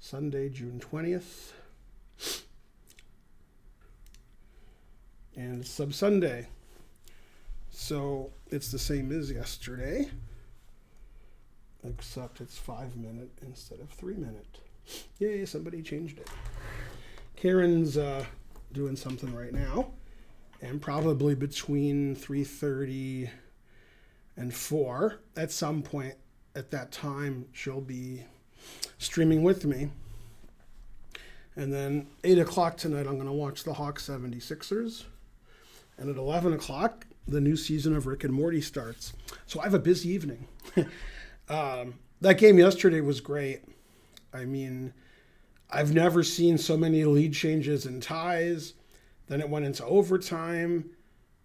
Sunday, June 20th. And Sub Sunday. So it's the same as yesterday, except it's 5-minute instead of 3-minute. Yay, somebody changed it. Karen's doing something right now, and probably between 3:30 and 4, at some point at that time, she'll be streaming with me. And then 8 o'clock tonight, I'm going to watch the Hawks 76ers. And at 11 o'clock, the new season of Rick and Morty starts. So I have a busy evening. That game yesterday was great. I mean, I've never seen so many lead changes and ties. Then it went into overtime.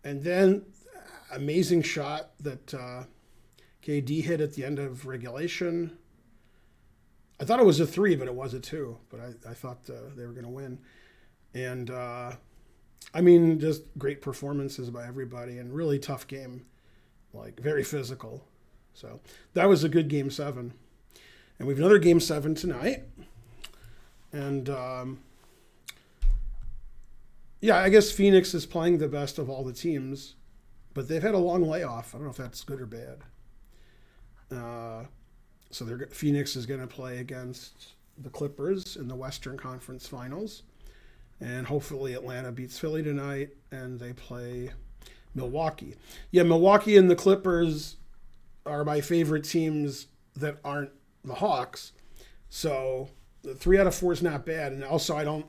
And then amazing shot that KD hit at the end of regulation. I thought it was a 3, but it was a 2. But I thought they were going to win. And I mean, just great performances by everybody and really tough game, like very physical. So that was a good Game 7. And we have another Game 7 tonight. And yeah, I guess Phoenix is playing the best of all the teams, but they've had a long layoff. I don't know if that's good or bad. So Phoenix is going to play against the Clippers in the Western Conference Finals. And hopefully Atlanta beats Philly tonight, and they play Milwaukee. Yeah, Milwaukee and the Clippers are my favorite teams that aren't the Hawks. So the 3 out of 4 is not bad. And also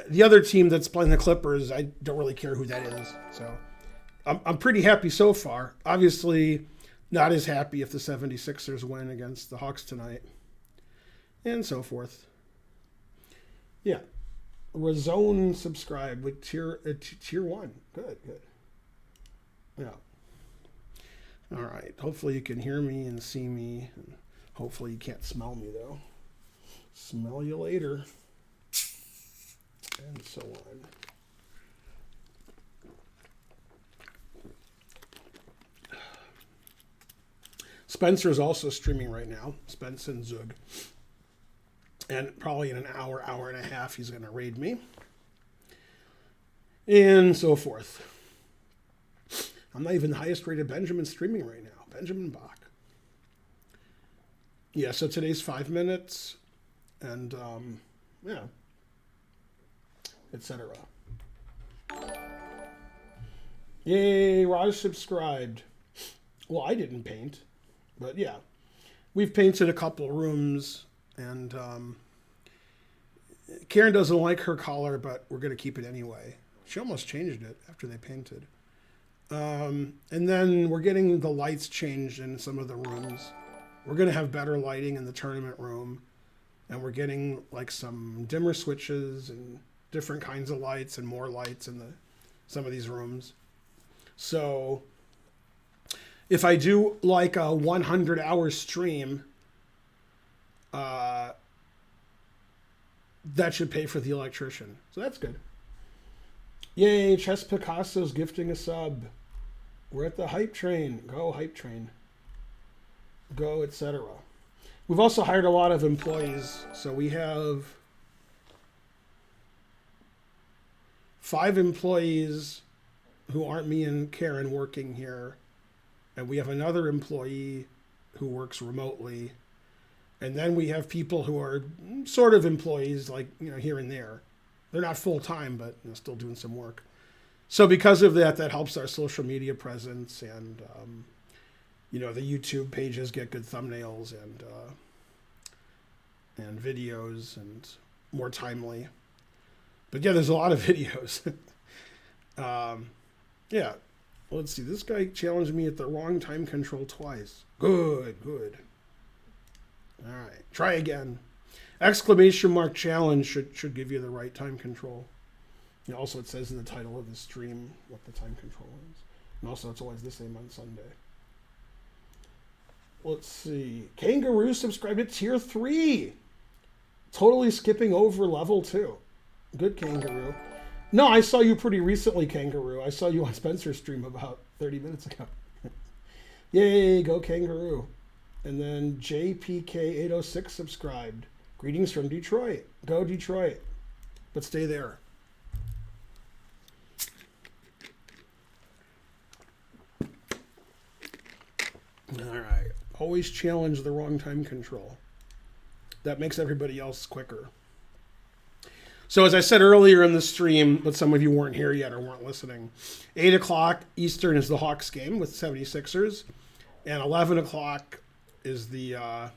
the other team that's playing the Clippers, I don't really care who that is. So I'm pretty happy so far. Obviously not as happy if the 76ers win against the Hawks tonight. And so forth. Yeah. Razone subscribed with tier 1. Good. Yeah. All right. Hopefully you can hear me and see me. And hopefully you can't smell me, though. Smell you later. And so on. Spencer's also streaming right now. Spence and Zug. And probably in an hour and a half, he's going to raid me. And so forth. I'm not even the highest rated Benjamin streaming right now. Benjamin Bach. Yeah, so today's 5 minutes. And, yeah. Etc. Yay, Raj subscribed. Well, I didn't paint. But, yeah. We've painted a couple rooms. And Karen doesn't like her color, but we're going to keep it anyway. She almost changed it after they painted. And then we're getting the lights changed in some of the rooms. We're going to have better lighting in the tournament room. And we're getting like some dimmer switches and different kinds of lights and more lights in some of these rooms. So if I do like a 100-hour stream, that should pay for the electrician. So that's good. Yay, Chess Picasso's gifting a sub. We're at the hype train. Go, hype train. Go, etc. We've also hired a lot of employees. So we have 5 employees who aren't me and Karen working here. And we have another employee who works remotely. And then we have people who are sort of employees, like, here and there. They're not full-time, but still doing some work. So because of that, that helps our social media presence. And, the YouTube pages get good thumbnails and videos and more timely. But, yeah, there's a lot of videos. Yeah. Let's see. This guy challenged me at the wrong time control twice. Good. All right, try again. Exclamation mark challenge should give you the right time control. And also, it says in the title of the stream what the time control is. And also, it's always the same on Sunday. Let's see. Kangaroo subscribed to tier 3. Totally skipping over level 2. Good, Kangaroo. No, I saw you pretty recently, Kangaroo. I saw you on Spencer's stream about 30 minutes ago. Yay, go Kangaroo. And then JPK806 subscribed. Greetings from Detroit. Go Detroit. But stay there. All right. Always challenge the wrong time control. That makes everybody else quicker. So as I said earlier in the stream, but some of you weren't here yet or weren't listening, 8 o'clock Eastern is the Hawks game with 76ers, and 11 o'clock is the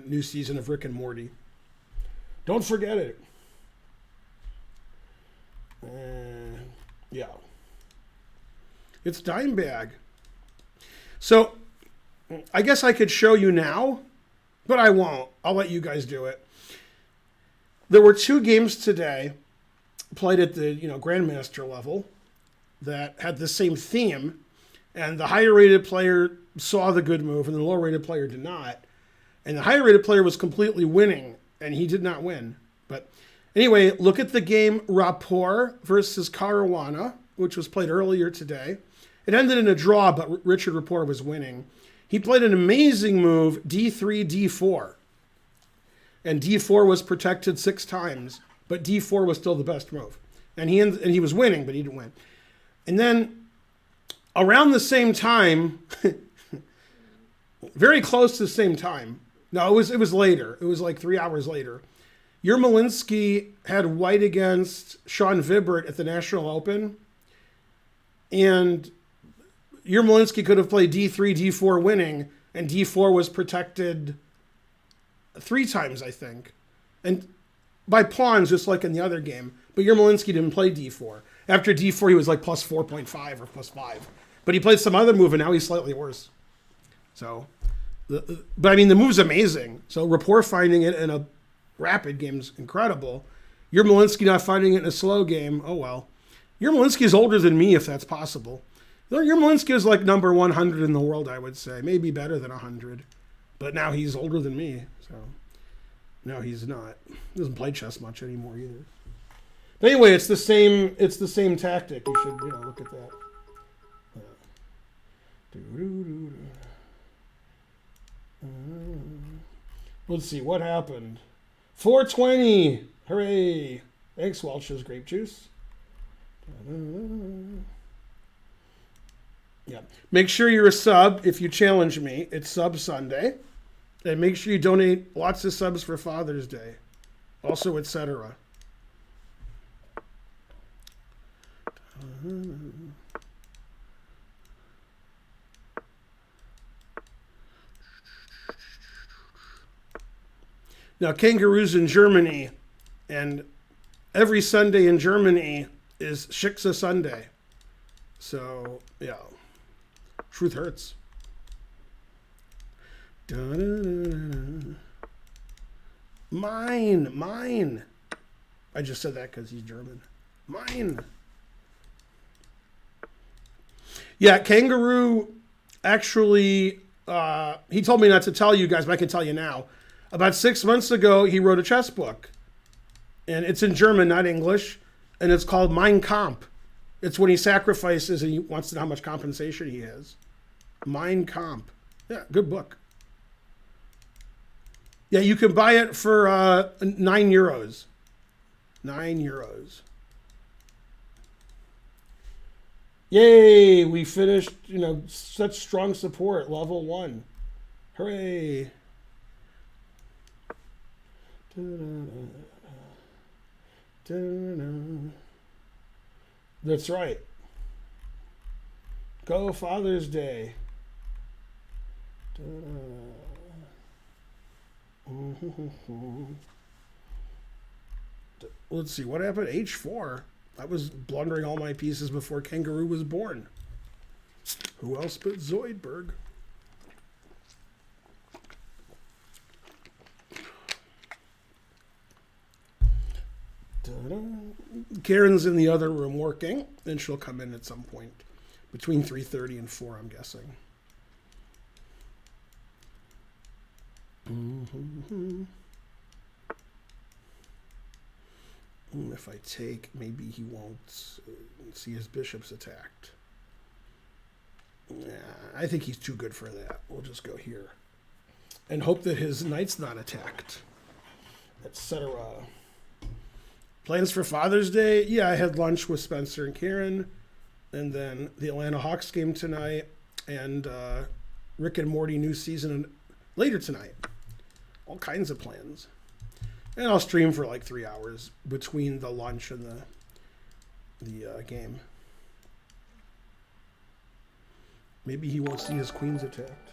new season of Rick and Morty. Don't forget it. Yeah. It's Dimebag. So I guess I could show you now, but I won't. I'll let you guys do it. There were 2 games today played at the Grandmaster level that had the same theme, and the higher rated player saw the good move and the lower rated player did not. And the higher rated player was completely winning and he did not win. But anyway, look at the game Rapport versus Caruana, which was played earlier today. It ended in a draw, but Richard Rapport was winning. He played an amazing move, D3, D4. And D4 was protected 6 times, but D4 was still the best move. And he was winning, but he didn't win. And then around the same time, very close to the same time. No, it was later. It was like 3 hours later. Yermolinsky had white against Sean Vibert at the National Open. And Yermolinsky could have played D3, D4 winning, and D4 was protected 3 times, I think. And by pawns, just like in the other game. But Yermolinsky didn't play D4. After D4, he was like plus 4.5 or plus 5. But he played some other move, and now he's slightly worse. So, but I mean, the move's amazing. So Rapport finding it in a rapid game is incredible. Yermolinsky not finding it in a slow game, oh well. Yermolinsky is older than me, if that's possible. Yermolinsky is like number 100 in the world, I would say. Maybe better than 100. But now he's older than me, so no, he's not. He doesn't play chess much anymore either. But anyway, it's the same tactic. You should look at that. Let's see what happened. 420. Hooray! Thanks, Welch's grape juice. Yeah. Make sure you're a sub if you challenge me. It's Sub Sunday. And make sure you donate lots of subs for Father's Day. Also, etc. Now, Kangaroos in Germany, and every Sunday in Germany is Schicksa Sunday. So, yeah. Truth hurts. Mine. I just said that because he's German. Mine. Yeah, Kangaroo actually, he told me not to tell you guys, but I can tell you now. About 6 months ago, he wrote a chess book. And it's in German, not English. And it's called Mein Kampf. It's when he sacrifices and he wants to know how much compensation he has. Mein Kampf. Yeah, good book. Yeah, you can buy it for €9. €9. Yay, we finished, such strong support, level 1. Hooray. That's right. Go Father's Day. Let's see, what happened? H4. I was blundering all my pieces before Kangaroo was born. Who else but Zoidberg? Karen's in the other room working, and she'll come in at some point between 3:30 and 4, I'm guessing. If I take, maybe he won't see his bishops attacked. Yeah, I think he's too good for that. We'll just go here and hope that his knight's not attacked. etc. Plans for Father's Day? Yeah, I had lunch with Spencer and Karen, and then the Atlanta Hawks game tonight, and Rick and Morty new season later tonight. All kinds of plans. And I'll stream for like 3 hours between the lunch and the game. Maybe he won't see his queens attacked.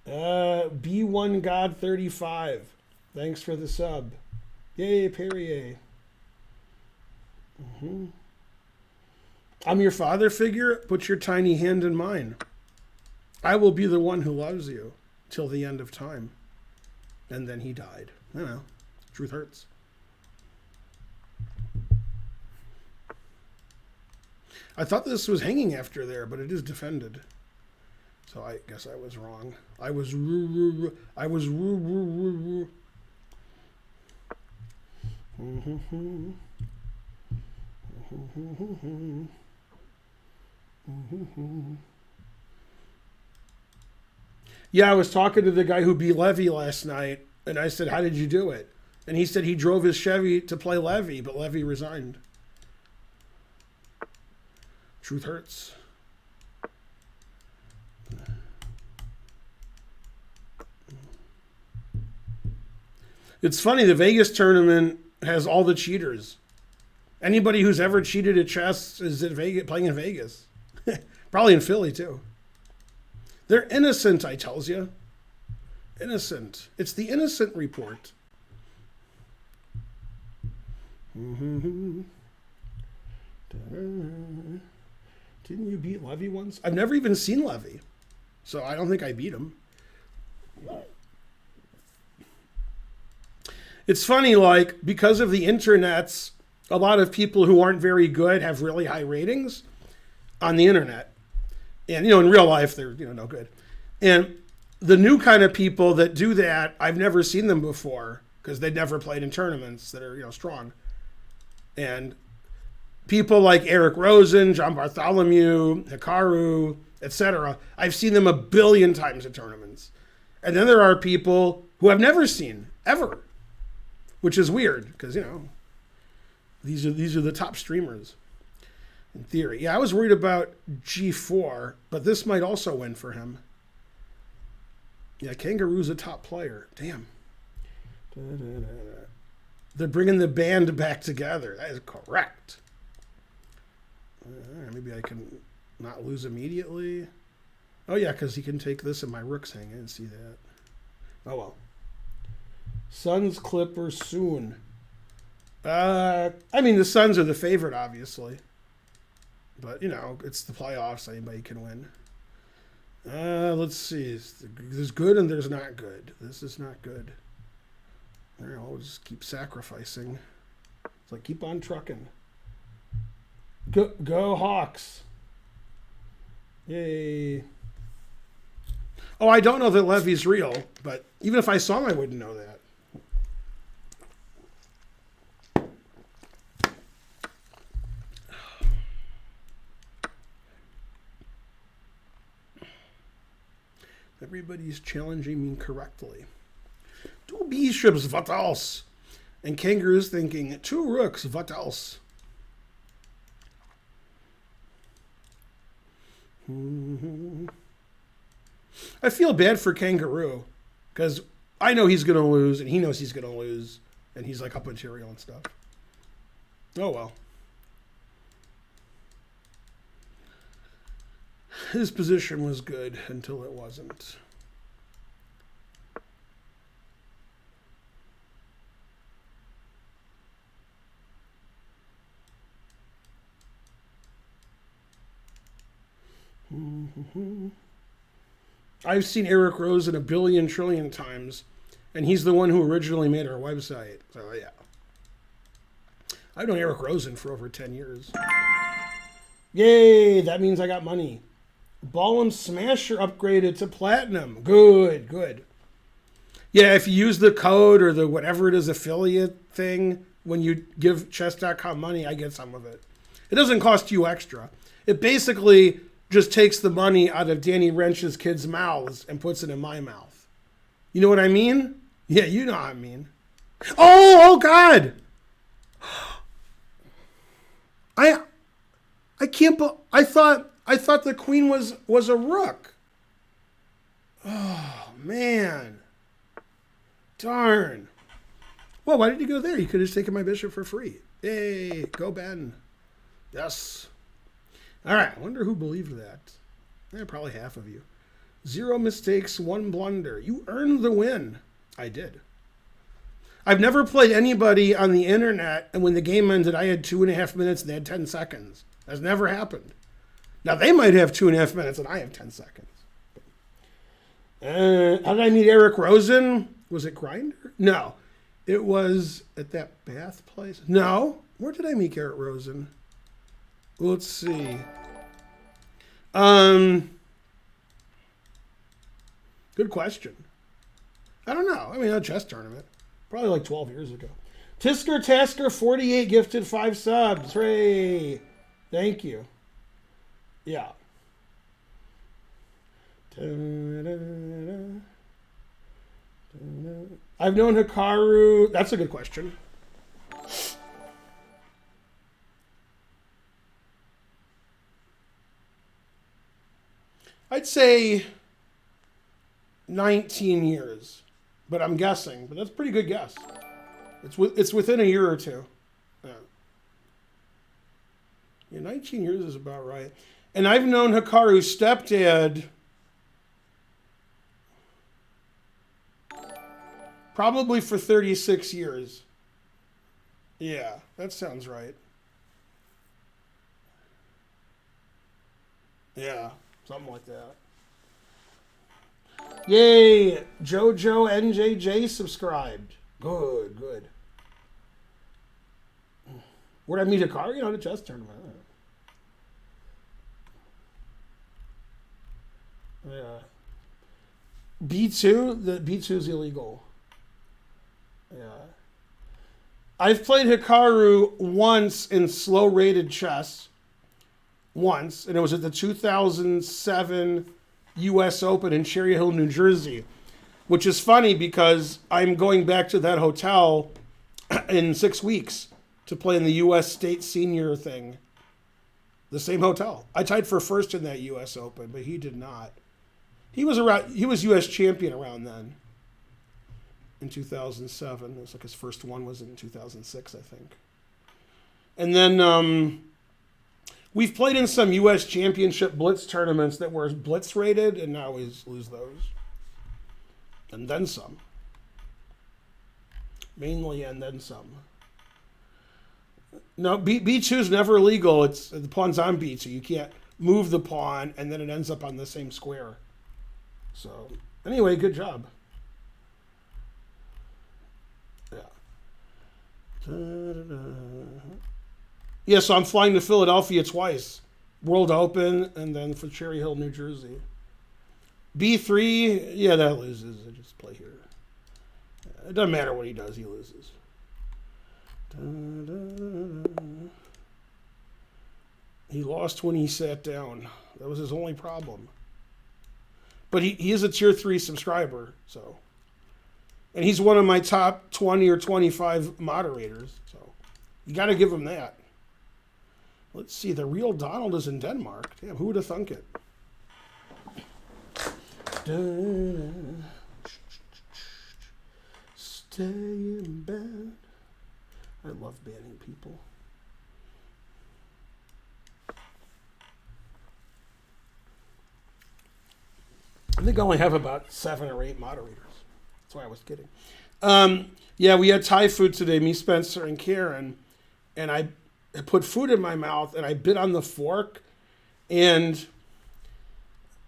B1 God 35. Thanks for the sub. Yay, Perrier. I'm your father figure. Put your tiny hand in mine. I will be the one who loves you till the end of time. And then he died. I know. Truth hurts. I thought this was hanging after there, but it is defended. So I guess I was wrong. I was Yeah, I was talking to the guy who beat Levy last night, and I said, how did you do it? And he said he drove his Chevy to play Levy, but Levy resigned. Truth hurts. It's funny, the Vegas tournament has all the cheaters. Anybody who's ever cheated at chess is at Vegas, playing in Vegas. Probably in Philly, too. They're innocent, I tells you. Innocent. It's the innocent report. Didn't you beat Levy once? I've never even seen Levy, so I don't think I beat him. It's funny, like, because of the internets, a lot of people who aren't very good have really high ratings on the internet. And, in real life, they're, no good. And the new kind of people that do that, I've never seen them before because they'd never played in tournaments that are, strong. And people like Eric Rosen, John Bartholomew, Hikaru, etc., I've seen them a billion times at tournaments. And then there are people who I've never seen, ever. Which is weird because, these are the top streamers in theory. Yeah, I was worried about G4, but this might also win for him. Yeah, Kangaroo's a top player. Damn. They're bringing the band back together. That is correct. Maybe I can not lose immediately. Oh, yeah, because he can take this and my rook's hanging. I didn't see that. Oh, well. Suns Clippers soon. The Suns are the favorite, obviously. But, it's the playoffs. Anybody can win. Let's see. There's good and there's not good. This is not good. All right, we'll just keep sacrificing. It's like, keep on trucking. Go Hawks. Yay. Oh, I don't know that Levy's real, but even if I saw him, I wouldn't know that. Everybody's challenging me correctly. 2 bishops, what else? And Kangaroo's thinking, 2 rooks, what else? I feel bad for Kangaroo because I know he's going to lose and he knows he's going to lose and he's like up material and stuff. Oh, well. His position was good until it wasn't. I've seen Eric Rosen a billion trillion times, and he's the one who originally made our website. So, yeah. I've known Eric Rosen for over 10 years. Yay, that means I got money. Ball and Smasher upgraded to platinum. Good, good. Yeah, if you use the code or the whatever it is affiliate thing, when you give chess.com money, I get some of it. It doesn't cost you extra. It basically just takes the money out of Danny Wrench's kids' mouths and puts it in my mouth. You know what I mean? Yeah, you know what I mean. Oh God! I can't. I thought the queen was a rook. Oh man, darn. Well, why did you go there? You could have just taken my bishop for free. Yay, go Ben. Yes. All right. I wonder who believed that. Probably half of you. 0 mistakes, 1 blunder. You earned the win. I did. I've never played anybody on the internet, and when the game ended, I had 2.5 minutes and they had 10 seconds. That's never happened. Now, they might have 2.5 minutes and I have 10 seconds. How did I meet Eric Rosen? Was it Grindr? No. It was at that bath place. No. Where did I meet Eric Rosen? Let's see. Good question. I don't know. I mean, a chess tournament. Probably like 12 years ago. Tisker Tasker 48 gifted 5 subs. Hooray. Thank you. Yeah. I've known Hikaru. That's a good question. I'd say 19 years, but I'm guessing. But that's a pretty good guess. It's within a year or two. Yeah, 19 years is about right. And I've known Hikaru's stepdad probably for 36 years. Yeah, that sounds right. Yeah, something like that. Yay! Jojo NJJ subscribed. Good, good. Where'd I meet Hikaru? At a chess tournament. Yeah. B2? The B2's illegal. Yeah. I've played Hikaru once in slow-rated chess. Once. And it was at the 2007 U.S. Open in Cherry Hill, New Jersey. Which is funny because I'm going back to that hotel in 6 weeks to play in the U.S. State Senior thing. The same hotel. I tied for first in that U.S. Open, but he did not. He was U.S. champion around then. In 2007. It was like his first one was in 2006, I think. And then we've played in some U.S. Championship Blitz tournaments that were Blitz rated, and now we lose those. And then some. Mainly and then some. No, B2 is never legal. It's the pawn's on B2. You can't move the pawn, and then it ends up on the same square. So, anyway, good job. Yeah. Yeah, so I'm flying to Philadelphia twice. World Open, and then for Cherry Hill, New Jersey. B3, yeah, that loses. I just play here. It doesn't matter what he does, he loses. He lost when he sat down. That was his only problem. But he is a tier 3 subscriber, so. And he's one of my top 20 or 25 moderators, so you got to give him that. Let's see, the real Donald is in Denmark. Damn, who would have thunk it? Stay in bed. I love banning people. I think I only have about 7 or 8 moderators. That's why I was kidding. Yeah, we had Thai food today, me, Spencer, and Karen. And I put food in my mouth, and I bit on the fork, and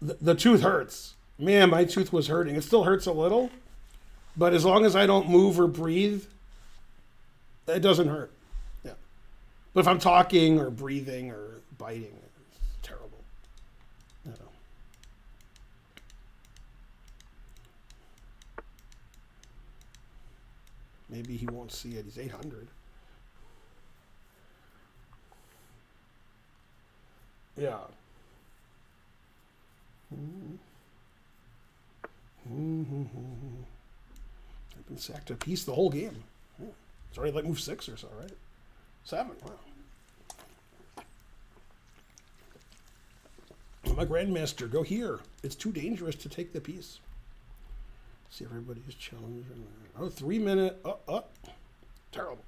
the tooth hurts. Man, my tooth was hurting. It still hurts a little, but as long as I don't move or breathe, it doesn't hurt. Yeah. But if I'm talking or breathing or biting, it's terrible. You know. Maybe he won't see it. He's 800. Yeah. I've been sacked a piece the whole game. It's already like move 6 or so, right? 7, wow. My grandmaster, go here. It's too dangerous to take the piece. See, everybody's challenging. Oh, 3 minute. Terrible.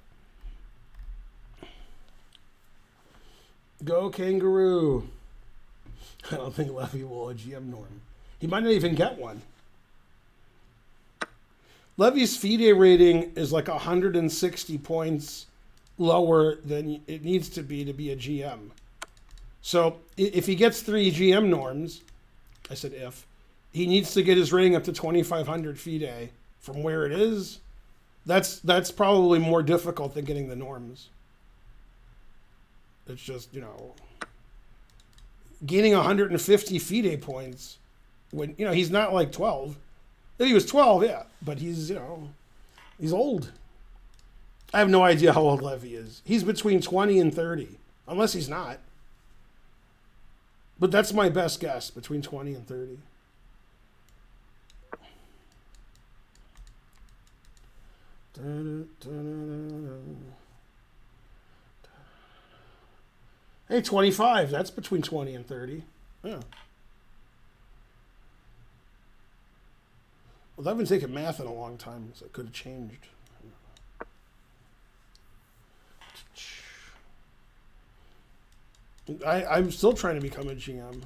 Go Kangaroo. I don't think Levy will a GM norm. He might not even get one. Levy's FIDE rating is like 160 points lower than it needs to be a GM. So if he gets 3 GM norms, I said if, he needs to get his rating up to 2,500 FIDE from where it is. That's probably more difficult than getting the norms. It's just, gaining 150 FIDE points when, he's not like 12. If he was 12, yeah, but he's old. I have no idea how old Levy is. He's between 20 and 30, unless he's not. But that's my best guess, between 20 and 30. Hey, 25, that's between 20 and 30. Yeah. Well, I've been taking math in a long time, so it could have changed. I'm still trying to become a GM.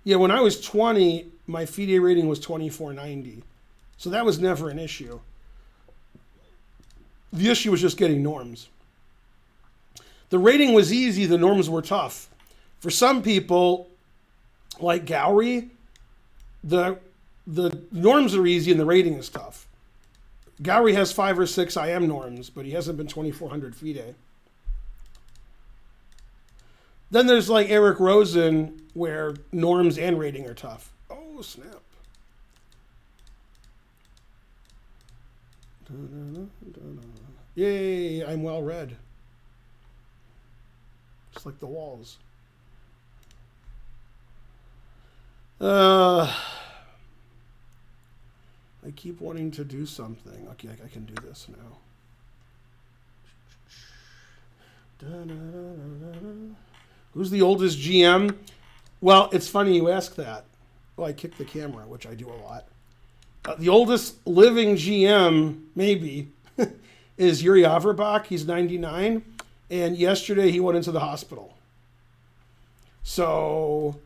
Yeah, when I was 20, my FIDE rating was 2490. So that was never an issue. The issue was just getting norms. The rating was easy, the norms were tough. For some people, like Gowrie, the norms are easy and the rating is tough. Gowrie has 5 or 6 IM norms, but he hasn't been 2,400 FIDE. Then there's like Eric Rosen, where norms and rating are tough. Oh, snap. Yay, I'm well read. Just like the walls. I keep wanting to do something. Okay, I can do this now. Who's the oldest GM? Well, it's funny you ask that. Well, I kick the camera, which I do a lot. The oldest living GM, maybe, is Yuri Averbach. He's 99. And yesterday he went into the hospital. So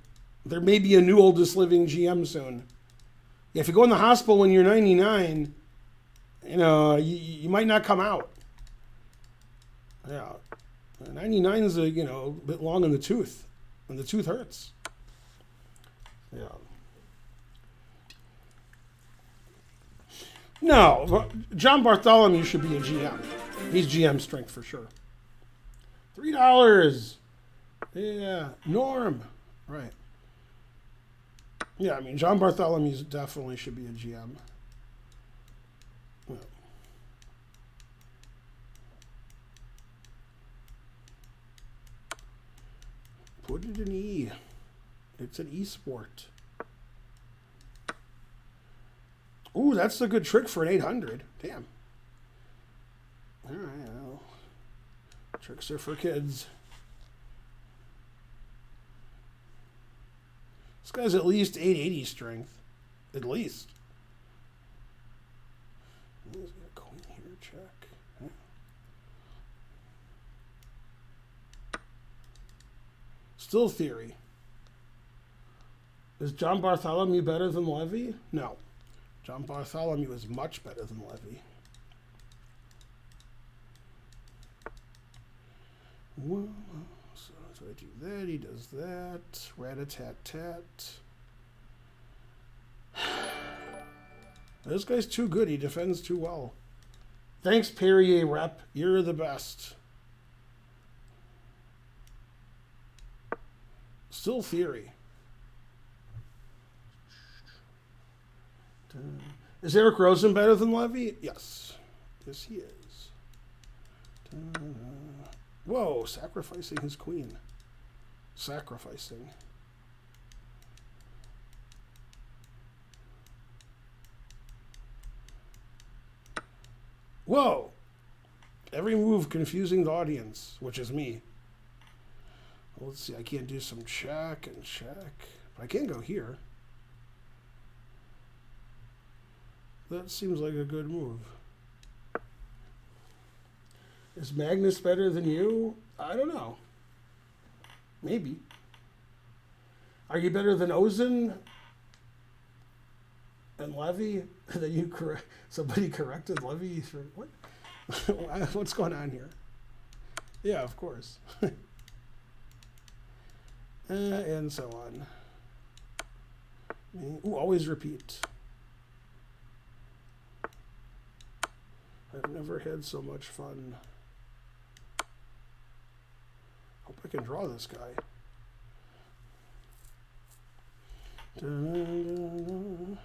there may be a new oldest living GM soon. If you go in the hospital when you're 99, you might not come out. Yeah. 99 is a bit long in the tooth, and the tooth hurts. Yeah. No, John Bartholomew should be a GM. He's GM strength for sure. $3. Yeah, Norm. Right. Yeah, I mean, John Bartholomew definitely should be a GM. Yeah. Put it in E. It's an e-sport. Ooh, that's a good trick for an 800. Damn. All right, well, tricks are for kids. This guy's at least 880 strength. At least. He's got a queen here, check. Yeah. Still theory. Is John Bartholomew better than Levy? No. John Bartholomew is much better than Levy. Well, so I do that, he does that. Rat-a-tat-tat. This guy's too good. He defends too well. Thanks, Perrier Rep. You're the best. Still theory. Is Eric Rosen better than Levy? Yes. Yes, he is. Whoa, sacrificing his queen. Sacrificing. Whoa! Every move confusing the audience, which is me. Well, let's see, I can't do some check and check. But I can go here. That seems like a good move. Is Magnus better than you? I don't know. Maybe. Are you better than Ozen and Levy? That you somebody corrected Levy for what? What's going on here? Yeah, of course. And so on. Ooh, always repeat. I've never had so much fun. Hope I can draw this guy. Da-da-da-da.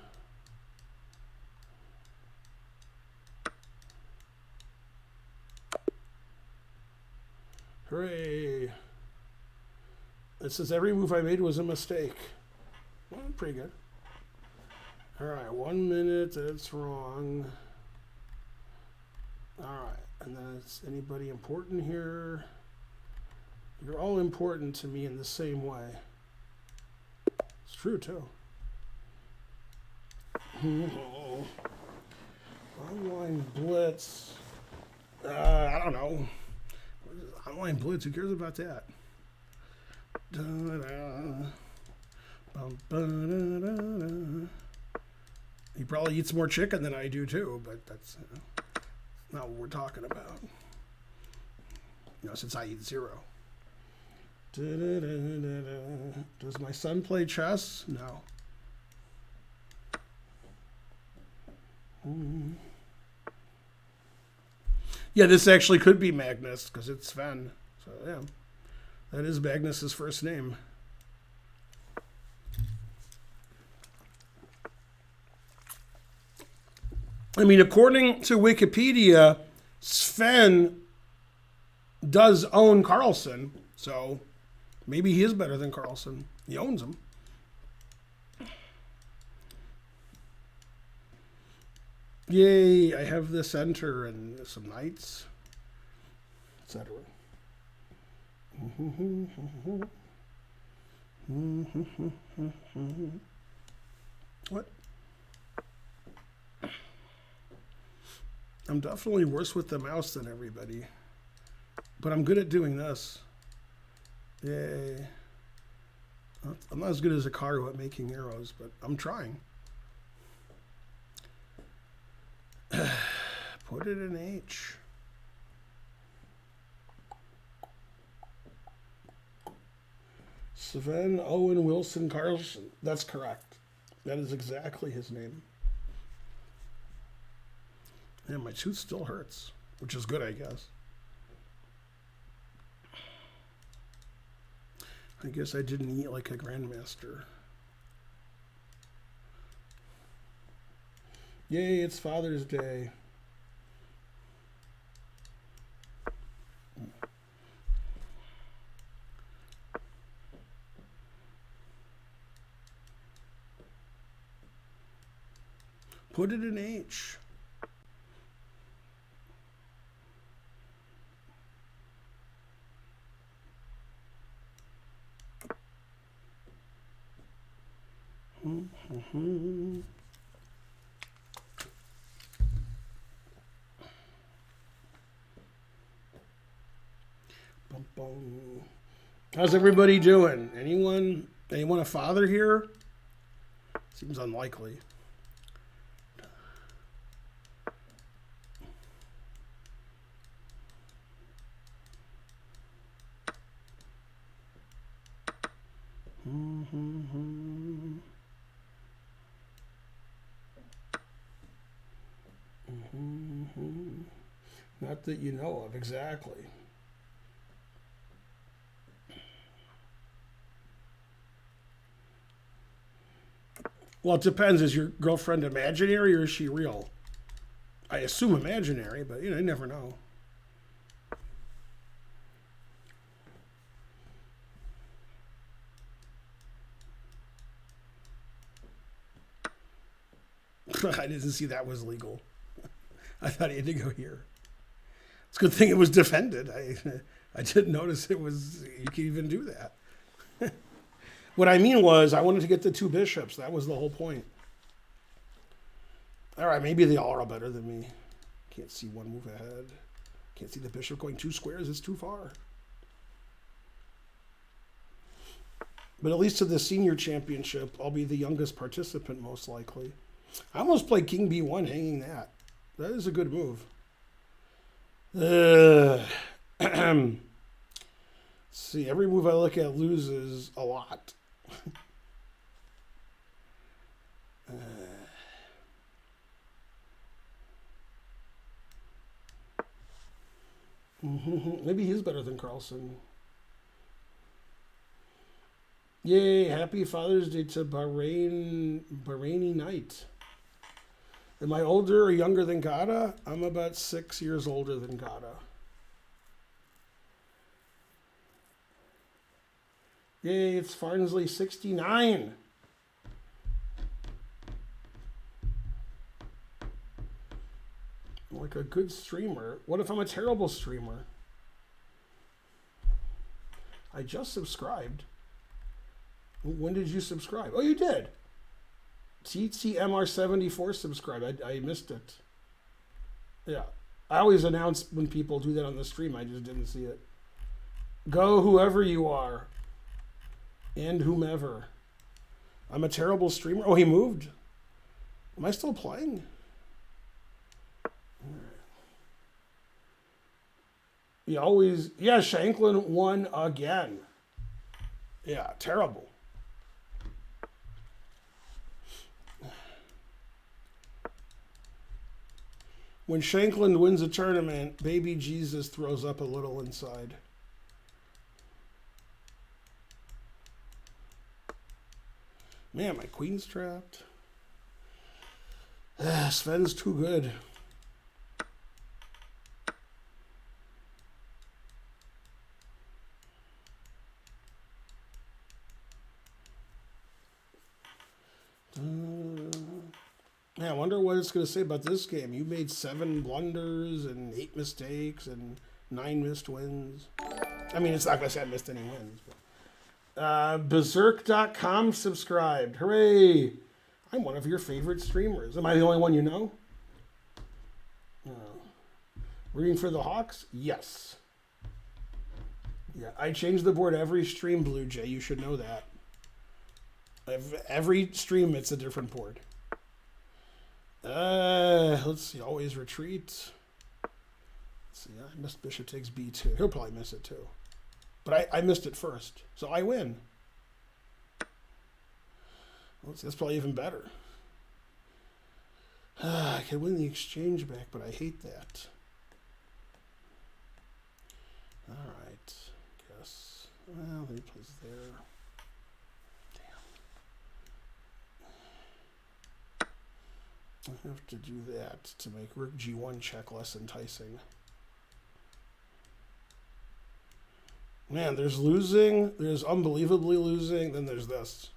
Hooray. It says every move I made was a mistake. Well, pretty good. Alright, 1 minute, that's wrong. Alright, and then it's anybody important here? You're all important to me in the same way. It's true, too. Online Blitz. I don't know. Online Blitz, who cares about that? He probably eats more chicken than I do too, but that's not what we're talking about. Since I eat 0. Does my son play chess? No. Yeah, this actually could be Magnus because it's Sven. So yeah, that is Magnus's first name. I mean, according to Wikipedia, Sven does own Carlsen, so maybe he is better than Carlsen. He owns him. Yay, I have the center and some knights, etc. What? I'm definitely worse with the mouse than everybody, but I'm good at doing this. Yay. I'm not as good as Hikaru at making arrows, but I'm trying. Put it in H. Sven Owen Wilson Carlsen. That's correct. That is exactly his name. And my tooth still hurts, which is good, I guess. I guess I didn't eat like a grandmaster. Yay, it's Father's Day. Put it in H. How's everybody doing? Anyone a father here? Seems unlikely. Not that you know of, exactly. Well, it depends. Is your girlfriend imaginary or is she real? I assume imaginary, but you never know. I didn't see that was legal. I thought he had to go here. It's a good thing it was defended. I didn't notice it was, you could even do that. What I mean was, I wanted to get the 2 bishops. That was the whole point. All right, maybe they all are better than me. Can't see one move ahead. Can't see the bishop going 2 squares. It's too far. But at least to the senior championship, I'll be the youngest participant, most likely. I almost played king b1 hanging that. That is a good move. See, every move I look at loses a lot. Maybe he's better than Carlsen. Yay, happy Father's Day to Bahraini Knight. Am I older or younger than Gada? I'm about 6 years older than Gada. Yay, it's Farnsley 69. Like a good streamer. What if I'm a terrible streamer? I just subscribed. When did you subscribe? Oh, you did. TTMR74 subscribed. I missed it. Yeah. I always announce when people do that on the stream. I just didn't see it. Go whoever you are. And whomever. I'm a terrible streamer. Oh, he moved. Am I still playing? You always... Yeah, Shanklin won again. Yeah, terrible. When Shanklin wins a tournament, baby Jesus throws up a little inside. Man, my queen's trapped. Sven's too good. Yeah, I wonder what it's going to say about this game. You made 7 blunders and 8 mistakes and 9 missed wins. I mean, it's not going to say I missed any wins. But. Berserk.com subscribed. Hooray! I'm one of your favorite streamers. Am I the only one you know? Rooting for the Hawks? Yes. Yeah, I change the board every stream, Blue Jay. You should know that. Every stream, it's a different board. Let's see. Always retreat. Let's see. I missed bishop takes b2. He'll probably miss it too. But I missed it first, so I win. That's probably even better. I can win the exchange back, but I hate that. All right. Guess. Well, he plays there. I have to do that to make rook g1 check less enticing. Man, there's losing, there's unbelievably losing, then there's this.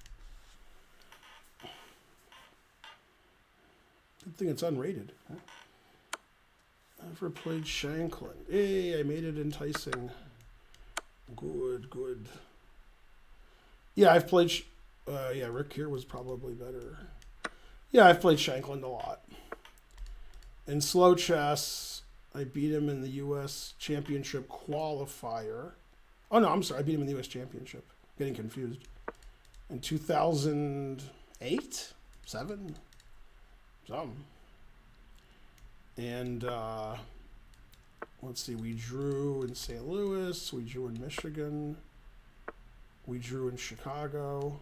Good thing it's unrated. Huh? Never played Shanklin. Hey, I made it enticing. Good, good. Yeah, I've played, yeah, Rick here was probably better. Yeah, I've played Shanklin a lot. In slow chess, I beat him in the U.S. Championship qualifier. Oh, no, I'm sorry. I beat him in the U.S. Championship. Getting confused. In 2008? 7? Something. And, let's see. We drew in St. Louis. We drew in Michigan. We drew in Chicago.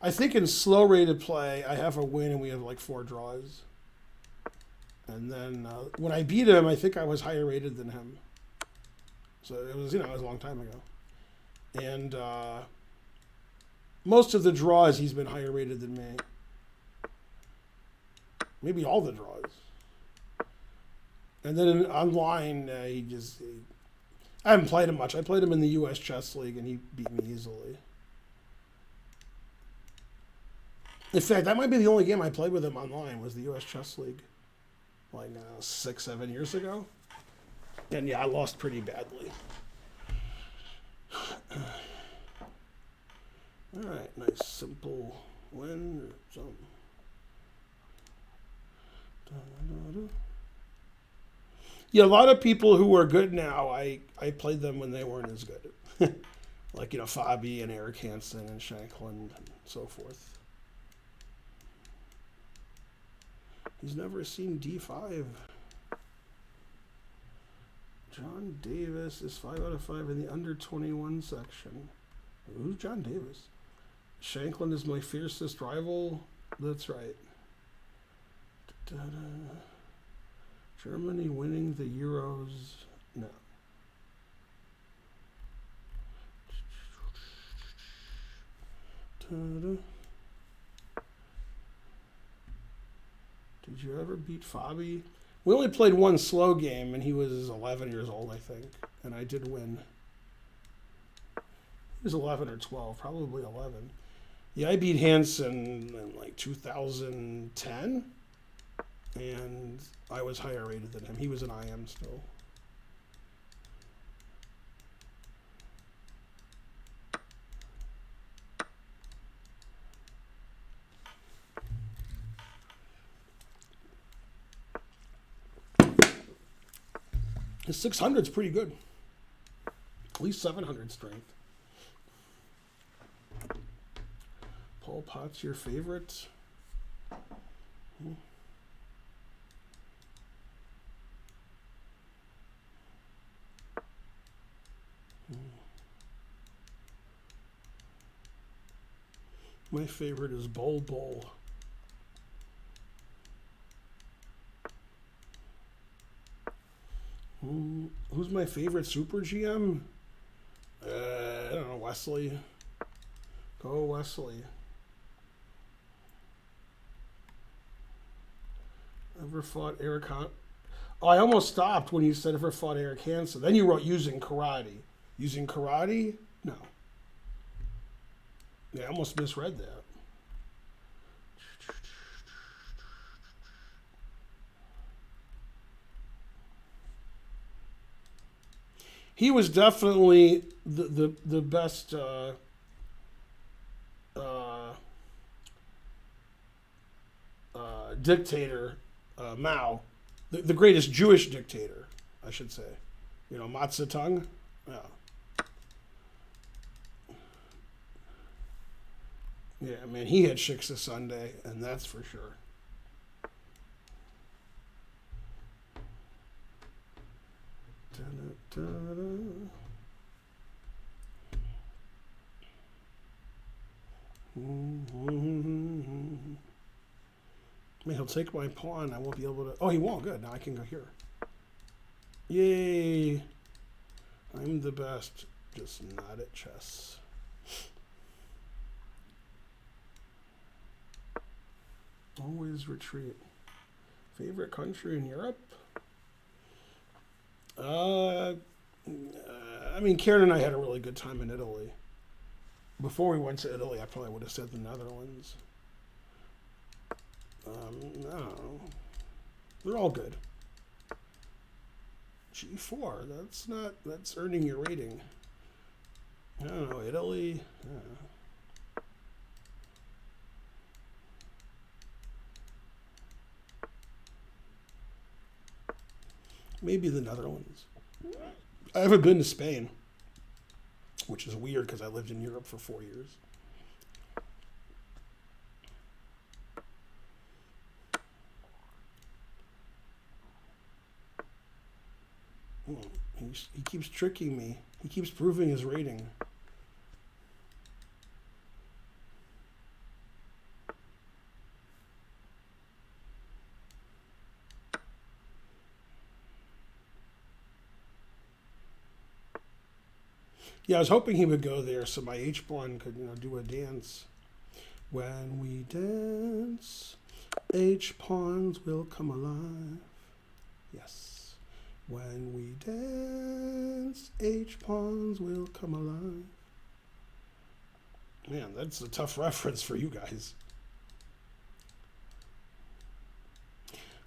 I think in slow rated play, I have a win and we have like 4 draws. And then when I beat him, I think I was higher rated than him. So it was, it was a long time ago. And most of the draws, he's been higher rated than me. Maybe all the draws. And then online, I haven't played him much. I played him in the U.S. Chess League and he beat me easily. In fact, that might be the only game I played with him online was the U.S. Chess League. like 6-7 years ago. And yeah, I lost pretty badly. All right, nice simple win or something. Yeah, a lot of people who are good now, I played them when they weren't as good. Like, Fabi and Eric Hansen and Shanklin and so forth. He's never seen D5. John Davis is 5 out of 5 in the under 21 section. Who's John Davis? Shanklin is my fiercest rival. That's right. Da-da. Germany winning the Euros. No. Da-da. Did you ever beat Fabi? We only played one slow game, and he was 11 years old, I think, and I did win. He was 11 or 12, probably 11. Yeah, I beat Hansen in like 2010, and I was higher rated than him. He was an IM still. His 600's pretty good. At least 700 strength. Paul Potts, your favorite? My favorite is Bol Bol. Who's my favorite Super GM? I don't know, Wesley. Go Wesley. Ever fought Eric Oh, I almost stopped when you said ever fought Eric Hansen. Then you wrote using karate. Using karate? No. Yeah, I almost misread that. He was definitely the best dictator, Mao, the greatest Jewish dictator, I should say. Mao Zedong. Yeah. Yeah, man, he had Shiksa Sunday, and that's for sure. I mean, he'll take my pawn. I won't be able to... Oh, he won't. Good. Now I can go here. Yay. I'm the best. Just not at chess. Always retreat. Favorite country in Europe? I mean, Karen and I had a really good time in Italy. Before we went to Italy, I probably would have said the Netherlands. I don't know. They're all good. G4, that's earning your rating. I don't know, Italy. Maybe the Netherlands. I haven't been to Spain, which is weird because I lived in Europe for 4 years. He keeps tricking me. He keeps proving his rating. Yeah, I was hoping he would go there so my H-pawn could, do a dance. When we dance, H-pawns will come alive. Yes. When we dance, H-pawns will come alive. Man, that's a tough reference for you guys.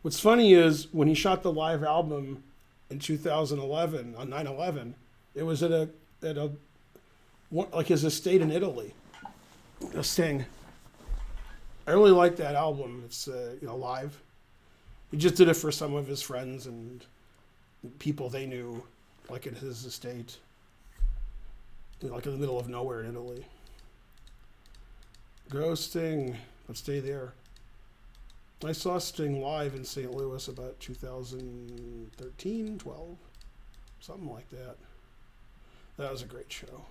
What's funny is when he shot the live album in 2011 on 9/11, it was at a like his estate in Italy, a Sting. I really like that album. It's live. He just did it for some of his friends and people they knew, like at his estate, like in the middle of nowhere in Italy. Go Sting, but stay there. I saw Sting live in St. Louis about 2013, 12, something like that. That was a great show.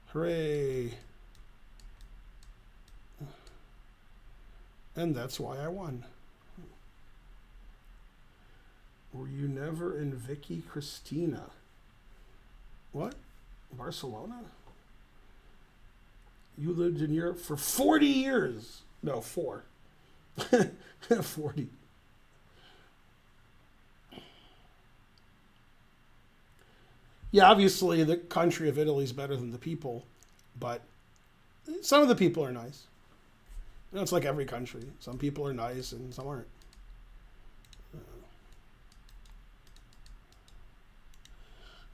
Hooray. And that's why I won. Were you never in Vicky Cristina? What? Barcelona? You lived in Europe for 40 years. No, 4. 40. Yeah, obviously the country of Italy is better than the people, but some of the people are nice. It's like every country. Some people are nice and some aren't.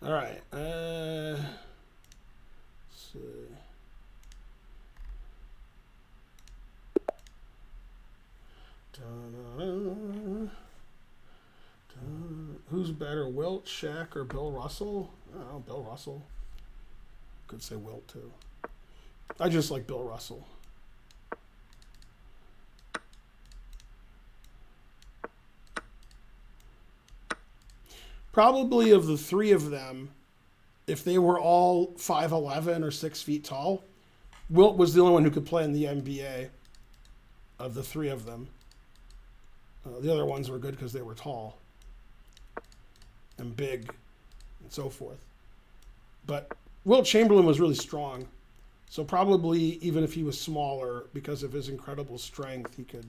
All right. Let's see. Who's better, Wilt, Shaq, or Bill Russell? I don't know, Bill Russell. Could say Wilt too. I just like Bill Russell. Probably of the three of them, if they were all 5'11" or 6 feet tall, Wilt was the only one who could play in the NBA of the three of them. The other ones were good because they were tall and big and so forth. But Wilt Chamberlain was really strong. So probably even if he was smaller, because of his incredible strength, he could,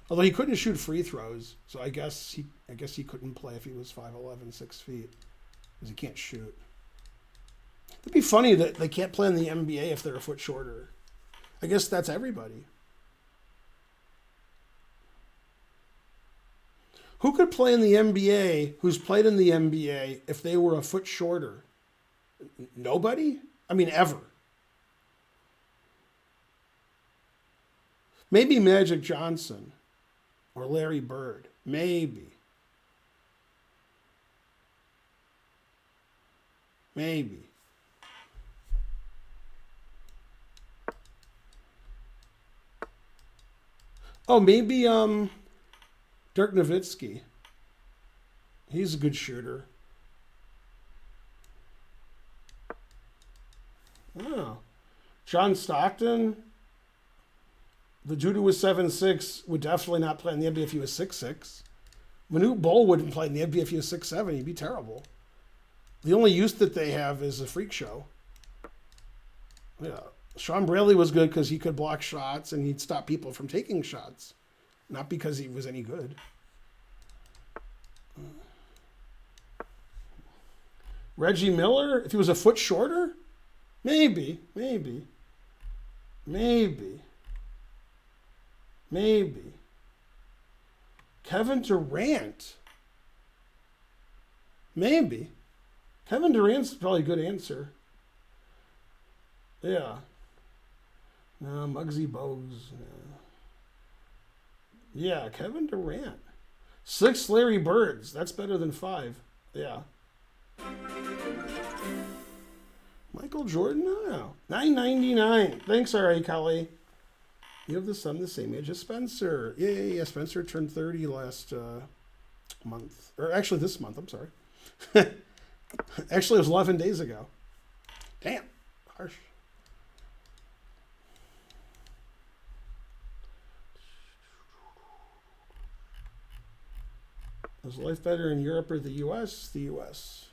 although he couldn't shoot free throws. So I guess he couldn't play if he was 5'11", 6 feet, because he can't shoot. It'd be funny that they can't play in the NBA if they're a foot shorter. I guess that's everybody. Who could play in the NBA who's played in the NBA if they were a foot shorter? Nobody? I mean, ever. Maybe Magic Johnson or Larry Bird. Maybe. Maybe. Oh, maybe Dirk Nowitzki. He's a good shooter. Oh. John Stockton. The dude who was 7'6" would definitely not play in the NBA if he was 6'6". Manute Bol wouldn't play in the NBA if he was 6'7". He'd be terrible. The only use that they have is a freak show. Yeah. Sean Braley was good because he could block shots and he'd stop people from taking shots. Not because he was any good. Reggie Miller, if he was a foot shorter? Maybe. Kevin Durant? Maybe. Kevin Durant's probably a good answer. Yeah. No, Muggsy Bogues. No. Yeah, Kevin Durant. 6 Larry Birds. That's better than 5. Yeah. Michael Jordan? No. $9.99. Thanks, R.A. Kelly. You have the son the same age as Spencer. Yeah. Spencer turned 30 last month. Or actually this month. I'm sorry. Actually, it was 11 days ago. Damn. Harsh. Is life better in Europe or the U.S.? The U.S.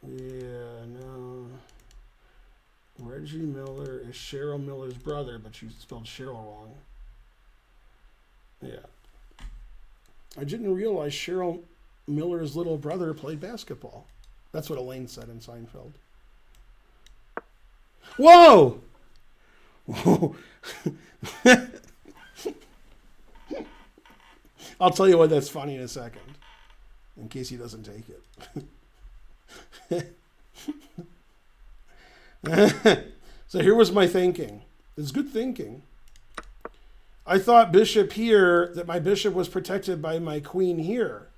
Yeah, no. Reggie Miller is Cheryl Miller's brother, but you spelled Cheryl wrong. Yeah. I didn't realize Cheryl Miller's little brother played basketball. That's what Elaine said in Seinfeld. Whoa! Whoa. I'll tell you why that's funny in a second, in case he doesn't take it. So here was my thinking. It's good thinking. I thought bishop here, that my bishop was protected by my queen here.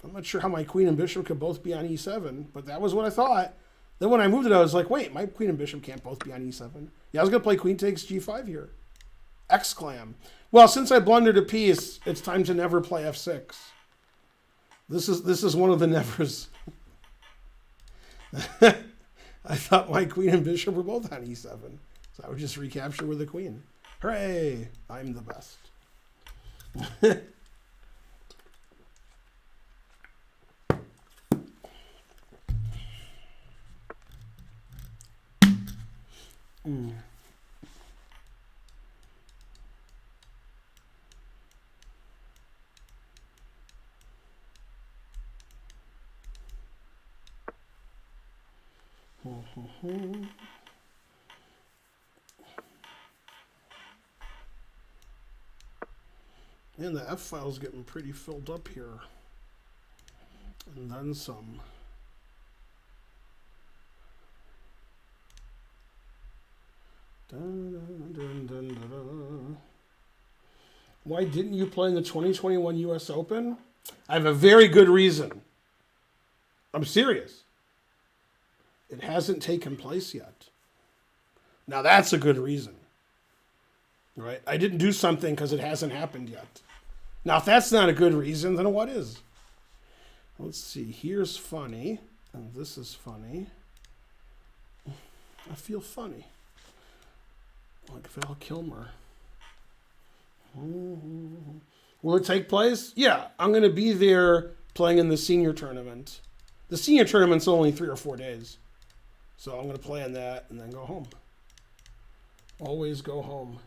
I'm not sure how my queen and bishop could both be on e7, but that was what I thought. Then when I moved it, I was like, wait, my queen and bishop can't both be on e7. Yeah, I was going to play queen takes g5 here. Exclam. Well, since I blundered a piece, it's time to never play f6. This is one of the nevers. I thought my queen and bishop were both on e7. So I would just recapture with the queen. Hooray! I'm the best. And the F file's getting pretty filled up here. And then some. Dun, dun, dun, dun, dun. Why didn't you play in the 2021 US Open? I have a very good reason. I'm serious. It hasn't taken place yet. Now that's a good reason. Right? I didn't do something because it hasn't happened yet. Now if that's not a good reason, then what is? Let's see. Here's funny. And this is funny. I feel funny. Like Val Kilmer. Will it take place? Yeah, I'm going to be there playing in the senior tournament. The senior tournament's only 3 or 4 days. So I'm going to play in that and then go home. Always go home.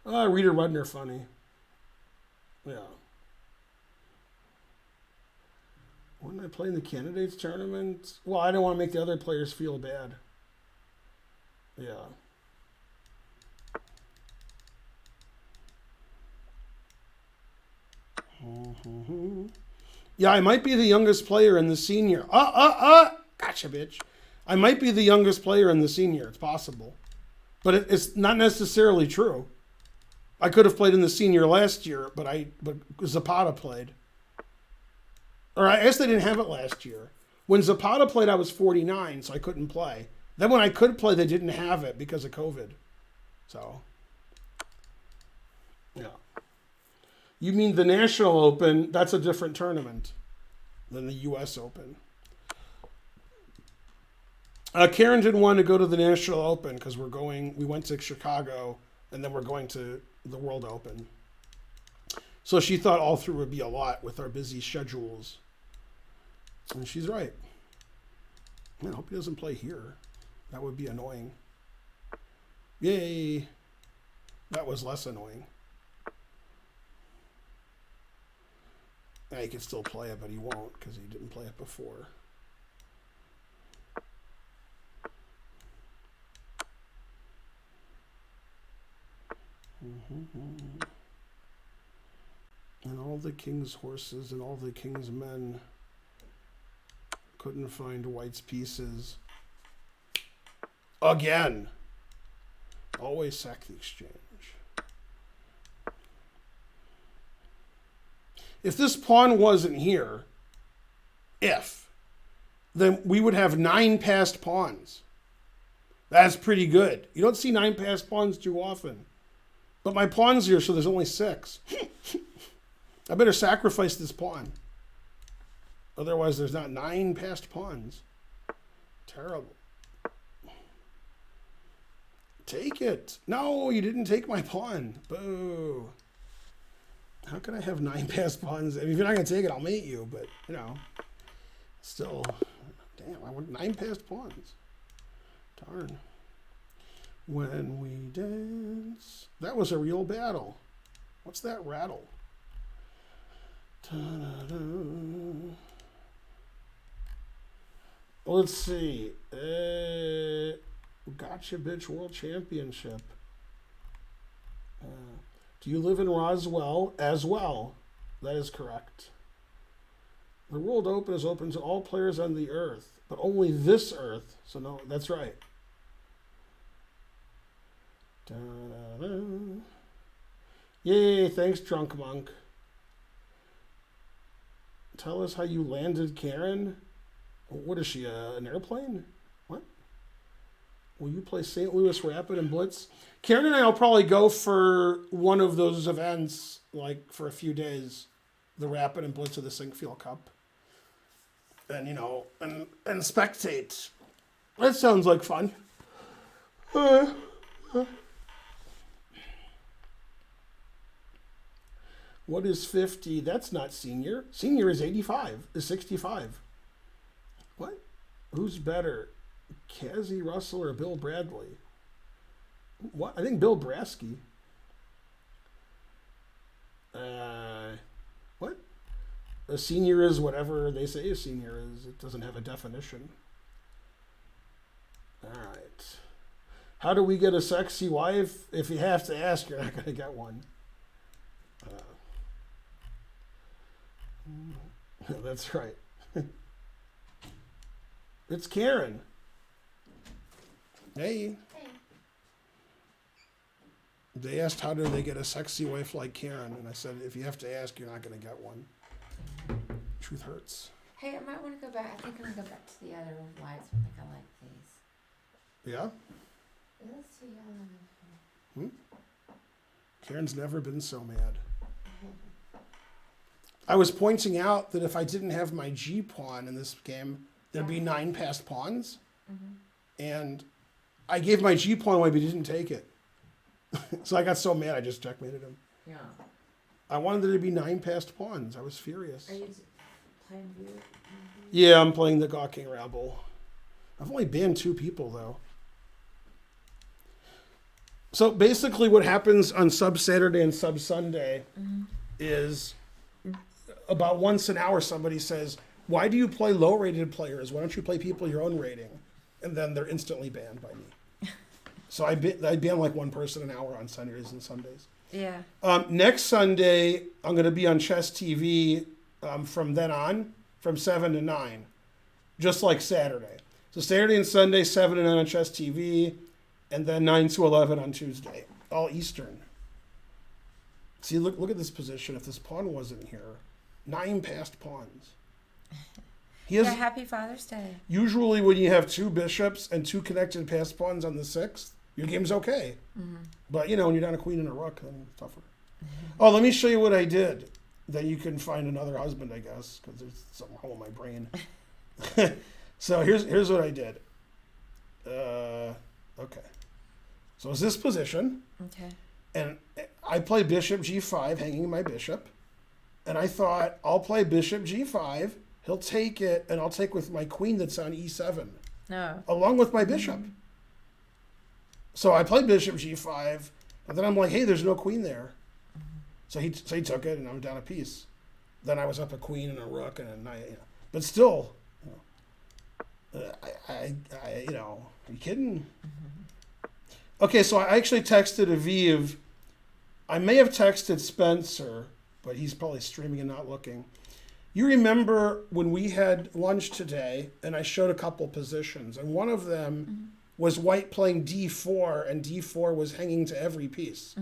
Rita Rudner, funny. Yeah. Wouldn't I play in the candidates tournament? Well, I don't want to make the other players feel bad. Yeah. Yeah, I might be the youngest player in the senior. Gotcha, bitch. I might be the youngest player in the senior. It's possible. But it's not necessarily true. I could have played in the senior last year, but Zapata played. Or I guess they didn't have it last year. When Zapata played, I was 49, so I couldn't play. Then when I could play, they didn't have it because of COVID. So, yeah. You mean the National Open? That's a different tournament than the U.S. Open. Karen didn't want to go to the National Open because we went to Chicago, and then we're going to the World Open. So she thought all through would be a lot with our busy schedules. And she's right. Man, I hope he doesn't play here. That would be annoying. Yay! That was less annoying. Yeah, he can still play it, but he won't because he didn't play it before. And all the king's horses and all the king's men couldn't find White's pieces. Again. Always sack the exchange. If this pawn wasn't here, then we would have 9 passed pawns. That's pretty good. You don't see 9 passed pawns too often. But my pawn's here, so there's only 6. I better sacrifice this pawn. Otherwise, there's not 9 passed pawns. Terrible. Take it. No, you didn't take my pawn. Boo. How can I have 9 passed pawns? I mean, if you're not going to take it, I'll mate you. But, you know, still. Damn, I want 9 passed pawns. Darn. When we dance. That was a real battle. What's that rattle? Ta-da-da. Let's see. Gotcha Bitch World Championship. Do you live in Roswell as well? That is correct. The World Open is open to all players on the Earth, but only this Earth. So no, that's right. Da-da-da. Yay, thanks, Drunk Monk. Tell us how you landed Karen. What is she, an airplane? What? Will you play St. Louis Rapid and Blitz? Karen and I will probably go for one of those events, like for a few days. The Rapid and Blitz of the Sinkfield Cup. And, you know, and spectate. That sounds like fun. What is 50? That's not senior. Senior is 85, is 65. What? Who's better? Cassie Russell or Bill Bradley? What? I think Bill Brasky. What? A senior is whatever they say a senior is. It doesn't have a definition. All right. How do we get a sexy wife? If you have to ask, you're not going to get one. That's right. It's Karen. Hey. They asked how do they get a sexy wife like Karen, and I said if you have to ask, you're not going to get one. Truth hurts. Hey, I might want to go back. I think I'm going to go back to the other lights. I think I like these. Yeah? It looks too yellow. Karen's never been so mad. I was pointing out that if I didn't have my G pawn in this game, there'd be 9 passed pawns. And I gave my G pawn away, but he didn't take it. So I got so mad, I just checkmated him. Yeah. I wanted there to be 9 passed pawns. I was furious. Are you playing View? Yeah, I'm playing the Gawking Rabble. I've only banned 2 people, though. So basically what happens on Sub Saturday and Sub Sunday is about once an hour somebody says, why do you play low-rated players? Why don't you play people your own rating? And then they're instantly banned by me. So I ban like one person an hour on Saturdays and Sundays. Yeah. Next Sunday, I'm going to be on Chess TV from then on, from 7 to 9, just like Saturday. So Saturday and Sunday, 7 to 9 on Chess TV, and then 9 to 11 on Tuesday, all Eastern. See, look at this position. If this pawn wasn't here, 9 passed pawns. He has, Happy Father's Day. usually when you have 2 bishops and 2 connected passed pawns on the 6th, your game's okay. But, you know, when you're down a queen and a rook, then it's tougher. Oh, let me show you what I did. Then you can find another husband, I guess, because there's something wrong with my brain. So here's what I did. Okay. So it's this position. Okay. And I play bishop g5, hanging my bishop. And I thought, I'll play bishop g5. He'll take it, and I'll take with my queen that's on e7. No. Along with my bishop. So I played bishop g5, and then I'm like, hey, there's no queen there. So he took it, and I'm down a piece. Then I was up a queen and a rook and a knight. You know. But still, you know, are you kidding? Okay, so I actually texted Aviv. I may have texted Spencer, but he's probably streaming and not looking. You remember when we had lunch today, and I showed a couple positions, and one of them was white playing d4, and d4 was hanging to every piece.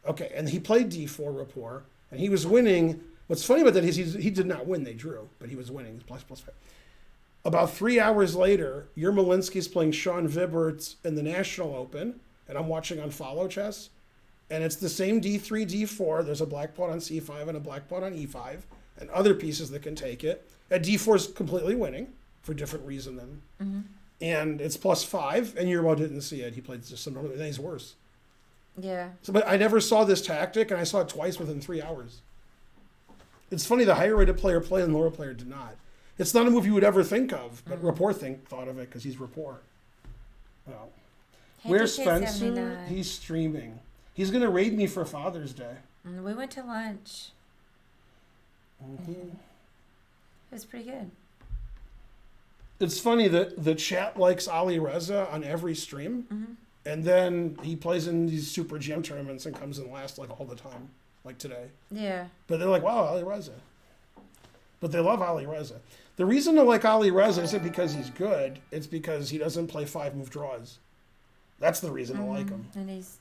Okay, and he played d4 rapport, and he was winning. What's funny about that is he did not win, they drew, but he was winning, plus 5. About 3 hours later, Yermolinsky's playing Sean Vibert in the National Open, and I'm watching on Follow Chess, and it's the same d3, d4. There's a black pawn on c5 and a black pawn on e5, and other pieces that can take it. And d4 is completely winning for a different reason than. And it's plus 5, and Yermo didn't see it. He played just some other, and he's worse. Yeah. So, but I never saw this tactic, and I saw it twice within 3 hours. It's funny, the higher rated player played and the lower player did not. It's not a move you would ever think of, but Rapport thought of it because he's Rapport. Well, Hey, where's DK79. Spencer? He's streaming. He's going to raid me for Father's Day. We went to lunch. Mm-hmm. It was pretty good. It's funny that the chat likes Ali Reza on every stream, Mm-hmm. and then he plays in these Super Jam tournaments and comes in last like all the time, like today. Yeah. But they're like, wow, Ali Reza. But they love Ali Reza. The reason to like Ali Reza isn't because he's good, it's because he doesn't play 5-move draws. That's the reason to like him. And he's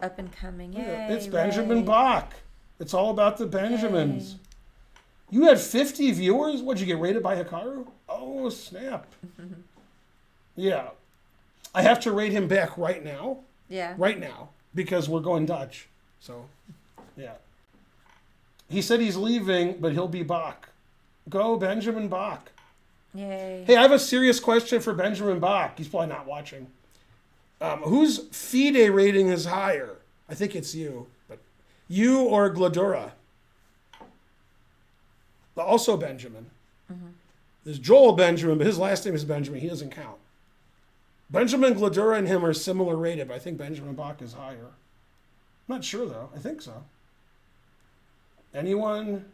up and coming. Yay, Yeah, it's Benjamin Ray. Bach. It's all about the Benjamins. Yay. You had 50 viewers? What'd you get rated by Hikaru? Oh, snap. Yeah. I have to rate him back right now. Yeah. Right now. Because we're going Dutch. So, yeah. He said he's leaving, but he'll be Bach. Go, Benjamin Bach. Yay. Hey, I have a serious question for Benjamin Bach. He's probably not watching. Whose FIDE rating is higher? I think it's you. But you or Gladura? Also Benjamin. There's Joel Benjamin, but his last name is Benjamin. He doesn't count. Benjamin Gladura and him are similar rated, but I think Benjamin Bach is higher. I'm not sure, though. I think so. Anyone?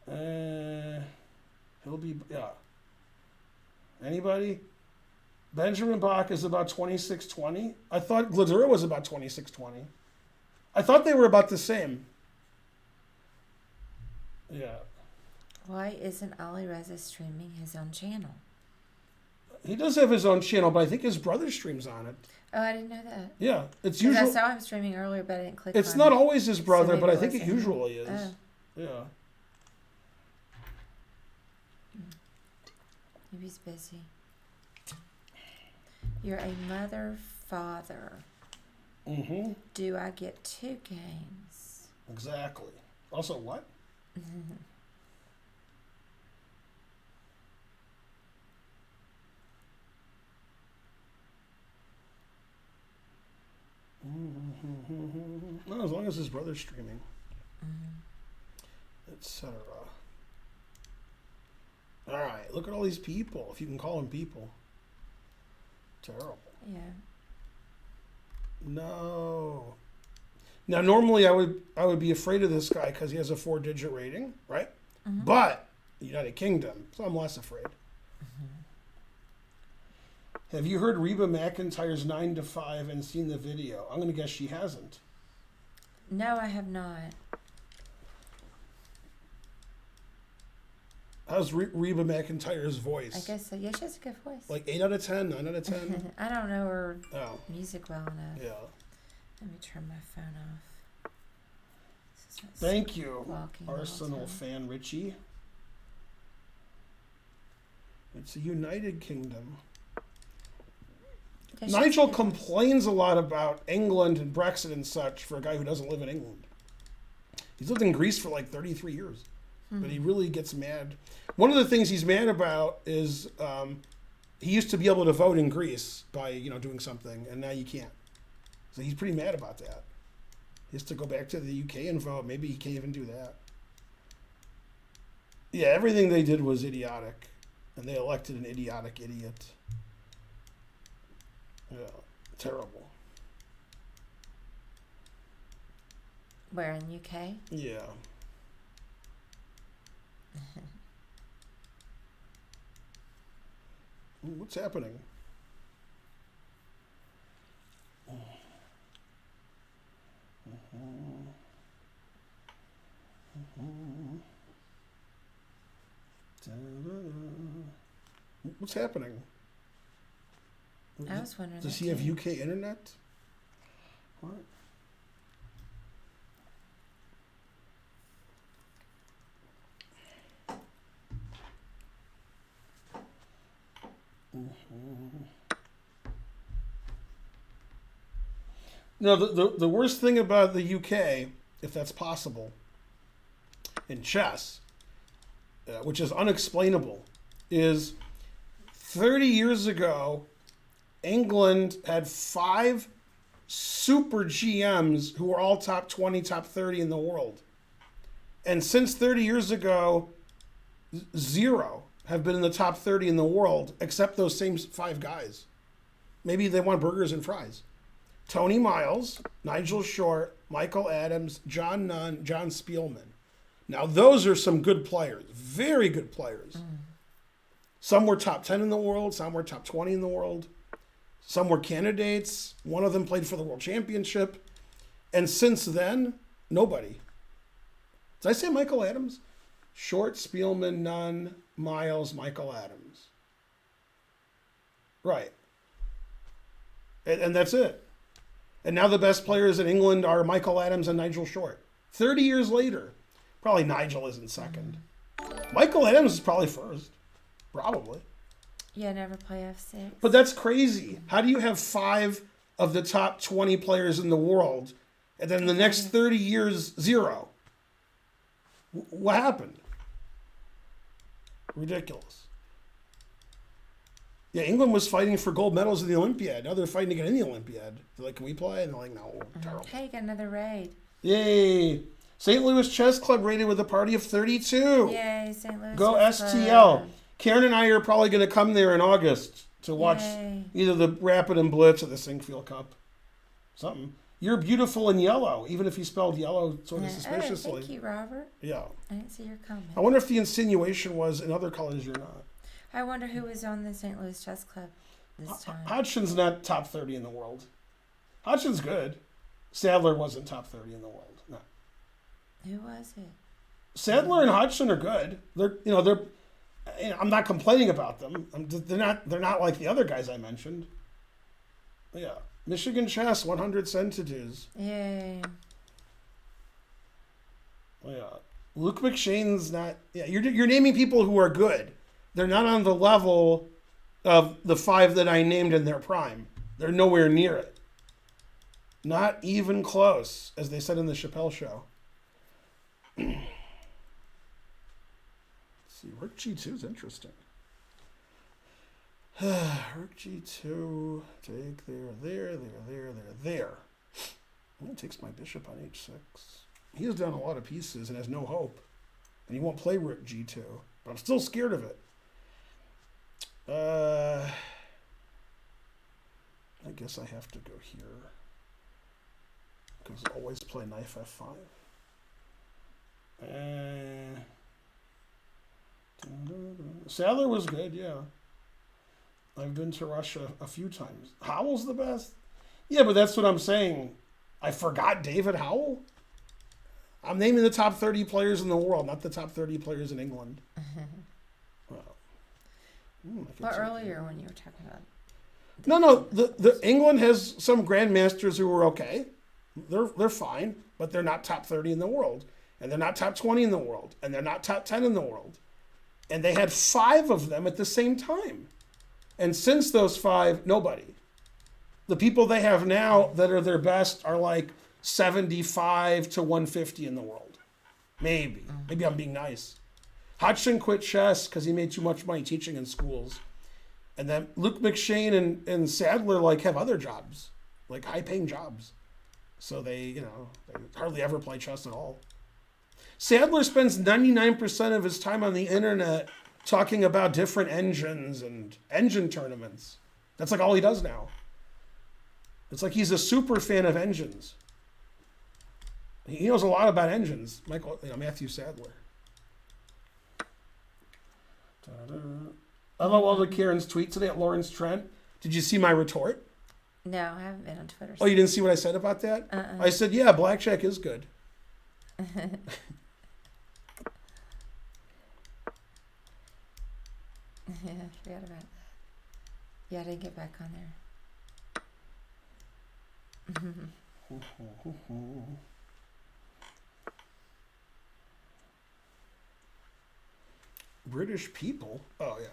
He'll be, yeah. Anybody? Benjamin Bach is about 2620. I thought Gladura was about 2620. I thought they were about the same. Yeah. Why isn't Ali Reza streaming his own channel? He does have his own channel, but I think his brother streams on it. Oh, I didn't know that. Yeah, it's 'Cause I usually. saw him streaming earlier, but I didn't click It's on not it. always his brother, maybe but I it think it wasn't him. usually is. Oh, Yeah. maybe he's busy. You're a mother, father. Mm-hmm. Do I get 2 games? Exactly. Also, what? No, as long as his brother's streaming, etc. All right, look at all these people. If you can call them people. Terrible. Yeah. No. Now, normally I would be afraid of this guy because he has a 4-digit rating, right? But United Kingdom, so I'm less afraid. Have you heard Reba McEntire's 9 to 5 and seen the video? I'm going to guess she hasn't. No, I have not. How's Reba McEntire's voice? I guess so. Yeah, she has a good voice. Like 8 out of 10, 9 out of 10? I don't know her Oh, music well enough. yeah. Let me turn my phone off. This is not Thank you, walking all the Arsenal time. fan Richie. It's a United Kingdom. Yeah, she has a Nigel good voice. complains a lot about England and Brexit and such for a guy who doesn't live in England. He's lived in Greece for like 33 years, but he really gets mad. One of the things he's mad about is he used to be able to vote in Greece by doing something, and now you can't. So he's pretty mad about that. He has to go back to the UK and vote. Maybe he can't even do that. Yeah, everything they did was idiotic, and they elected an idiotic idiot. Yeah, terrible. Where in UK? Yeah. What's happening? What's happening? I was wondering. Does that he have too. UK internet? What? No, the worst thing about the UK, if that's possible, in chess, which is unexplainable, is 30 years ago, England had 5 super GMs who were all top 20, top 30 in the world. And since 30 years ago, 0 have been in the top 30 in the world, except those same 5 guys. Maybe they want burgers and fries. Tony Miles, Nigel Short, Michael Adams, John Nunn, John Spielman. Now, those are some good players, very good players. Some were top 10 in the world, some were top 20 in the world. Some were candidates. One of them played for the World Championship. And since then, nobody. Did I say Michael Adams? Short, Spielman, Nunn, Miles, Michael Adams. Right. And that's it. And now the best players in England are Michael Adams and Nigel Short. 30 years later. Probably Nigel isn't second. Michael Adams is probably first. Probably. Yeah, never play F6. But that's crazy. How do you have 5 of the top 20 players in the world, and then the next 30 years, 0? What happened? Ridiculous. Yeah, England was fighting for gold medals in the Olympiad. Now they're fighting to get in the Olympiad. They're like, can we play? And they're like, no, terrible. Hey, got another raid. Yay. St. Louis Chess Club rated with a party of 32. Yay, St. Louis. Go Chess STL. Club. Karen and I are probably going to come there in August to watch Yay. either the Rapid and Blitz or the Sinkfield Cup. Something. You're beautiful in yellow, even if you spelled yellow sort of Oh, suspiciously. thank you, Robert. Yeah. I didn't see your comment. I wonder if the insinuation was in other colors you're not. I wonder who was on the St. Louis Chess Club this time. Hodgson's not top 30 in the world. Hodgson's good. Sadler wasn't top 30 in the world. No. Who was it? Sadler and Hodgson are good. They're. I'm not complaining about them. They're not like the other guys I mentioned. Yeah. Michigan Chess, 100 centimeters. Yay. Yeah. Luke McShane's not. Yeah, you're naming people who are good. They're not on the level of the 5 that I named in their prime. They're nowhere near it. Not even close, as they said in the Chappelle Show. Let's see, Rook G2 is interesting. Rook G2, take there. Well, it takes my bishop on H6. He has done a lot of pieces and has no hope. And he won't play Rook G2. But I'm still scared of it. I guess I have to go here. Because I always play knife F5. Sadler was good, yeah. I've been to Russia a few times. Howell's the best? Yeah, but that's what I'm saying. I forgot David Howell. I'm naming the top 30 players in the world, not the top 30 players in England. But earlier when you were talking about... No. The England has some grandmasters who are okay. They're fine, but they're not top 30 in the world. And they're not top 20 in the world. And they're not top 10 in the world. And they had 5 of them at the same time. And since those 5, nobody. The people they have now that are their best are like 75 to 150 in the world. Maybe. Maybe I'm being nice. Hodgson quit chess because he made too much money teaching in schools. And then Luke McShane and Sadler like have other jobs, like high-paying jobs. So they hardly ever play chess at all. Sadler spends 99% of his time on the internet talking about different engines and engine tournaments. That's like all he does now. It's like he's a super fan of engines. He knows a lot about engines. Matthew Sadler. I love all the Karen's tweet today at Lawrence Trent. Did you see my retort? No, I haven't been on Twitter. Oh, you didn't see what I said about that? I said, yeah, blackjack is good. I forgot about that. Yeah, I didn't get back on there. British people? Oh, yeah.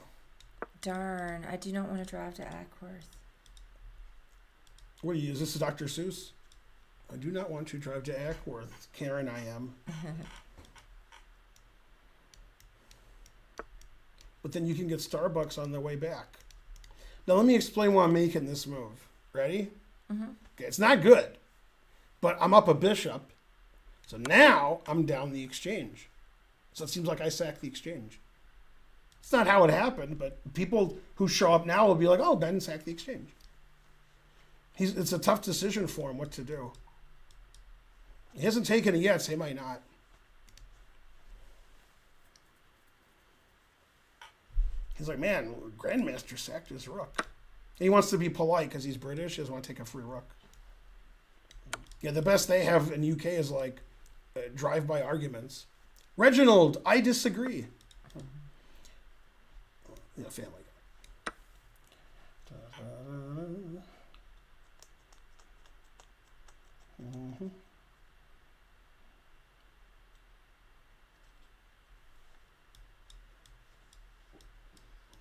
Darn, I do not want to drive to Ackworth. What do you use? This is Dr. Seuss? I do not want to drive to Ackworth. Karen, I am. But then you can get Starbucks on the way back. Now, let me explain why I'm making this move. Ready? Okay, it's not good, but I'm up a bishop. So now I'm down the exchange. So it seems like I sacked the exchange. It's not how it happened, but people who show up now will be like, oh, Ben sacked the exchange. It's a tough decision for him what to do. He hasn't taken it yet, so he might not. He's like, man, Grandmaster sacked his rook. He wants to be polite because he's British. He doesn't want to take a free rook. Yeah, the best they have in UK is like drive-by arguments. Reginald, I disagree. Yeah, Family Guy. Mm-hmm.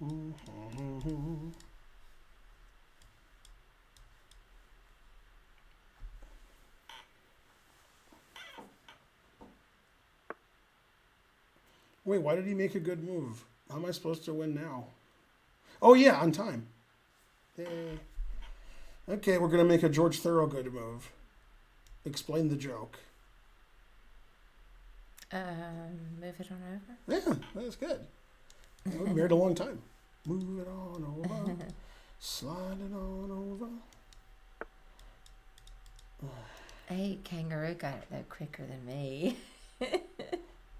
Mm-hmm. Wait, why did he make a good move? How am I supposed to win now? Oh, yeah, on time. Yay. Okay, we're going to make a George Thorogood move. Explain the joke. Move it on over. Yeah, that's good. We've been married a long time. Move it on over. Slide it on over. Hey, Kangaroo got it though quicker than me.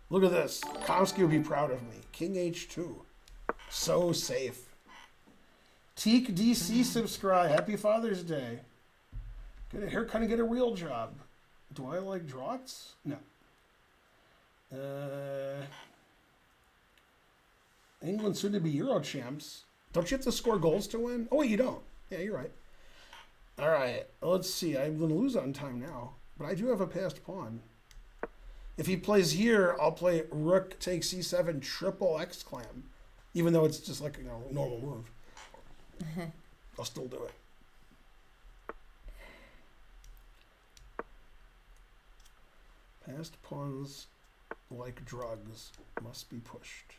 Look at this. Komsky would be proud of me. King H2. So safe. Teak DC subscribe. Happy Father's Day. Get a haircut and get a real job. Do I like draughts? No. England soon to be Euro champs. Don't you have to score goals to win? Oh, wait, you don't. Yeah, you're right. All right. Let's see. I'm going to lose on time now. But I do have a passed pawn. If he plays here, I'll play rook takes c7 triple exclam. Even though it's just like a normal move. I'll still do it. Passed pawns, like drugs, must be pushed.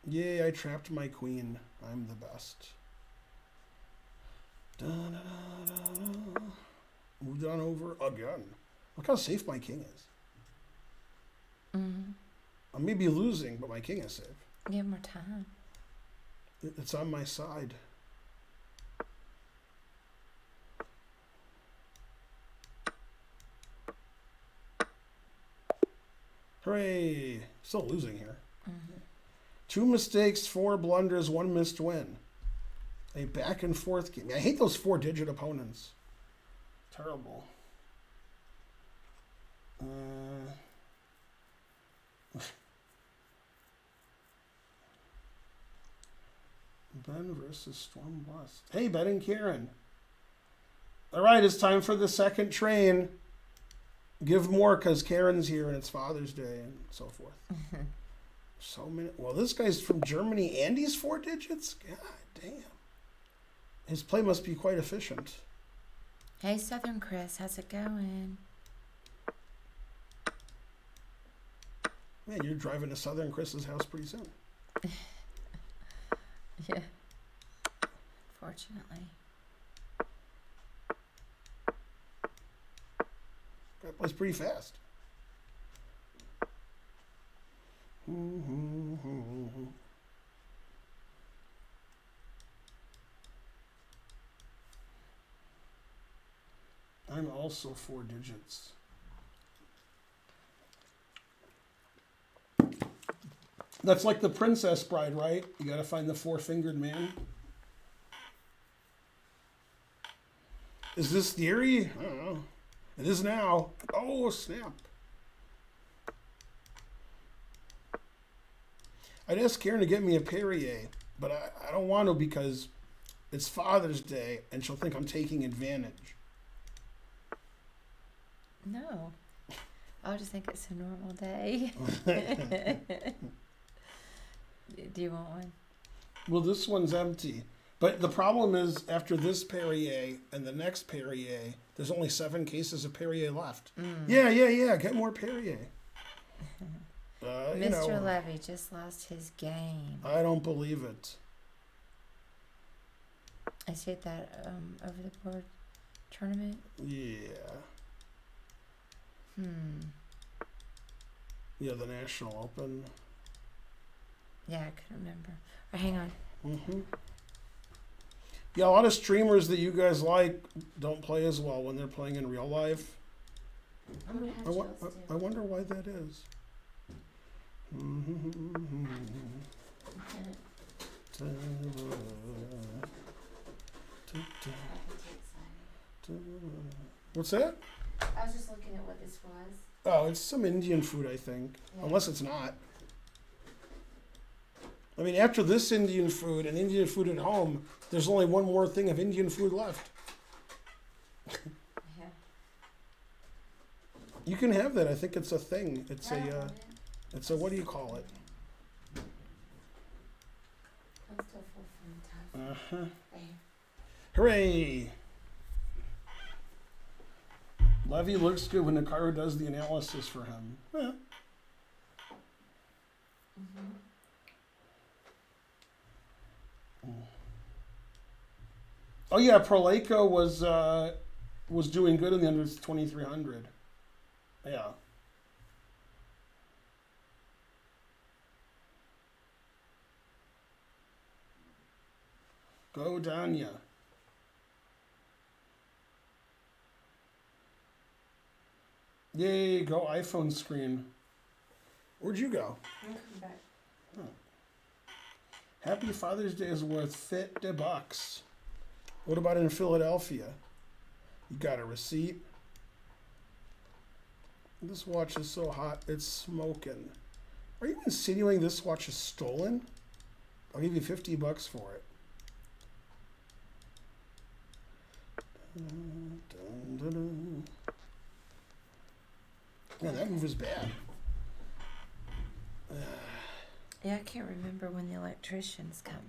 Yay, I trapped my queen. I'm the best. Da-da-da-da-da. Moved on over again. Look how safe my king is. Mm-hmm. I may be losing, but my king is safe. Give him more time. It's on my side. Hooray! Still losing here. Mm-hmm. 2 mistakes, 4 blunders, 1 missed win. A back and forth game. I hate those 4-digit opponents. Terrible. Ben versus Stormblast. Hey, Ben and Karen. All right, it's time for the second train. Give more because Karen's here and it's Father's Day and so forth. So many. Well, this guy's from Germany and he's 4 digits? God damn. His play must be quite efficient. Hey, Southern Chris, how's it going? Man, you're driving to Southern Chris's house pretty soon. Yeah. Fortunately. That plays pretty fast. I'm also 4 digits. That's like the Princess Bride, right? You gotta find the 4-fingered man. Is this theory? I don't know. It is now. Oh, snap. I'd ask Karen to get me a Perrier, but I don't want to because it's Father's Day and she'll think I'm taking advantage. No. I'll just think it's a normal day. Do you want one? Well, this one's empty. But the problem is, after this Perrier and the next Perrier, there's only 7 cases of Perrier left. Yeah. Get more Perrier. Mr. Levy just lost his game. I don't believe it. I said that over the board tournament. Yeah. Yeah, the National Open. Yeah, I couldn't remember. Or hang on. Yeah, a lot of streamers that you guys like don't play as well when they're playing in real life. I'm gonna have I, wa- chills I too. wonder why that is. That could take exciting. What's that? I was just looking at what this was. Oh, it's some Indian food, I think. Yeah. Unless it's not. I mean, after this Indian food and Indian food at home, there's only one more thing of Indian food left. Yeah. You can have that. I think it's a thing. It's I don't a, want it. it's a, what do you call it? I'm still full from the top. Uh-huh. There. Hooray! Levy looks good when Nakaru does the analysis for him. Huh. Mm-hmm. Oh yeah, Proleco was doing good in the under 2300. Yeah. Go Danya. Yay, go iPhone screen. Where'd you go? I'm coming back. Happy Father's Day is worth $50. What about in Philadelphia? You got a receipt? This watch is so hot, it's smoking. Are you insinuating this watch is stolen? I'll give you $50 for it. Dun, dun, dun. Yeah, that move is bad. Yeah, I can't remember when the electrician's coming.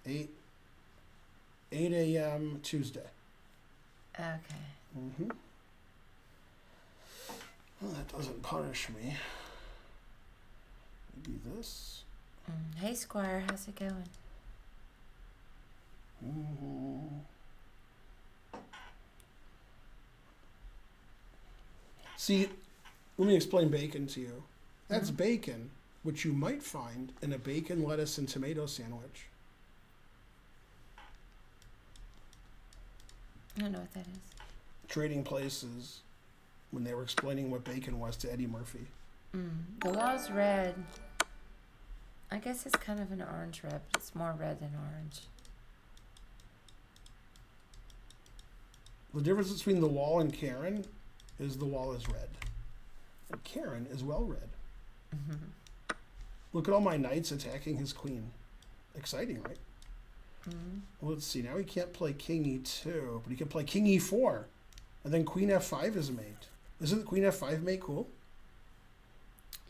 8 a.m. Tuesday. Okay. Mm-hmm. Well, that doesn't punish me. Maybe this. Hey, Squire, how's it going? Mm-hmm. See, let me explain bacon to you. That's bacon, which you might find in a bacon, lettuce, and tomato sandwich. I don't know what that is. Trading Places, when they were explaining what bacon was to Eddie Murphy. The wall's red. I guess it's kind of an orange red, but it's more red than orange. The difference between the wall and Karen is the wall is red. And Karen is well read. Look at all my knights attacking his queen. Exciting, right? Well, let's see. Now he can't play king e2, but he can play king e4. And then queen f5 is mate. Isn't queen f5 mate cool?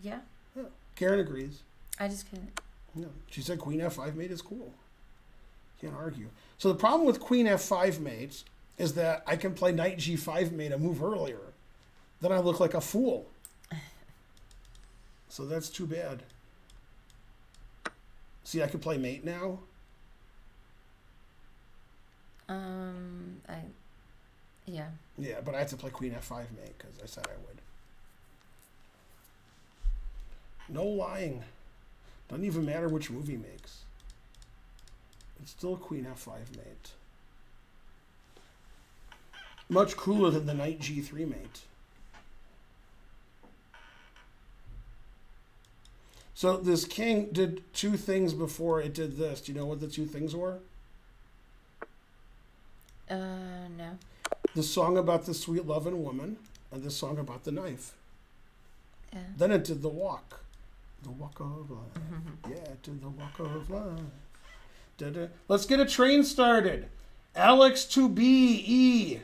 Yeah, Yeah. Karen agrees. I just couldn't. No, she said queen f5 mate is cool. Can't argue. So the problem with queen f5 mates is that I can play knight g5 mate a move earlier. Then I look like a fool. So that's too bad. See, I could play mate now. Yeah. Yeah, but I have to play queen f5 mate because I said I would. No lying. Doesn't even matter which move he makes. It's still queen f5 mate. Much cooler than the knight g3 mate. So this king did two things before it did this. Do you know what the two things were? No. The song about the sweet loving woman and the song about the knife. Yeah. Then it did the walk. The walk of life. Yeah, it did the walk of life. Da-da. Let's get a train started. Alex to be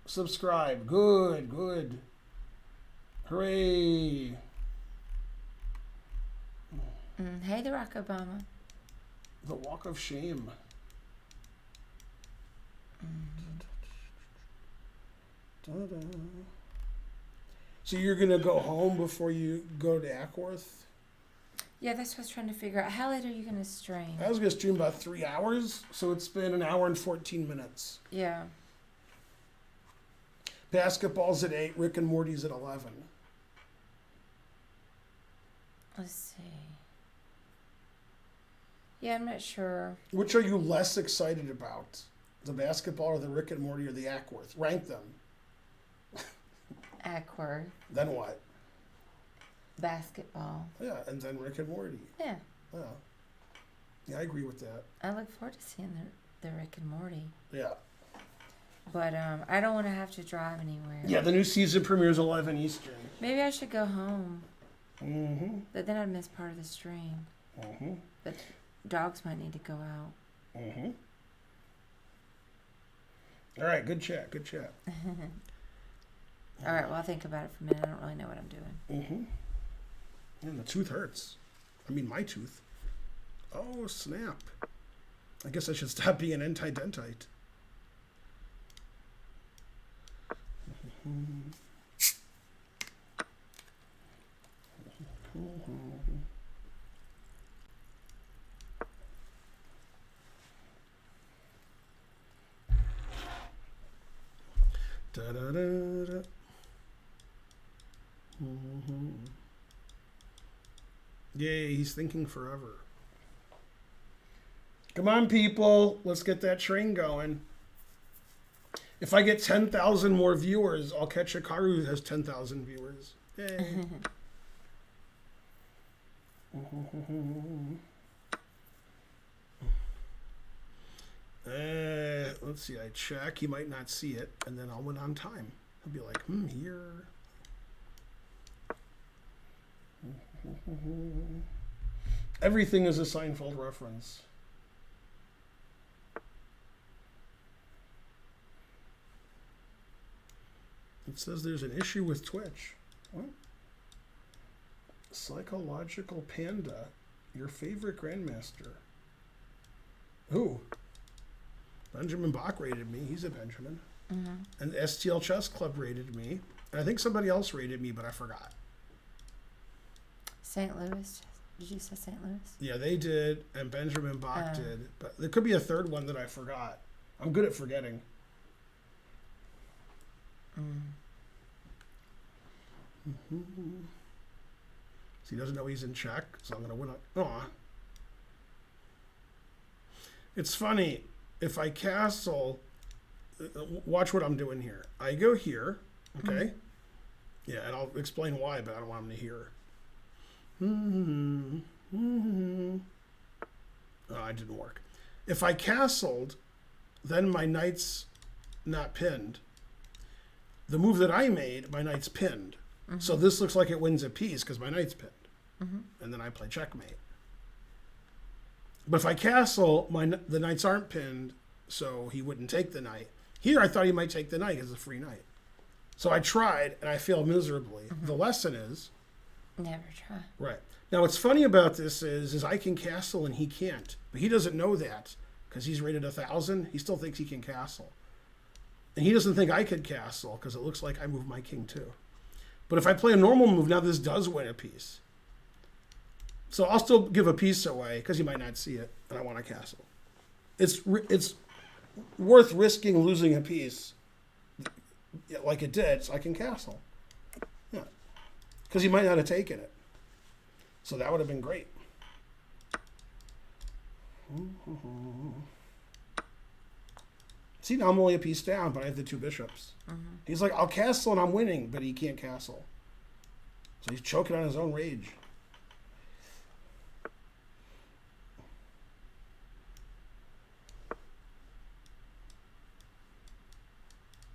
subscribe. Good, good. Hooray. Hey, the Rock Obama. The walk of shame. Da-da. So you're going to go home before you go to Ackworth? Yeah, that's what I was trying to figure out. How late are you going to stream? I was going to stream about 3 hours, so it's been an hour and 14 minutes. Yeah. Basketball's at 8, Rick and Morty's at 11. Let's see. Yeah, I'm not sure. Which are you less excited about? The basketball or the Rick and Morty or the Ackworth? Rank them. Awkward. Then what? Basketball. Yeah, and then Rick and Morty. Yeah. Yeah. Yeah, I agree with that. I look forward to seeing the Rick and Morty. Yeah. But I don't want to have to drive anywhere. Yeah, the new season premieres 11 Eastern. Maybe I should go home. Mm-hmm. But then I'd miss part of the stream. Mm-hmm. But dogs might need to go out. Mm-hmm. All right, good chat. Good chat. All right, well, I'll think about it for a minute. I don't really know what I'm doing. Mm-hmm. And the tooth hurts. I mean, my tooth. Oh, snap. I guess I should stop being anti-dentite. Da-da-da-da. Yay, he's thinking forever. Come on, people. Let's get that train going. If I get 10,000 more viewers, I'll catch a car who has 10,000 viewers. Yay. Let's see. I check. He might not see it, and then I'll win on time. He'll be like, here. Everything is a Seinfeld reference. It says there's an issue with Twitch. What? Psychological Panda, your favorite Grandmaster. Who? Benjamin Bach rated me. He's a Benjamin. Mm-hmm. And the STL Chess Club rated me. And I think somebody else rated me, but I forgot. St. Louis. Did you say St. Louis? Yeah, they did, and Benjamin Bach did. But there could be a third one that I forgot. I'm good at forgetting. So he doesn't know he's in check, so I'm going to win. Aw. It's funny. If I castle, watch what I'm doing here. I go here, okay? Yeah, and I'll explain why, but I don't want him to hear. Oh, it didn't work. If I castled, then my knight's not pinned. The move that I made, my knight's pinned. So this looks like it wins a piece because my knight's pinned. And then I play checkmate. But if I castle, the knights aren't pinned, so he wouldn't take the knight. Here, I thought he might take the knight as a free knight. So I tried, and I failed miserably. The lesson is... Never try. Right. Now, what's funny about this is I can castle and he can't. But he doesn't know that because he's rated 1,000. He still thinks he can castle. And he doesn't think I could castle because it looks like I move my king too. But if I play a normal move, now this does win a piece. So I'll still give a piece away because he might not see it, and I want to castle. It's worth risking losing a piece like it did so I can castle. Yeah. Because he might not have taken it. So that would have been great. See, now I'm only a piece down, but I have the two bishops. He's like, I'll castle and I'm winning, but he can't castle. So he's choking on his own rage.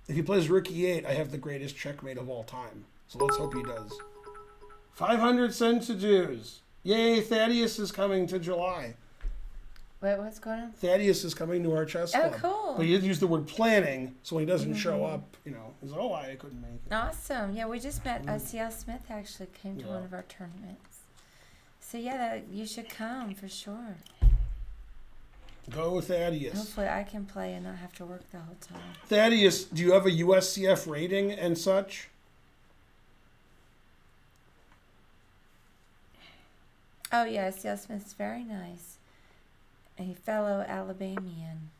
If he plays rook e8, I have the greatest checkmate of all time. So let's hope he does. 500 cents to dues. Yay, Thaddeus is coming to July. Wait, what's going on? Thaddeus is coming to our chess club. Oh, cool. But he did use the word planning, so when he doesn't show up, he's like, oh, I couldn't make it. Awesome. Yeah, we just met. C.L. Smith actually came to one of our tournaments. So, yeah, you should come for sure. Go Thaddeus. Hopefully I can play and not have to work the whole time. Thaddeus, do you have a USCF rating and such? Oh, yeah, C.L. Smith's very nice. A fellow Alabamian.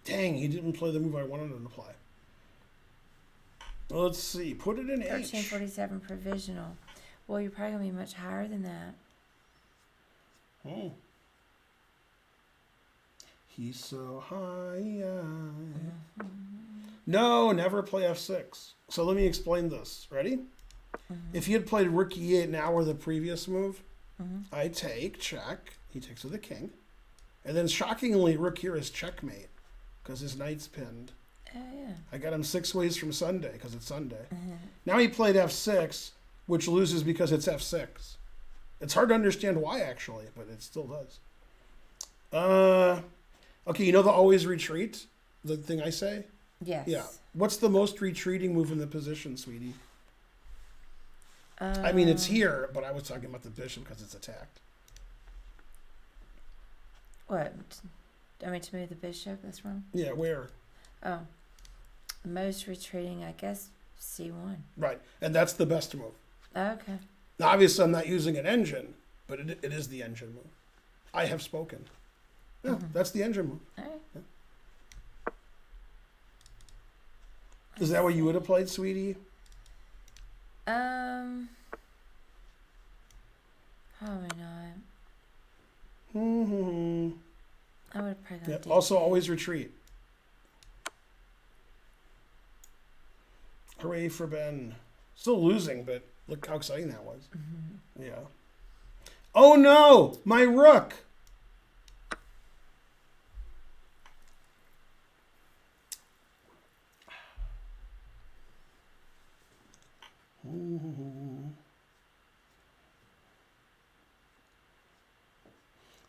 Dang, he didn't play the move I wanted him to play. Well, let's see. Put it in H. 1347 provisional. Well, you're probably going to be much higher than that. Oh. He's so high. No, never play f6. So let me explain this. Ready? If he had played rook e8 now or the previous move, I take, check. He takes with the king. And then shockingly, rook here is checkmate because his knight's pinned. Oh, yeah. I got him 6 ways from Sunday because it's Sunday. Now he played f6, which loses because it's f6. It's hard to understand why, actually, but it still does. Okay, you know the always retreat? The thing I say? Yes. Yeah. What's the most retreating move in the position, sweetie? I mean, it's here, but I was talking about the bishop because it's attacked. What? I mean, to move the bishop? That's wrong? Yeah, where? Oh. The most retreating, I guess, c1. Right, and that's the best move. Okay. Now, obviously, I'm not using an engine, but it is the engine move. I have spoken. Yeah, that's the engine move. All right. Yeah. Is that what you would have played, sweetie? Probably not. Mm-hmm. I would have probably gone Yeah, deep. also, always retreat. Hooray for Ben. Still losing, but look how exciting that was. Yeah. Oh no! My rook!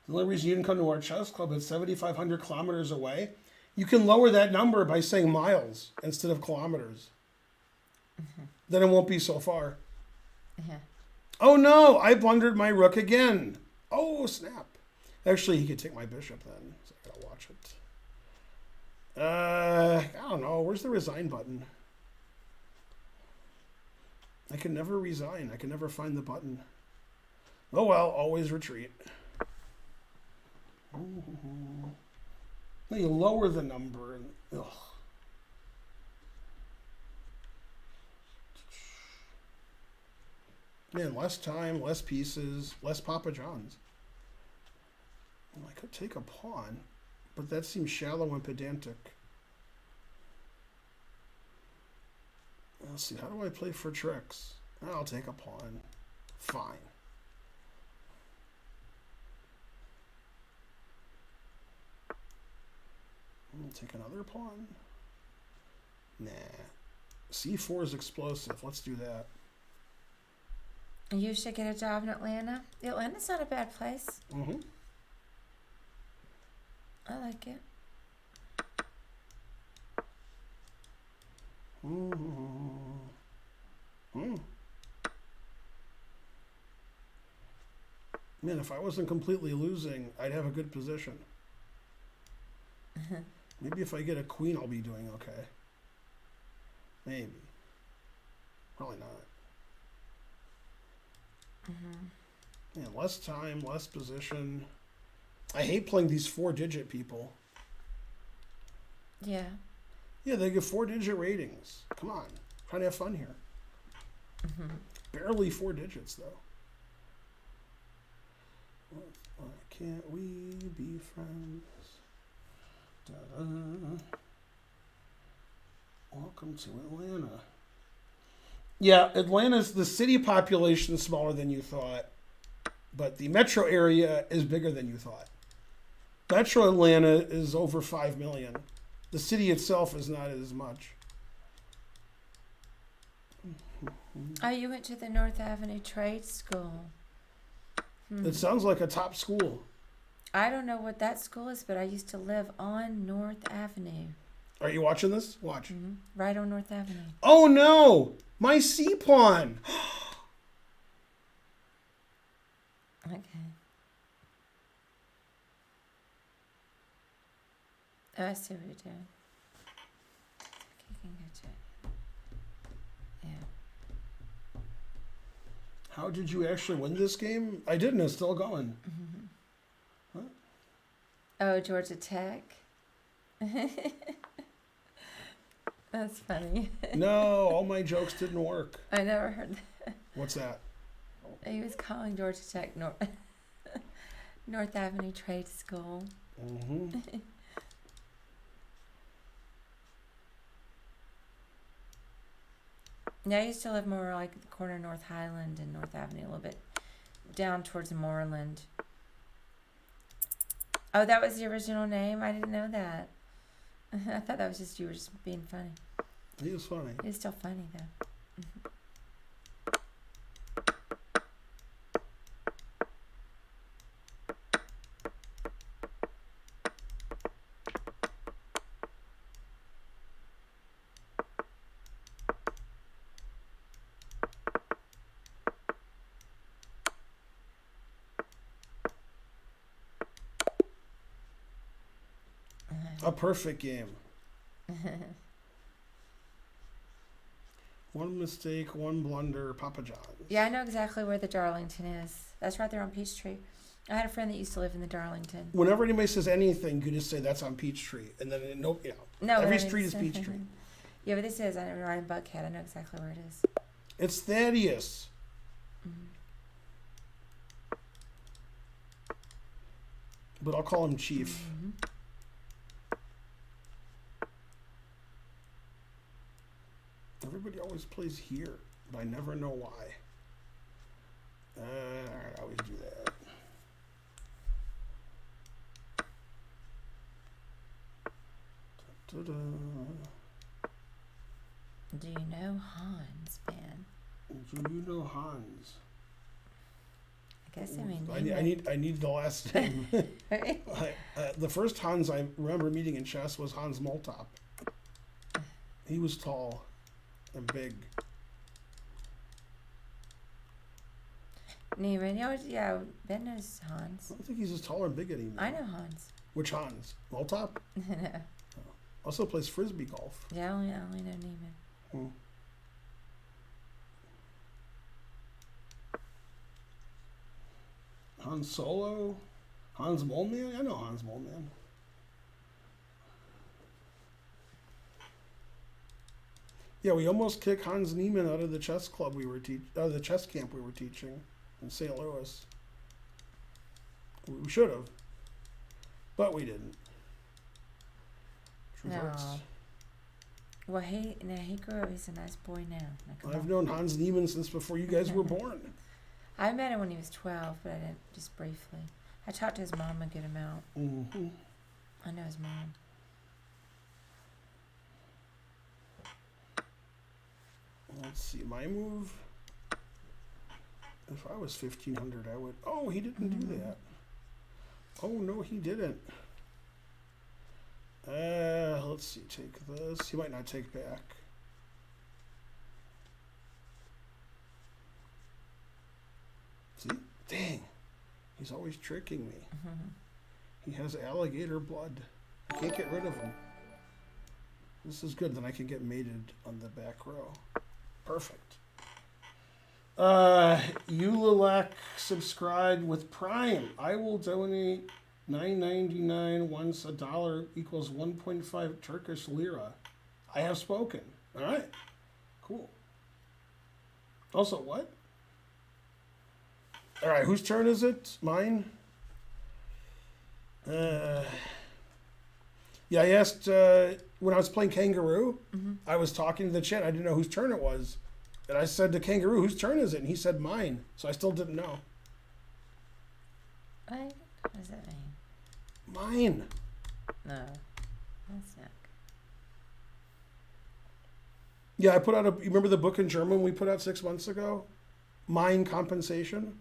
The only reason you didn't come to our chess club is 7,500 kilometers away. You can lower that number by saying miles instead of kilometers. Then it won't be so far. Yeah. Oh no, I blundered my rook again. Oh, snap. Actually, he could take my bishop then, so I gotta watch it. I don't know. Where's the resign button? I can never resign. I can never find the button. Oh well, always retreat. Now you lower the number. And, ugh. Man, less time, less pieces, less Papa John's. Well, I could take a pawn, but that seems shallow and pedantic. Let's see, how do I play for tricks? I'll take a pawn. Fine. I'll take another pawn. Nah. C4 is explosive. Let's do that. You should get a job in Atlanta. Atlanta's not a bad place. Mm-hmm. I like it. Man, if I wasn't completely losing, I'd have a good position. Maybe if I get a queen, I'll be doing okay. Maybe. Probably not. Yeah, less time, less position. I hate playing these 4-digit people. Yeah. Yeah, they give 4-digit ratings. Come on. Trying to have fun here. Barely 4 digits, though. Why can't we be friends? Da-da. Welcome to Atlanta. Yeah, Atlanta's, the city population is smaller than you thought, but the metro area is bigger than you thought. Metro Atlanta is over 5 million. The city itself is not as much. Oh, you went to the North Avenue Trade School. It sounds like a top school. I don't know what that school is, but I used to live on North Avenue. Are you watching this? Watch. Right on North Avenue. Oh no! My C pawn! Okay. Oh, I see what you're doing. You can get it. Yeah. How did you actually win this game? I didn't. It's still going. Huh? Oh, Georgia Tech. That's funny. No, all my jokes didn't work. I never heard that. What's that? He was calling Georgia Tech North Avenue Trade School. Yeah, I used to live more like the corner of North Highland and North Avenue, a little bit down towards Moreland. Oh, that was the original name? I didn't know that. I thought that was just you were just being funny. He was funny. It's still funny though. A perfect game. One mistake, one blunder, Papa John's. Yeah, I know exactly where the Darlington is. That's right there on Peachtree. I had a friend that used to live in the Darlington. Whenever anybody says anything, you just say that's on Peachtree, and then no, No, every but street is it's- Peachtree. Yeah, but this is right in Buckhead. I know exactly where it is. It's Thaddeus. But I'll call him Chief. Everybody always plays here, but I never know why. I always do that. Da-da. Do you know Hans, Ben? Do you know Hans? I guess I mean. I need the last name. The first Hans I remember meeting in chess was Hans Moltop. He was tall and big. Neiman, yeah, Ben knows Hans. I don't think he's as tall and big anymore. I know Hans. Which Hans? Moltop? No. Also plays frisbee golf. Yeah, I only know Neiman. Hans Solo? Hans Moleman? I know Hans Moleman. Yeah, we almost kicked Hans Niemann out of the chess club the chess camp we were teaching in St. Louis. We should have, but we didn't. True No. hearts. Well, he grew up. He's a nice boy now. I've known Hans Niemann since before you guys were born. I met him when he was 12, but I didn't, just briefly. I talked to his mom a good amount. Mm-hmm. I know his mom. Let's see, my move. If I was 1500, I would. Oh, he didn't do that. Oh, no, he didn't. Let's see, take this. He might not take back. See? Dang. He's always tricking me. He has alligator blood. I can't get rid of him. This is good. Then I can get mated on the back row. Perfect. Ulilek subscribed with Prime. I will donate $9.99 once $1 equals 1.5 Turkish lira. I have spoken. All right. Cool. Also, what? All right. Whose turn is it? Mine? Yeah, I asked when I was playing Kangaroo. I was talking to the chat. I didn't know whose turn it was. And I said to Kangaroo, whose turn is it? And he said mine. So I still didn't know. What? What does that mean? Mine. No. That's not. Yeah, I put out you remember the book in German we put out 6 months ago? Mine Compensation?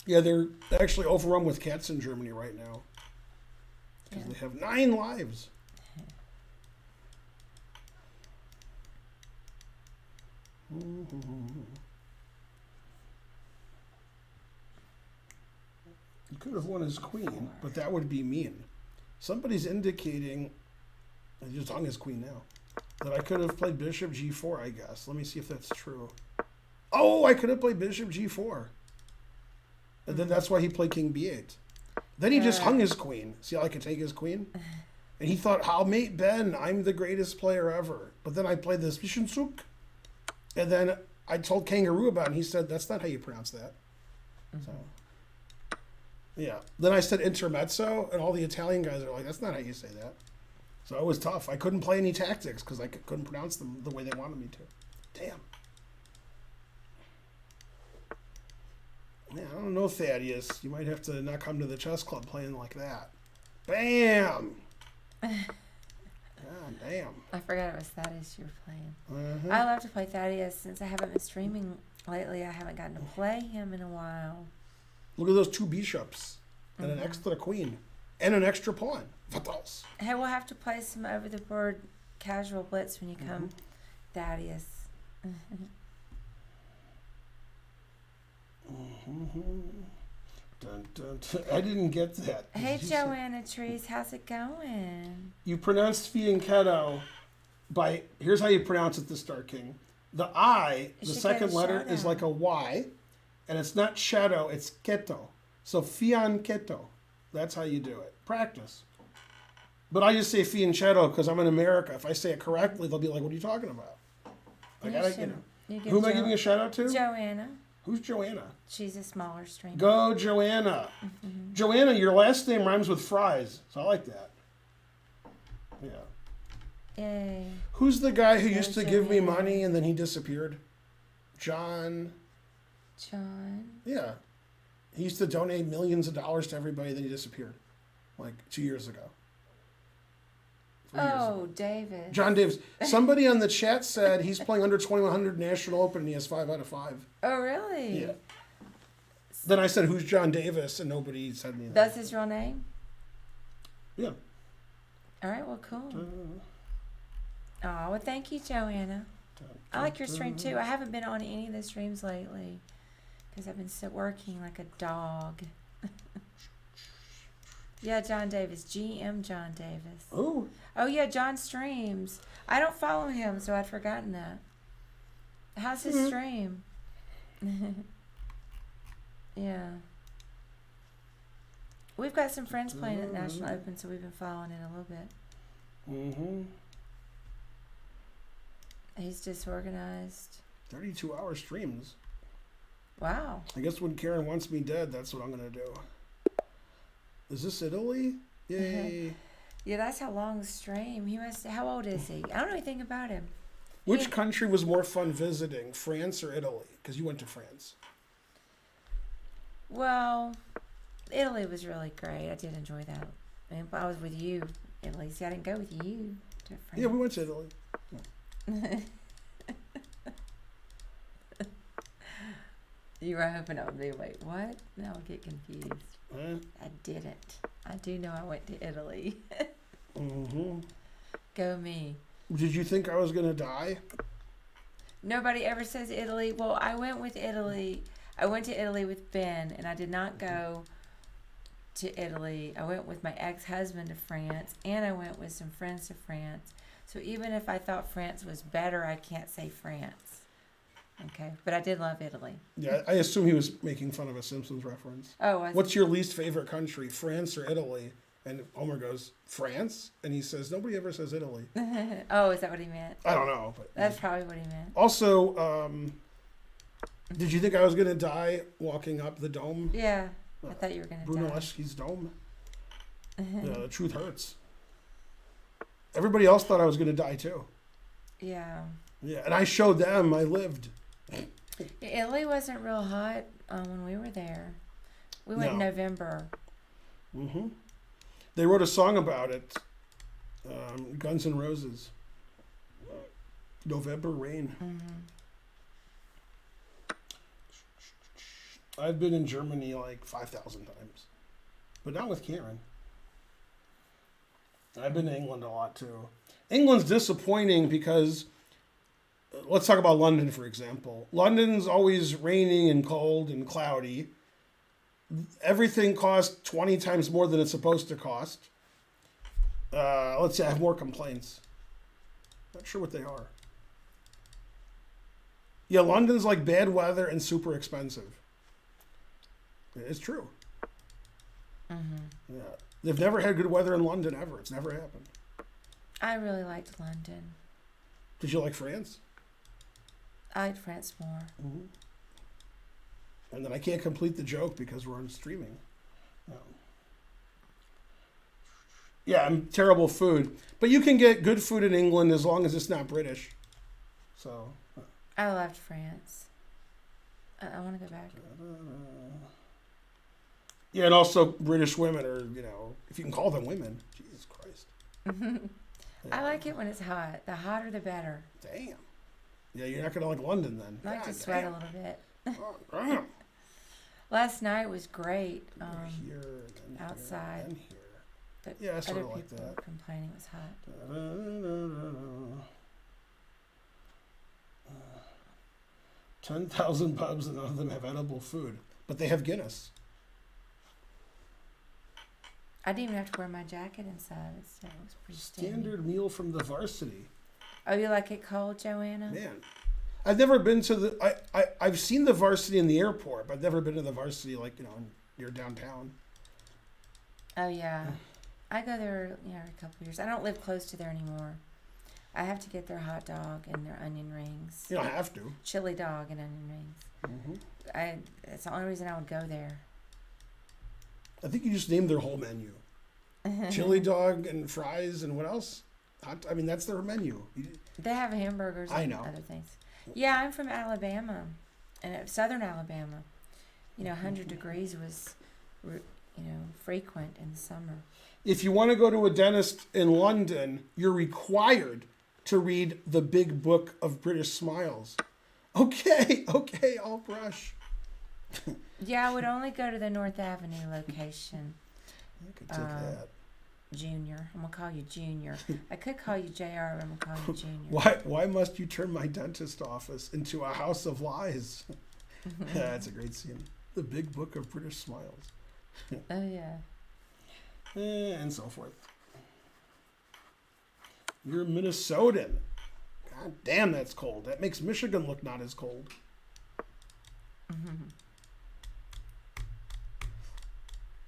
Yeah, they're actually overrun with cats in Germany right now. Because Yeah. they have 9 lives. You could have won his queen, but that would be mean. Somebody's indicating, I just hung his queen now, that I could have played bishop g4, I guess. Let me see if that's true. Oh, I could have played bishop g4. And then that's why he played king b8. Then he just hung his queen. See how I could take his queen? And he thought, I'll mate Ben. I'm the greatest player ever. But then I played this Bischensuk. And then I told Kangaroo about it, and he said, that's not how you pronounce that. So, Yeah. Then I said intermezzo, and all the Italian guys are like, "That's not how you say that." So it was tough. I couldn't play any tactics because I couldn't pronounce them the way they wanted me to. Damn. Yeah, I don't know, Thaddeus. You might have to not come to the chess club playing like that. Bam! God damn. I forgot it was Thaddeus you were playing. Uh-huh. I love to play Thaddeus. Since I haven't been streaming lately, I haven't gotten to play him in a while. Look at those 2 bishops and an Mhm. extra queen and an extra pawn. What else? Hey, we'll have to play some over the board casual blitz when you come, Thaddeus. Dun, dun, dun. I didn't get that. Hey, Did you say- Joanna Trees, how's it going? You pronounced fianchetto by, here's how you pronounce it, the Star King. The I, You the should second get a letter, shout is out. like a Y, and it's not shadow, it's keto. So fianchetto. That's how you do it. Practice. But I just say fianchetto because I'm in America. If I say it correctly, they'll be like, what are you talking about? I You gotta, should- you give Who am I Jo- giving a shout out to? Joanna. Who's Joanna? She's a smaller streamer. Go, Joanna. Mm-hmm. Joanna, your last name rhymes with fries, so I like that. Yeah. Yay. Who's the guy who Go, used to give me Joanna. money and then he disappeared? John. John. Yeah. He used to donate millions of dollars to everybody, then he disappeared. Like 2 years ago. 3 years ago. Oh, David. John Davis. Somebody on the chat said he's playing under 2100 National Open and he has 5 out of 5. Oh, really? Yeah. Then I said, who's John Davis? And nobody said anything. That's his real name? Yeah. All right, well, cool. Oh, well, thank you, Joanna. I like your stream, too. I haven't been on any of the streams lately because I've been working like a dog. Yeah, John Davis. GM John Davis. Oh, Oh, yeah, John streams. I don't follow him, so I'd forgotten that. How's his stream? Yeah. We've got some friends playing at National Open, so we've been following it a little bit. mm-hmm. He's disorganized. 32-hour streams. Wow. I guess when Karen wants me dead, that's what I'm going to do. Is this Italy? Yay. Yeah, that's how long the stream. He must. How old is he? I don't know anything about him. Which He- country was more fun visiting, France or Italy? Because you went to France. Well, Italy was really great. I did enjoy that. And I was with you, Italy. See, I didn't go with you to France. Yeah, we went to Italy. You were hoping I would be like, what? No, I'll get confused. Huh? I didn't. I do know I went to Italy. Mm-hmm. Go me. Did you think I was going to die? Nobody ever says Italy. Well, I went with Italy. I went to Italy with Ben, and I did not go to Italy. I went with my ex-husband to France, and I went with some friends to France. So even if I thought France was better, I can't say France. Okay, but I did love Italy. Yeah, I assume he was making fun of a Simpsons reference. Oh, I What's your least favorite country, France or Italy? And Homer goes, France? And he says, nobody ever says Italy. oh, is that what he meant? I don't know. But That's probably what he meant. Also, did you think I was going to die walking up the dome? Yeah, I thought you were gonna Bruno die. Leschke's dome? Yeah, the truth hurts. Everybody else thought I was going to die too. Yeah. Yeah, and I showed them I lived. Italy wasn't real hot when we were there. We went in No. November. Mm-hmm. They wrote a song about it. Guns N' Roses. November Rain. Mm-hmm. I've been in Germany like 5,000 times, but not with Karen. I've been to England a lot too. England's disappointing because, let's talk about London for example. London's always raining and cold and cloudy. Everything costs 20 times more than it's supposed to cost. Let's say I have more complaints. Not sure what they are. Yeah, London's like bad weather and super expensive. It's true. Mm-hmm. Yeah. They've never had good weather in London ever. It's never happened. I really liked London. Did you like France? I liked France more. Mm-hmm. And then I can't complete the joke because we're on streaming. Yeah, and terrible food. But you can get good food in England as long as it's not British. So. I loved France. I want to go back. Yeah, and also British women are, if you can call them women. Jesus Christ. I like it when it's hot. The hotter, the better. Damn. Yeah, you're not going to like London then. I like to sweat a little bit. Oh, damn. Last night was great. Here, then outside. Here, then here. But Yeah, I sort other of like people that. were complaining it was hot. 10,000 pubs and none of them have edible food, but they have Guinness. I didn't even have to wear my jacket inside. It was pretty steamy. Standard meal from the Varsity. Oh, you like it cold, Joanna? Man, I've never been to the. I've seen the Varsity in the airport, but I've never been to the Varsity near downtown. Oh yeah, I go there every couple of years. I don't live close to there anymore. I have to get their hot dog and their onion rings. You don't have to. Chili dog and onion rings. Mm-hmm. It's the only reason I would go there. I think you just named their whole menu. Chili dog and fries and what else? That's their menu. They have hamburgers and other things. Yeah, I'm from Alabama, and southern Alabama. 100 degrees was, frequent in the summer. If you want to go to a dentist in London, you're required to read the Big Book of British Smiles. Okay, I'll brush. Yeah, I would only go to the North Avenue location. I could take that. Junior. I'm going to call you Junior. I could call you JR, but I'm going to call you Junior. Why must you turn my dentist office into a house of lies? That's a great scene. The Big Book of British Smiles. Oh, yeah. And so forth. You're Minnesotan. God damn, that's cold. That makes Michigan look not as cold.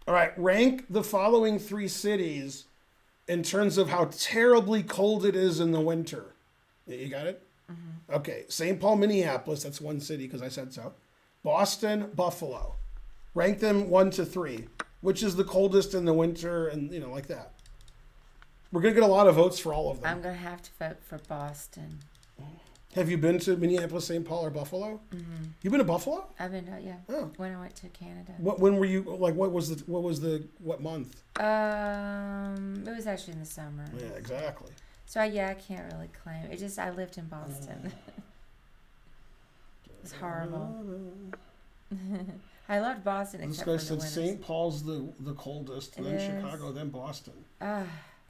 All right, rank the following 3 cities in terms of how terribly cold it is in the winter. You got it? Okay, St. Paul, Minneapolis, that's one city because I said so. Boston, Buffalo. Rank them 1 to 3. Which is the coldest in the winter and, like that. We're going to get a lot of votes for all of them. I'm going to have to vote for Boston. Have you been to Minneapolis, St. Paul, or Buffalo? You've been to Buffalo? I've been, yeah. Oh. When I went to Canada. When were you, what month? It was actually in the summer. Yeah, exactly. So, I can't really claim. I lived in Boston. It was horrible. I loved Boston This except guy for the said winters. St. Paul's the coldest, It then is. Chicago, then Boston. Ah,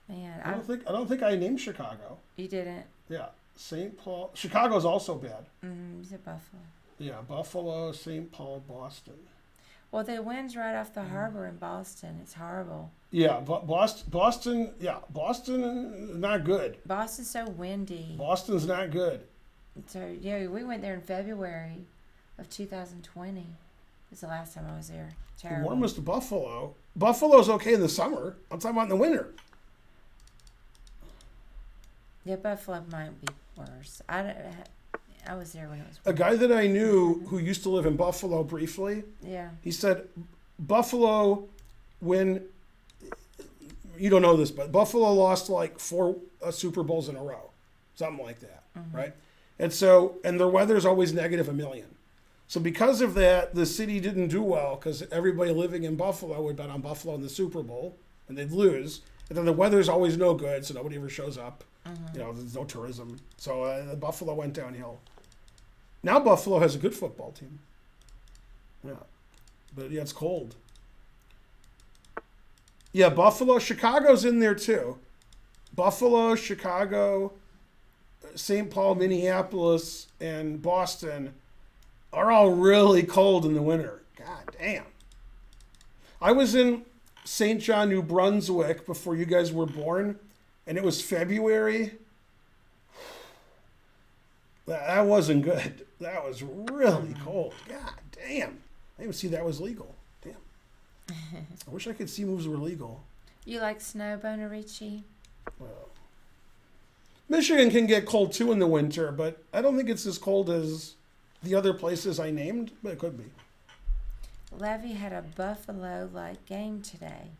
man. I don't think I named Chicago. You didn't? Yeah, St. Paul. Chicago's also bad. You said Buffalo. Yeah, Buffalo, St. Paul, Boston. Well, the wind's right off the harbor in Boston. It's horrible. Yeah, Boston, not good. Boston's so windy. Boston's not good. So, we went there in February of 2020. Was the last time I was there. The Terrible. warmest Buffalo. Buffalo's okay in the summer. I'm talking about in the winter. Yeah, Buffalo might be worse. I was there when it was A guy that I knew who used to live in Buffalo briefly, Yeah. he said Buffalo, when, you don't know this, but Buffalo lost like 4 Super Bowls in a row. Something like that, right? And their weather's always negative a million. So because of that, the city didn't do well because everybody living in Buffalo would bet on Buffalo in the Super Bowl and they'd lose. And then the weather's always no good, so nobody ever shows up. There's no tourism. So Buffalo went downhill. Now Buffalo has a good football team. Yeah. But it's cold. Yeah, Buffalo, Chicago's in there too. Buffalo, Chicago, St. Paul, Minneapolis, and Boston are all really cold in the winter. God damn. I was in St. John, New Brunswick before you guys were born, and it was February. That wasn't good. That was really cold. God damn. I didn't even see that was legal. Damn. I wish I could see moves were legal. You like snow, Bonarici? Well, Michigan can get cold too in the winter, but I don't think it's as cold as the other places I named, but it could be. Levy had a Buffalo-like game today.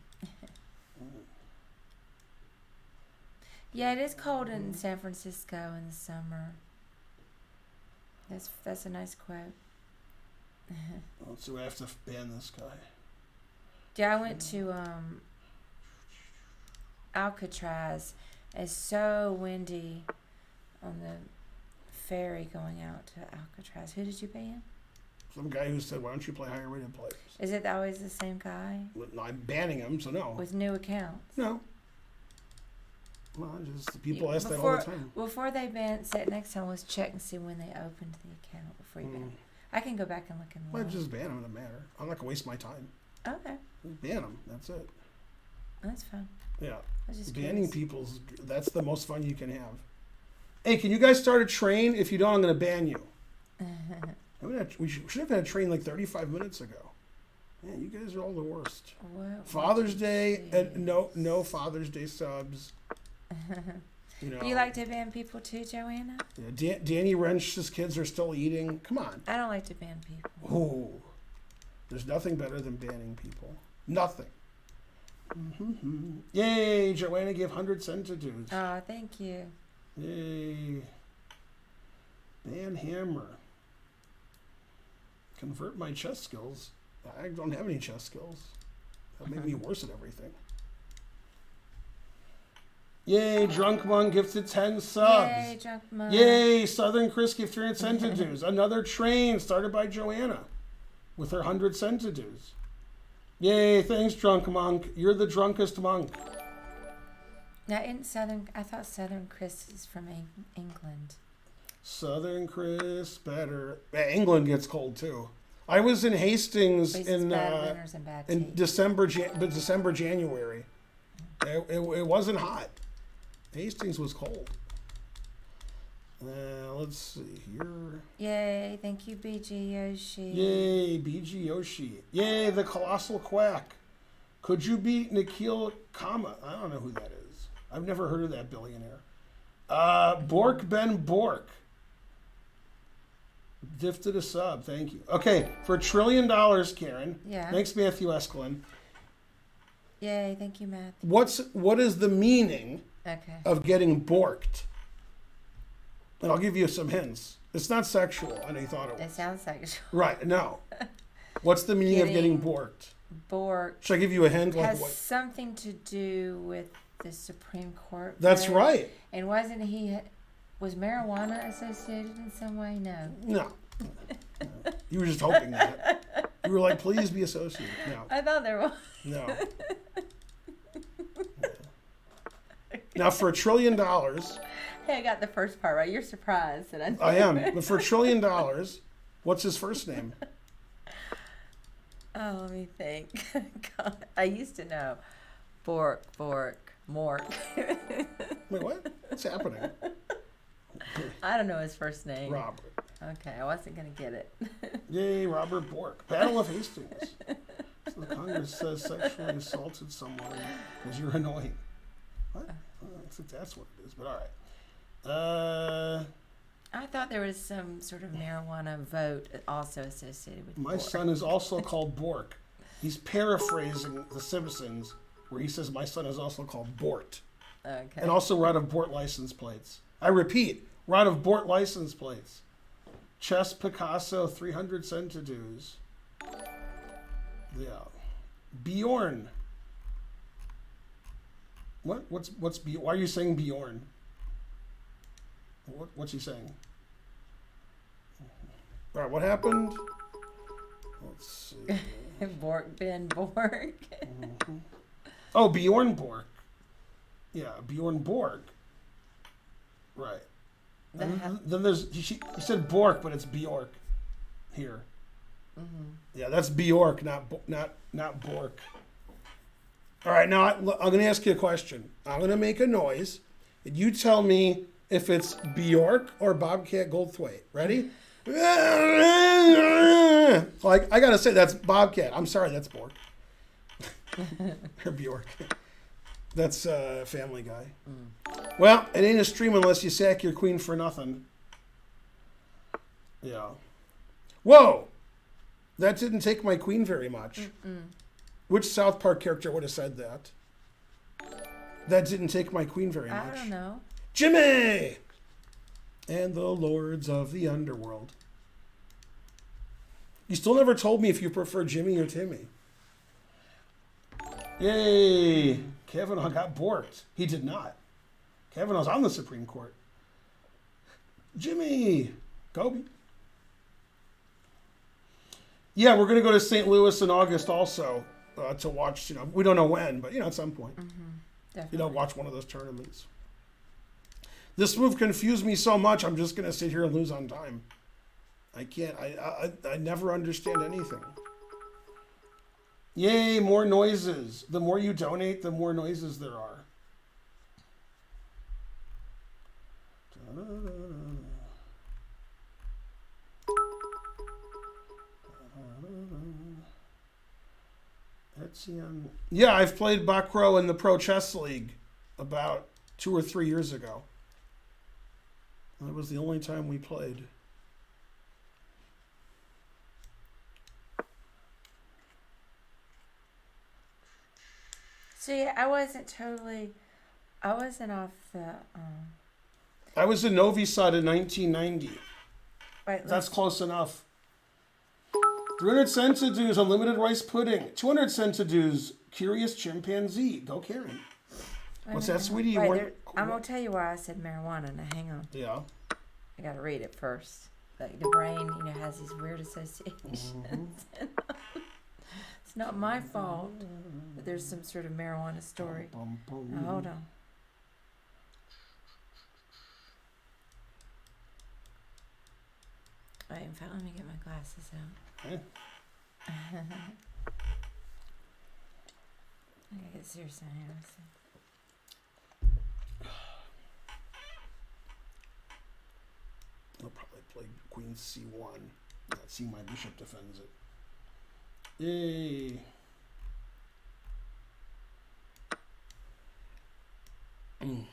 Yeah, it is cold in San Francisco in the summer. That's a nice quote. So we have to ban this guy. Yeah, I went to Alcatraz. It's so windy on the ferry going out to Alcatraz. Who did you ban? Some guy who said, "Why don't you play higher rated players?" Is it always the same guy I'm banning him, so no. with new accounts? No. Well, just people ask that all the time. Before they ban, sit next time, let's check and see when they opened the account before you ban. I can go back and look in the Well, log. just ban him. It doesn't matter. I'm not gonna waste my time. Okay, Just ban him. That's it. that's fine. Yeah. I was just Banning curious. that's the most fun you can have. Hey, can you guys start a train? If you don't, I'm gonna ban you. We should have had a train like 35 minutes ago. Man, you guys are all the worst. What Father's would you Day say? and no Father's Day subs. You know. You like to ban people too, Joanna? Yeah, Danny Wrench's kids are still eating. Come on. I don't like to ban people. Oh, there's nothing better than banning people. Nothing. Yay! Joanna gave 100 centitudes. Oh, thank you. Yay! Ban hammer. Convert my chess skills. I don't have any chess skills. That make me worse at everything. Yay! Drunk Monk gifted 10 subs. Yay, drunk monk. Yay! Southern Chris gifted 300 centitudes. Another train started by Joanna with her 100 centitudes. Yay! Thanks, Drunk Monk. You're the drunkest monk. Now, I thought Southern Chris is from England. Southern Chris better. England gets cold too. I was in Hastings Places bad winters and bad in tea. December, January. It wasn't hot. Hastings was cold. Let's see here. Yay, thank you, BG Yoshi. Yay, BG Yoshi. Yay, the Colossal Quack. Could you beat Nikhil Kama? I don't know who that is. I've never heard of that billionaire. Bork Ben Bork. Gifted a sub, thank you. Okay, for $1 trillion, Karen. Yeah. Thanks, Matthew Esklin. Yay, thank you, Matt. What is the meaning Okay. of getting borked? And I'll give you some hints. It's not sexual. I know you thought it It was. sounds sexual. Right, no. What's the meaning of getting borked? Bork Should I give you a hint? Like has what? something to do with the Supreme Court. That's vote. right. And was marijuana associated in some way? No. No. You were just hoping that. You were like, please be associated. No. I thought there was. No. Now, for $1 trillion, Hey, I got the first part right. You're surprised that I am. But for $1 trillion, what's his first name? Oh, let me think. God, I used to know. Bork, Mork. Wait, what? What's happening? I don't know his first name. Robert. Okay, I wasn't going to get it. Yay, Robert Bork. Battle of Hastings. So the Congress says sexually assaulted someone because you're annoying. What? That's what it is, but all right. I thought there was some sort of marijuana vote also associated with My Bork. son is also called Bork. He's paraphrasing The Simpsons, where he says, my son is also called Bort. Okay. And also we're out of Bort license plates. I repeat, we're out of Bort license plates. Chess Picasso, 300 centitudes. Yeah. Bjorn. What's why are you saying Bjorn? What's he saying? All right, what happened? Let's see. Bork, Ben Bork. Oh, Bjorn Bork. Yeah, Bjorn Borg. Right. Then there's he said Bork, but it's Bjork here. Yeah, that's Bjork, not Bork. All right, now I'm going to ask you a question. I'm going to make a noise, and you tell me if it's Bjork or Bobcat Goldthwait. Ready? Like I got to say that's Bobcat. I'm sorry, that's Bork. Or Bjork. That's Family Guy. Well, it ain't a stream unless you sack your queen for nothing. Yeah. Whoa! That didn't take my queen very much. Which South Park character would have said that? That didn't take my queen very much. I don't know. Jimmy! And the lords of the underworld. You still never told me if you prefer Jimmy or Timmy. Yay! Kavanaugh got borked. He did not. Kavanaugh's on the Supreme Court. Jimmy! Kobe. Yeah, we're going to go to St. Louis in August also to watch, we don't know when, but, at some point. Definitely. Watch one of those tournaments. This move confused me so much, I'm just going to sit here and lose on time. I can't. I never understand anything. Yay, more noises. The more you donate, the more noises there are. Etienne. Yeah, I've played Bacro in the Pro Chess League about 2 or 3 years ago. That was the only time we played. So yeah, I wasn't off the. I was in Novi Sad in 1990. Wait, That's close enough. 300 centidues unlimited rice pudding. 200 centidues curious chimpanzee. Go Karen. What's that, sweetie? You weren't- I'm gonna tell you why I said marijuana. Now hang on. Yeah. I gotta read it first. Like the brain, has these weird associations. It's not my fault that there's some sort of marijuana story. Now, hold on. Wait, in fact, let me get my glasses out. Okay. I gotta get serious now here. Let's see. I'll probably play Queen C1. Let's see, my bishop defends it. Yay. Mm.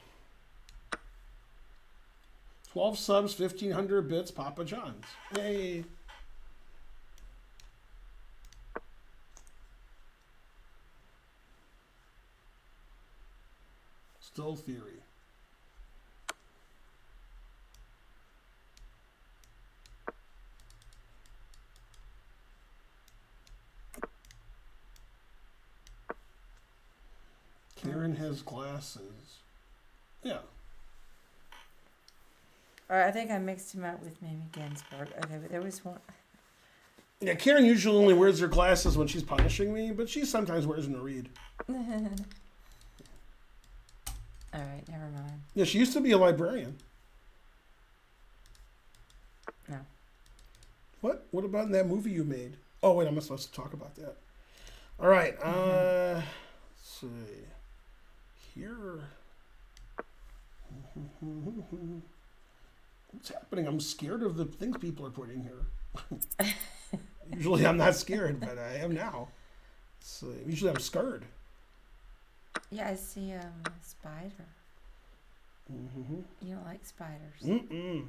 12 subs, 1,500 bits, Papa John's. Yay. Still theory. Karen has glasses. Yeah. All right, I think I mixed him up with maybe Ginsburg. Okay, but there was one. Yeah, Karen usually only wears her glasses when she's punishing me, but she sometimes wears them to read. All right, never mind. Yeah, she used to be a librarian. No. What? What about in that movie you made? Oh, wait, I'm not supposed to talk about that. All right, let's see. Here. What's happening? I'm scared of the things people are putting here. Usually I'm not scared, but I am now. So usually I'm scared. Yeah, I see a spider. Mm-hmm. You don't like spiders. Mm-mm.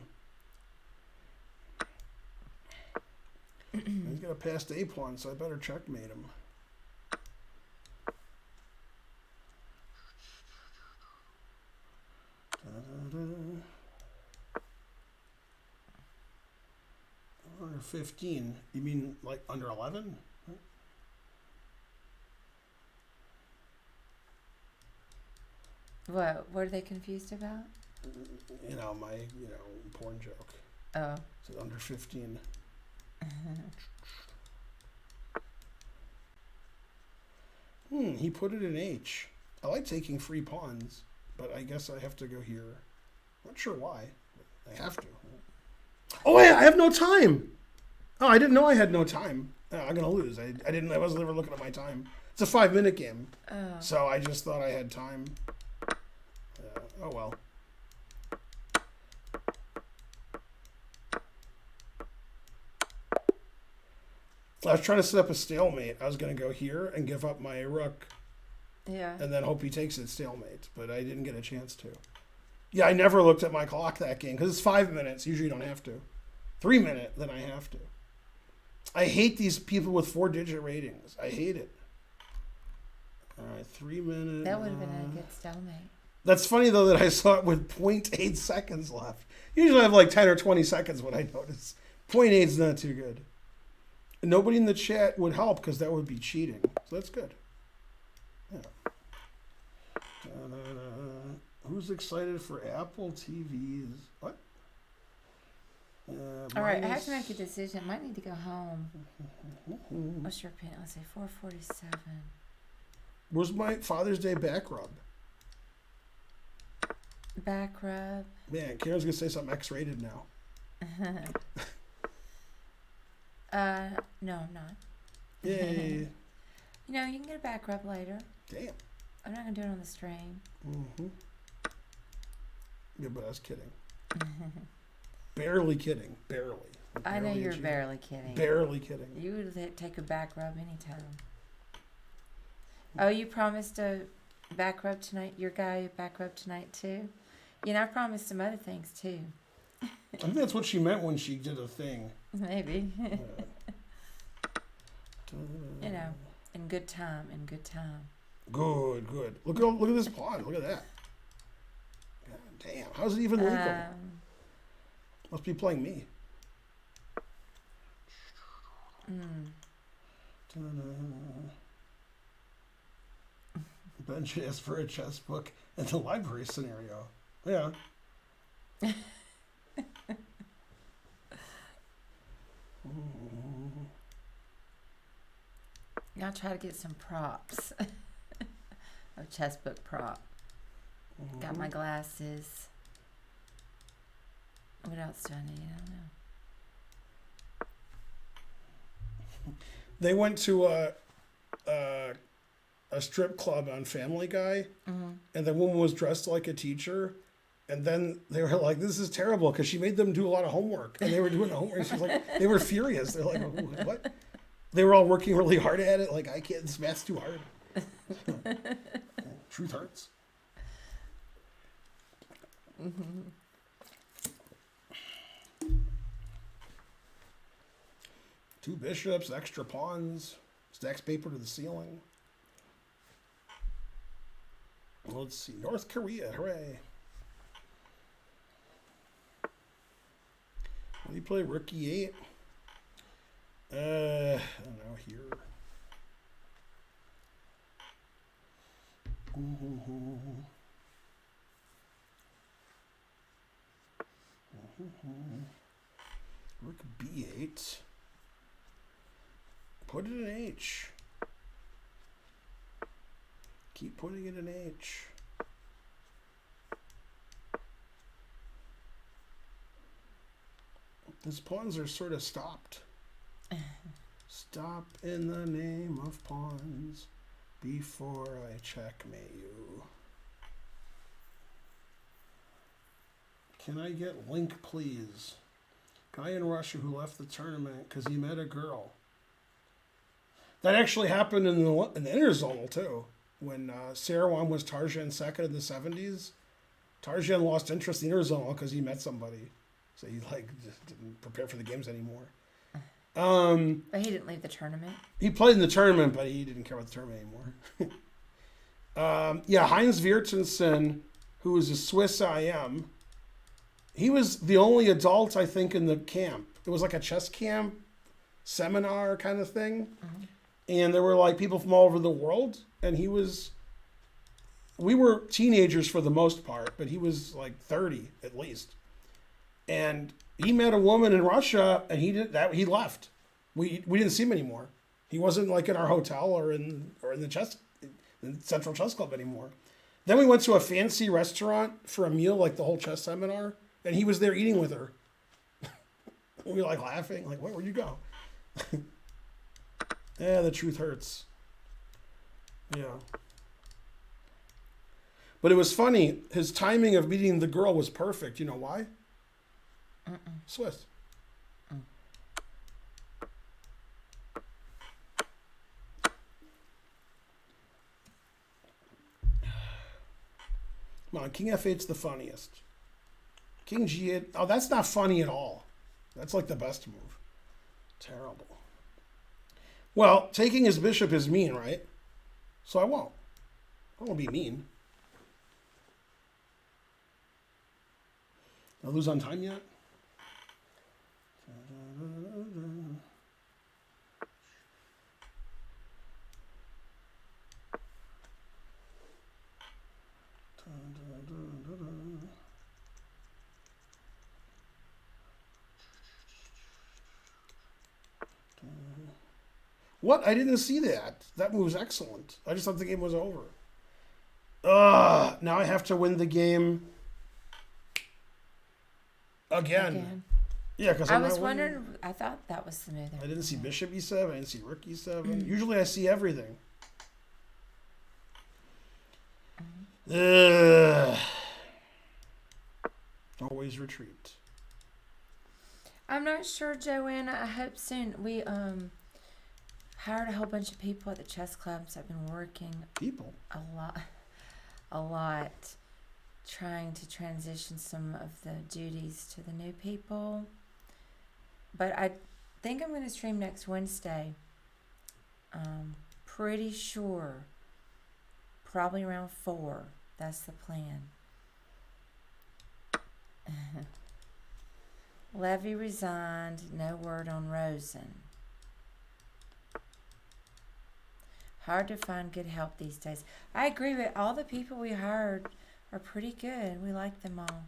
He's got a passed A pawn, so I better checkmate him. Under 15. You mean like under 11? What? What are they confused about? My porn joke. Oh. So under 15. He put it in H. I like taking free pawns, but I guess I have to go here. Not sure why, but I have to. Oh wait, I have no time. Oh, I didn't know I had no time. I'm gonna lose. I wasn't ever looking at my time. It's a 5-minute game. Oh. So I just thought I had time. Oh well. I was trying to set up a stalemate. I was going to go here and give up my rook Yeah. and then hope he takes it stalemate, but I didn't get a chance to. Yeah, I never looked at my clock that game because it's 5 minutes. Usually you don't have to. 3 minutes, then I have to. I hate these people with 4-digit ratings. I hate it. All right, 3 minutes. That would have been a good stalemate. That's funny, though, that I saw it with 0.8 seconds left. Usually I have like 10 or 20 seconds when I notice. 0.8 is not too good. And nobody in the chat would help because that would be cheating. So that's good. Yeah. Who's excited for Apple TVs? What? All right, I have to make a decision. Might need to go home. What's your opinion? Let's say 4:47. Where's my Father's Day back rub? Back rub. Man, Karen's going to say something X-rated now. No, I'm not. Yay. You know, you can get a back rub later. Damn. I'm not gonna do it on the stream. Mm-hmm. Yeah, but I was kidding. Barely kidding. Barely. I know Barely you're cheating. barely kidding. Barely kidding. You would take a back rub anytime. Oh, you promised a back rub tonight? Your guy a back rub tonight too? You know, I promised some other things too. I think that's what she meant when she did a thing. Maybe. Uh, You know, in good time, in good time. Good, good. Look at this pawn. Look at that. God damn. How's it even legal? Must be playing me. Bench asked for a chess book in the library scenario. Yeah. I'll try to get some props. A chess book prop. Got my glasses. What else do I need? I don't know. They went to a strip club on Family Guy, and the woman was dressed like a teacher. And then they were like, "This is terrible," because she made them do a lot of homework, and they were doing the homework. She was like, they were furious. They're like, "What?" They were all working really hard at it. Like, I can't. This math's too hard. Truth hurts. Two bishops, extra pawns, stacks paper to the ceiling. Let's see, North Korea, hooray! What do you play? Rook E8? I don't know, here. Rook B8. Put it in H. Keep putting it in H. His pawns are sort of stopped. Stop in the name of pawns before I checkmate you. Can I get Link, please? Guy in Russia who left the tournament because he met a girl. That actually happened in the interzonal too. When Saruman was Tarjan second in the 70s, Tarjan lost interest in the interzonal because he met somebody. So he just didn't prepare for the games anymore. But he didn't leave the tournament. He played in the tournament, but he didn't care about the tournament anymore. Yeah, Heinz Wirtensen, who was a Swiss IM, he was the only adult, I think, in the camp. It was like a chess camp seminar kind of thing. And there were people from all over the world. And we were teenagers for the most part, but he was 30 at least. And he met a woman in Russia, and he left. We didn't see him anymore. He wasn't in our hotel or in the Central Chess Club anymore. Then we went to a fancy restaurant for a meal, the whole chess seminar, and he was there eating with her. We were laughing, where'd you go? Yeah, the truth hurts. Yeah. But it was funny. His timing of meeting the girl was perfect. You know why? Swiss. Come on, King F8's the funniest. King G8. Oh, that's not funny at all. That's the best move. Terrible. Well, taking his bishop is mean, right? So I won't. I won't be mean. I lose on time yet? What? I didn't see that. That move's excellent. I just thought the game was over. Ugh. Now I have to win the game again. Yeah, because I was wondering. I thought that was the move. I didn't see bishop e7. I didn't see rook e7. Usually I see everything. Ugh. Always retreat. I'm not sure, Joanna. I hope soon. We hired a whole bunch of people at the chess clubs. I've been working People. a lot, trying to transition some of the duties to the new people. But I think I'm going to stream next Wednesday. Pretty sure. Probably around 4. That's the plan. Levy resigned. No word on Rosen. Hard to find good help these days. I agree with all the people we hired are pretty good. We like them all.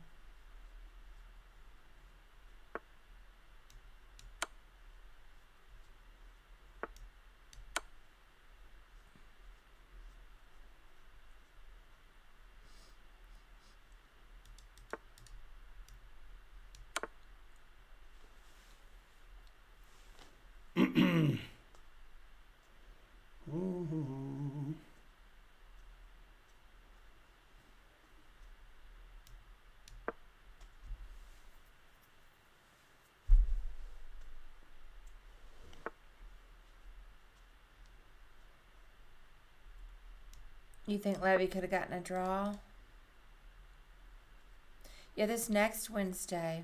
You think Levy could have gotten a draw? Yeah, this next Wednesday.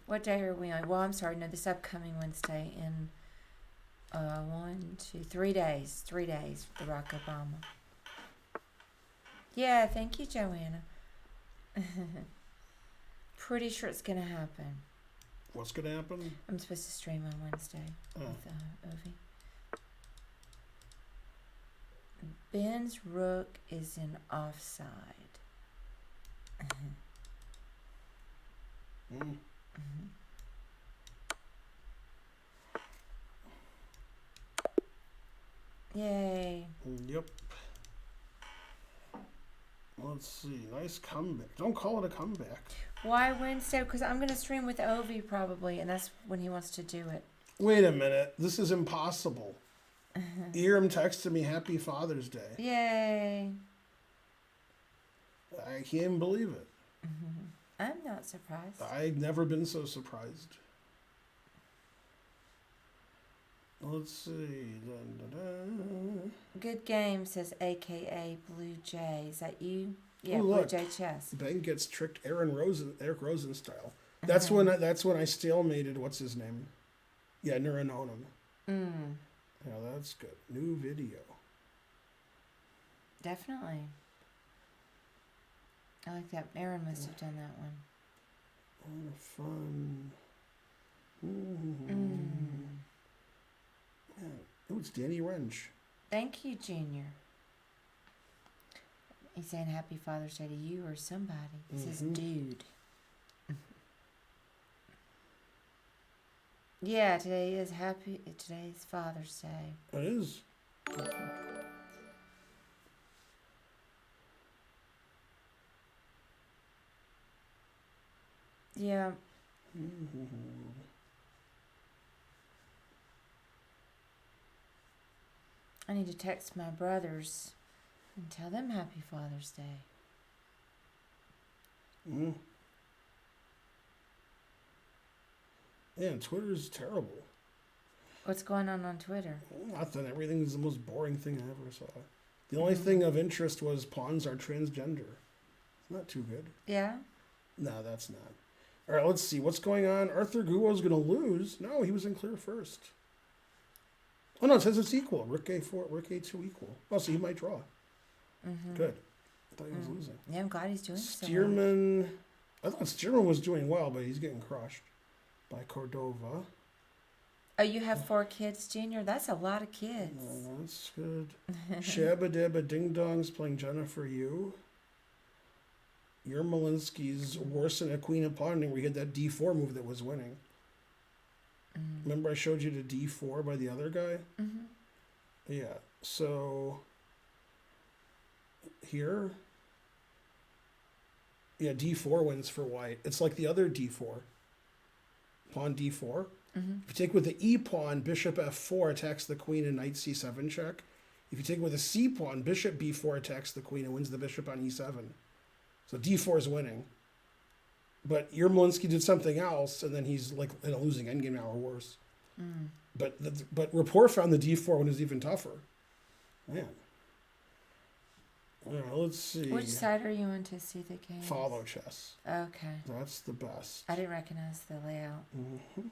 What day are we on? Well, I'm sorry, no, this upcoming Wednesday in 3 days. 3 days for Barack Obama. Yeah, thank you, Joanna. Pretty sure it's gonna happen. What's going to happen? I'm supposed to stream on Wednesday with Ovi. Ben's rook is in offside. Yay. Yep. Let's see. Nice comeback. Don't call it a comeback. Why Wednesday? Because I'm going to stream with Ovi probably, and that's when he wants to do it. Wait a minute. This is impossible. Iram texted me Happy Father's Day. Yay. I can't believe it. I'm not surprised. I've never been so surprised. Let's see. Dun, dun, dun. Good game, says AKA Blue Jay. Is that you? Yeah, Ooh, Blue look. Jay Chess. Ben gets tricked Eric Rosen style. That's when I stalemated what's his name? Yeah, Nuranonum. Yeah, that's good. New video. Definitely. I like that. Aaron must have done that one. What a fun. Yeah. Oh, it's Danny Wrench. Thank you, Junior. He's saying Happy Father's Day to you or somebody. He says, dude. Yeah, today's Father's Day. It is. Yeah. I need to text my brothers and tell them Happy Father's Day. Yeah, Twitter's terrible. What's going on Twitter? Nothing. Everything's the most boring thing I ever saw. The only thing of interest was pawns are transgender. It's not too good. Yeah? No, that's not. All right, let's see. What's going on? Arthur Guo's going to lose. No, he was in clear first. Oh no, it says it's equal. Rook A4, Rook A2 equal. Oh, so he might draw. Mm-hmm. Good. I thought he was losing. Yeah, I'm glad he's doing so well. Stearman. I thought Stearman was doing well, but he's getting crushed by Cordova. Oh, you have 4 kids, Junior? That's a lot of kids. Oh, that's good. Shabba Dabba Ding Dong's playing Jennifer Yu. Yermolinsky's worse than a queen of pawning where he had that D4 move that was winning. Remember I showed you the D4 by the other guy? Mm-hmm. Yeah. So here, yeah, D4 wins for white. It's like the other D4. Pawn D4. Mm-hmm. If you take with the E pawn, bishop F4 attacks the queen and knight C7 check. If you take with a C pawn, bishop B4 attacks the queen and wins the bishop on E7. So D4 is winning. But Yermolinsky did something else, and then he's like in a losing endgame now or worse. Mm. But Rapport found the D4 one is even tougher. Man. All right, let's see. Which side are you on to see the game? Follow chess. Okay. That's the best. I didn't recognize the layout. Mm-hmm.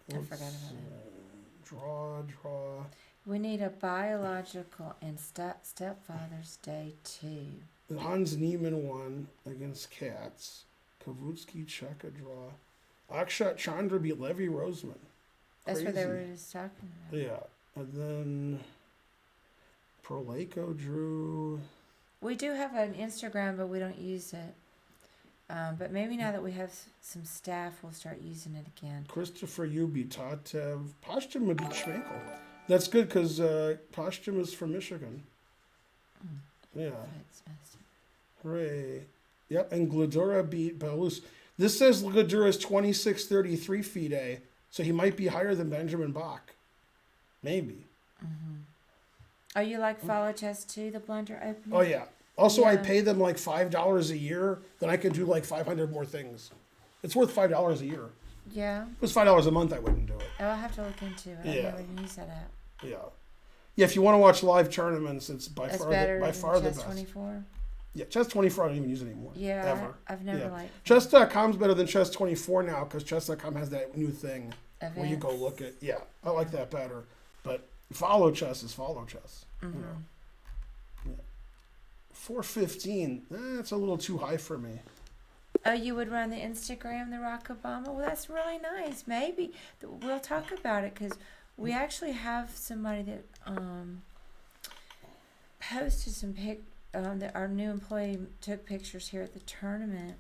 I forgot about it. Draw. We need a biological and stepfather's day 2. Hans Niemann won against Katz. Kavutsky check a draw. Akshat Chandra beat Levy Roseman. That's what they Crazy. were just talking about. Yeah. And then Proleko drew. We do have an Instagram, but we don't use it. But maybe now that we have some staff, we'll start using it again. Christopher Yu beat Tatev. Postum beat Schmekel. That's good because Postum is from Michigan. Yeah. It's messed up. Hooray. Yep, and Gladura beat Belarus. This says Gladura is 2633 FIDE, so he might be higher than Benjamin Bach. Maybe. Oh, you like Follow Chess too, the blunder opening? Oh, yeah. Also, I Yeah. pay them like $5 a year, then I can do like 500 more things. It's worth $5 a year. Yeah. If it was $5 a month, I wouldn't do it. Oh, I'll have to look into it. Yeah. I've never even used that app. Yeah. Yeah, if you want to watch live tournaments, it's by It's far better the than best. Chess24? Yeah, Chess24 I don't even use anymore. Yeah, Ever. I've never Yeah. liked Chess.com's better than Chess24 now because Chess.com has that new thing events. where you go look at. Yeah, I like that better. But Follow Chess is Follow Chess. Mm-hmm. You know. 415. That's a little too high for me. Oh, you would run the Instagram, the Rock Obama? Well, that's really nice. Maybe we'll talk about it because we actually have somebody that posted some that our new employee took pictures here at the tournament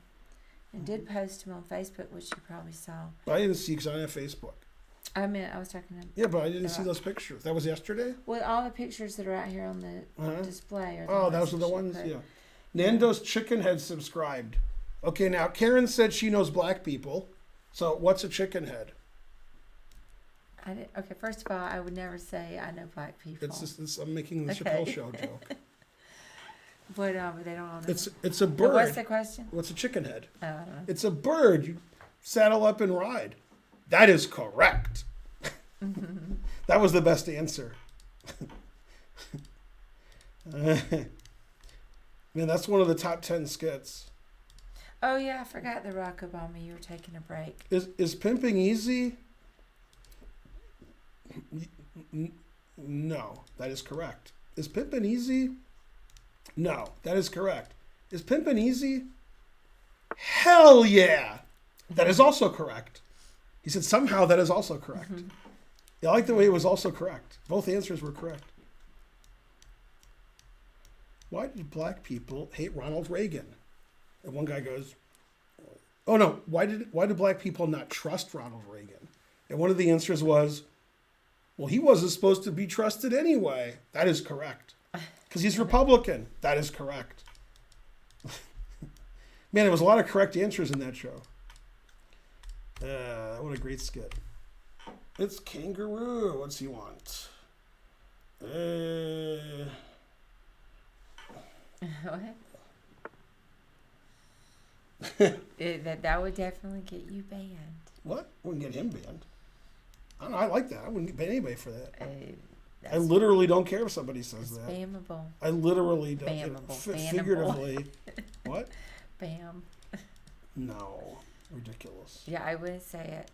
and did post them on Facebook, which you probably saw. I didn't see because I don't have Facebook. I was talking to. Yeah, but I didn't see those pictures. That was yesterday? Well, all the pictures that are out here on the Uh-huh. display are. Oh, those are the that she ones? put. Yeah. Nando's Chicken Head subscribed. Okay, now Karen said she knows black people. So what's a chicken head? Okay, first of all, I would never say I know black people. I'm making the Okay. Chappelle Show joke. But they don't all know. It's a But what's bird. the question? What's a chicken head? Oh, I don't know. It's a bird. You saddle up and ride. That is correct. That was the best answer. Man, that's one of the top 10 skits. Oh yeah, I forgot the Rock Obama. You were taking a break. Is pimping easy? No, that is correct. Is pimping easy? No, that is correct. Is pimping easy? Hell yeah! That is also correct. He said somehow that is also correct. Yeah, I like the way it was also correct. Both answers were correct. Why did black people hate Ronald Reagan? And one guy goes, oh no, why did black people not trust Ronald Reagan? And one of the answers was, well, he wasn't supposed to be trusted anyway. That is correct. Because he's Republican. That is correct. Man, there was a lot of correct answers in that show. What a great skit. It's Kangaroo. What's he want? What? That would definitely get you banned. What? I wouldn't get him banned. I don't know, I like that. I wouldn't ban anybody for that. That's I literally don't care if somebody says that. spammable. I literally don't. Bammable. Figuratively. What? Bam. No. Ridiculous. Yeah, I wouldn't say it.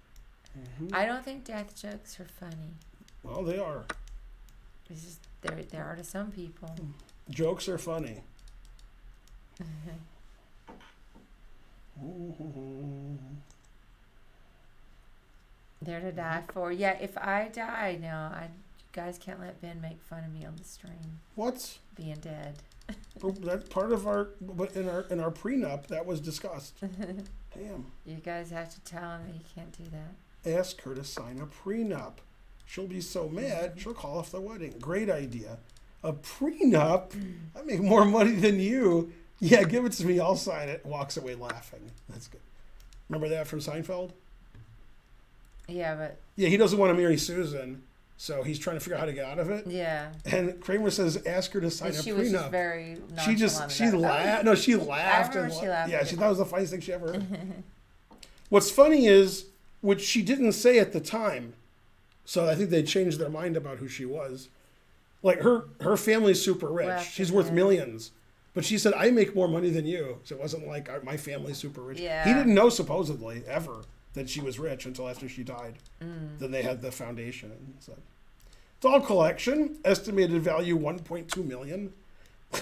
Mhm. I don't think death jokes are funny. Well, they are. It's just there are to some people. Jokes are funny. They're to die for. Yeah, if I die now, you guys can't let Ben make fun of me on the stream What? being dead. That's part of our, but in our prenup that was discussed. Damn. You guys have to tell him that he can't do that. Ask her to sign a prenup. She'll be so mad she'll call off the wedding. Great idea. A prenup? I make more money than you. Yeah, give it to me. I'll sign it. Walks away laughing. That's good. Remember that from Seinfeld? Yeah, but Yeah, he doesn't want to marry Susan, so he's trying to figure out how to get out of it. yeah. And Kramer says, ask her to sign And a she was just prenup. very She nonchalant. laughed. No, she laughed. remember she laughed. Yeah, she thought it was the funniest thing she ever heard. What's funny is, which she didn't say at the time, so I think they changed their mind about who she was. Like her family's super rich. Well, She's worth yeah. millions. But she said, I make more money than you. So it wasn't like my family's super rich. Yeah. He didn't know, supposedly, ever, that she was rich until after she died. Then they had the foundation. And so. It's all collection. Estimated value $1.2 million. Oh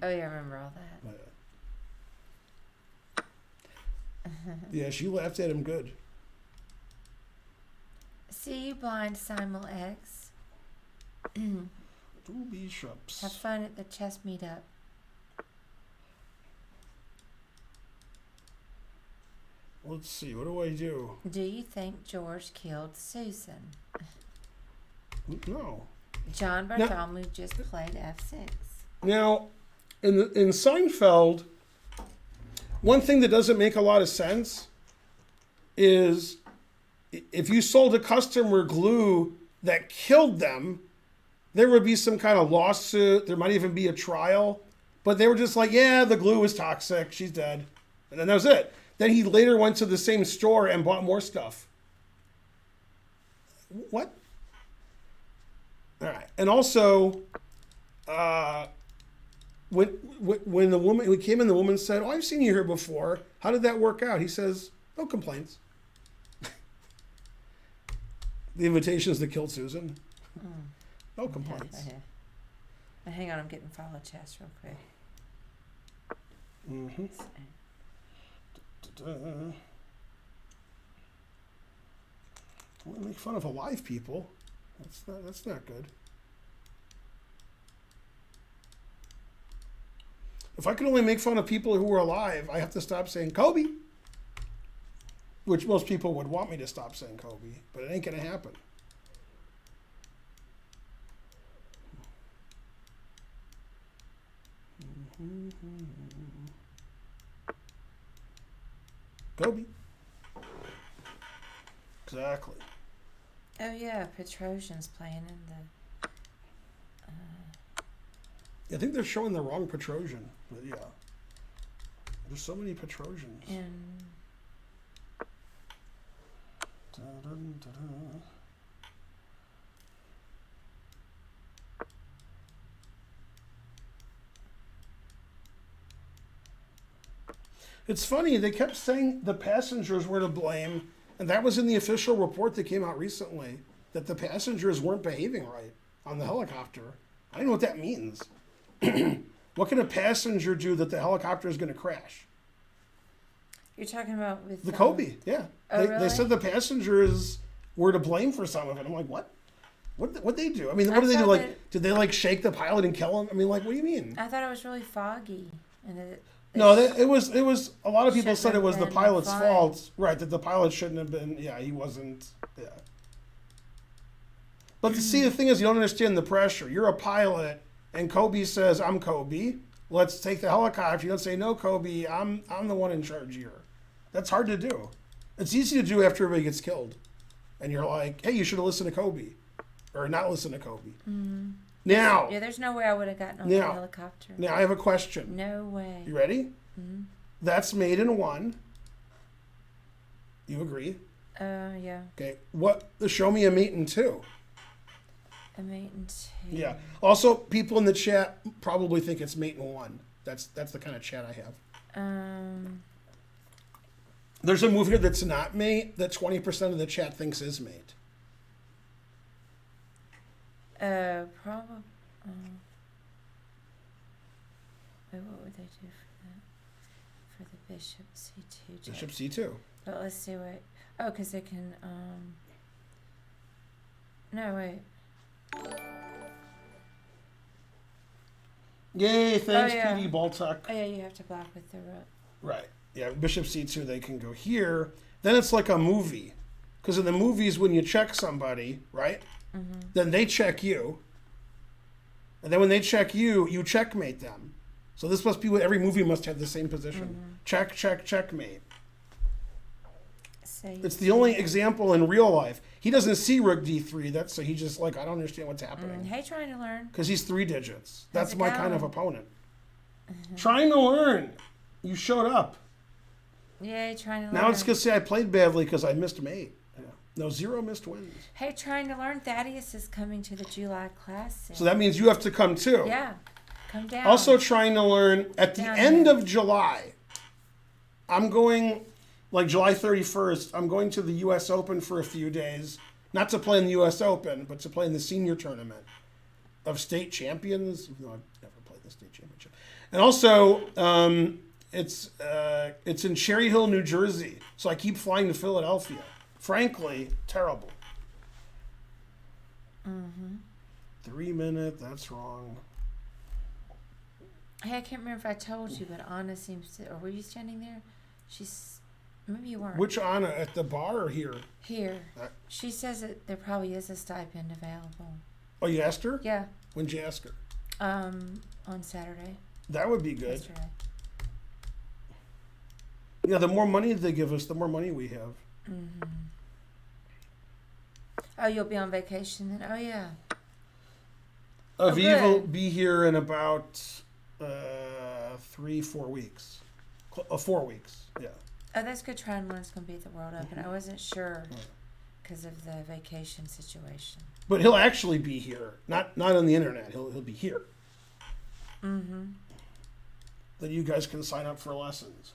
yeah, I remember all that. Yeah, she laughed at him good. See you, blind Simul X. Two bishops. Have fun at the chess meetup. Let's see. What do I do? Do you think George killed Susan? No. John Bartholomew just played F6. Now, in Seinfeld, one thing that doesn't make a lot of sense is if you sold a customer glue that killed them, there would be some kind of lawsuit. There might even be a trial. But they were just like, yeah, the glue was toxic. She's dead. And then that was it. Then he later went to the same store and bought more stuff. What? All right. And also, when the woman who came in, the woman said, "Oh, I've seen you here before. How did that work out?" He says, "No complaints." The invitations that killed Susan. No complaints. Hang on, I'm getting follow chest real quick. Mm-hmm. Don't make fun of alive people. That's not good. If I can only make fun of people who are alive, I have to stop saying Kobe. Which most people would want me to stop saying Kobe, but it ain't gonna happen. Kobe. Exactly. Oh yeah, Petrosian's playing in the. I think they're showing the wrong Petrosian, but yeah. There's so many Petrosians. In Dun-dun-dun-dun. It's funny, they kept saying the passengers were to blame, and that was in the official report that came out recently, that the passengers weren't behaving right on the helicopter. I don't know what that means. What can a passenger do that the helicopter is going to crash? You're talking about with The Kobe, yeah. Oh, They really? said the passengers were to blame for some of it. I'm like, what? What'd they do? I mean, what I did they do? thought Like, that- did they like shake the pilot and kill him? I mean, like, what do you mean? I thought it was really foggy, and that No, it was. A lot of people Shouldn't said it have was the been pilot's flying. fault, right? That the pilot shouldn't have been. Yeah, he wasn't. Yeah. But to see, the thing is, you don't understand the pressure. You're a pilot, and Kobe says, "I'm Kobe. Let's take the helicopter." You don't say, "No, Kobe. I'm the one in charge here." That's hard to do. It's easy to do after everybody gets killed, and you're like, "Hey, you should have listened to Kobe, or not listen to Kobe." Now, yeah, there's no way I would have gotten on Now- that helicopter. now I have a question. No way. You ready? That's made in one. You agree? Yeah. Okay. What? Show me a mate in two. A mate and two. Yeah. Also, people in the chat probably think it's mate in one. That's the kind of chat I have. There's a move here that's not mate that 20% of the chat thinks is mate. Probably. Wait, what would they do for the bishop c2 check? Bishop c2. But let's see what. Oh, because they can. No, wait. Yay! Thanks, Oh, yeah. PD Baltuck. Oh yeah, you have to block with the rook. Right. Yeah, bishop c2, they can go here. Then it's like a movie. Because in the movies, when you check somebody, right, then they check you. And then when they check you, you checkmate them. So this must be what every movie must have the same position. Check, check, checkmate. So It's the only example in real life. He doesn't see rook d3. That's so he just like, I don't understand what's happening. Hey, trying to learn. Because he's 3 digits. How's That's it my kind of going? opponent. Trying to learn. You showed up. Yay, trying to learn. Now it's going to say I played badly because I missed mate. Yeah. No, 0 missed wins. Hey, trying to learn. Thaddeus is coming to the July class. So that means you have to come too. Yeah, come down. Also trying to learn at the Down end here. of July. I'm going, like July 31st, I'm going to the U.S. Open for a few days. Not to play in the U.S. Open, but to play in the senior tournament of state champions. Even though I've never played the state championship. And also, it's in Cherry Hill, New Jersey. So I keep flying to Philadelphia. Frankly, terrible. 3 minute, that's wrong. Hey, I can't remember if I told you, but Anna seems to. Or were you standing there? She's. Maybe you weren't. Which Anna, at the bar or here? Here. Uh, She says that there probably is a stipend available. Oh, you asked her? Yeah. When'd you ask her? On Saturday. That would be good. Yesterday. Yeah, the more money they give us, the more money we have. Oh, you'll be on vacation then? Oh, yeah. Aviv will good. be here in about 3-4 weeks. 4 weeks, yeah. Oh, that's good. Try and learn. It's going to be at the World Open. I wasn't sure because of the vacation situation. But he'll actually be here, not on the internet. He'll be here. Mm-hmm. Then you guys can sign up for lessons.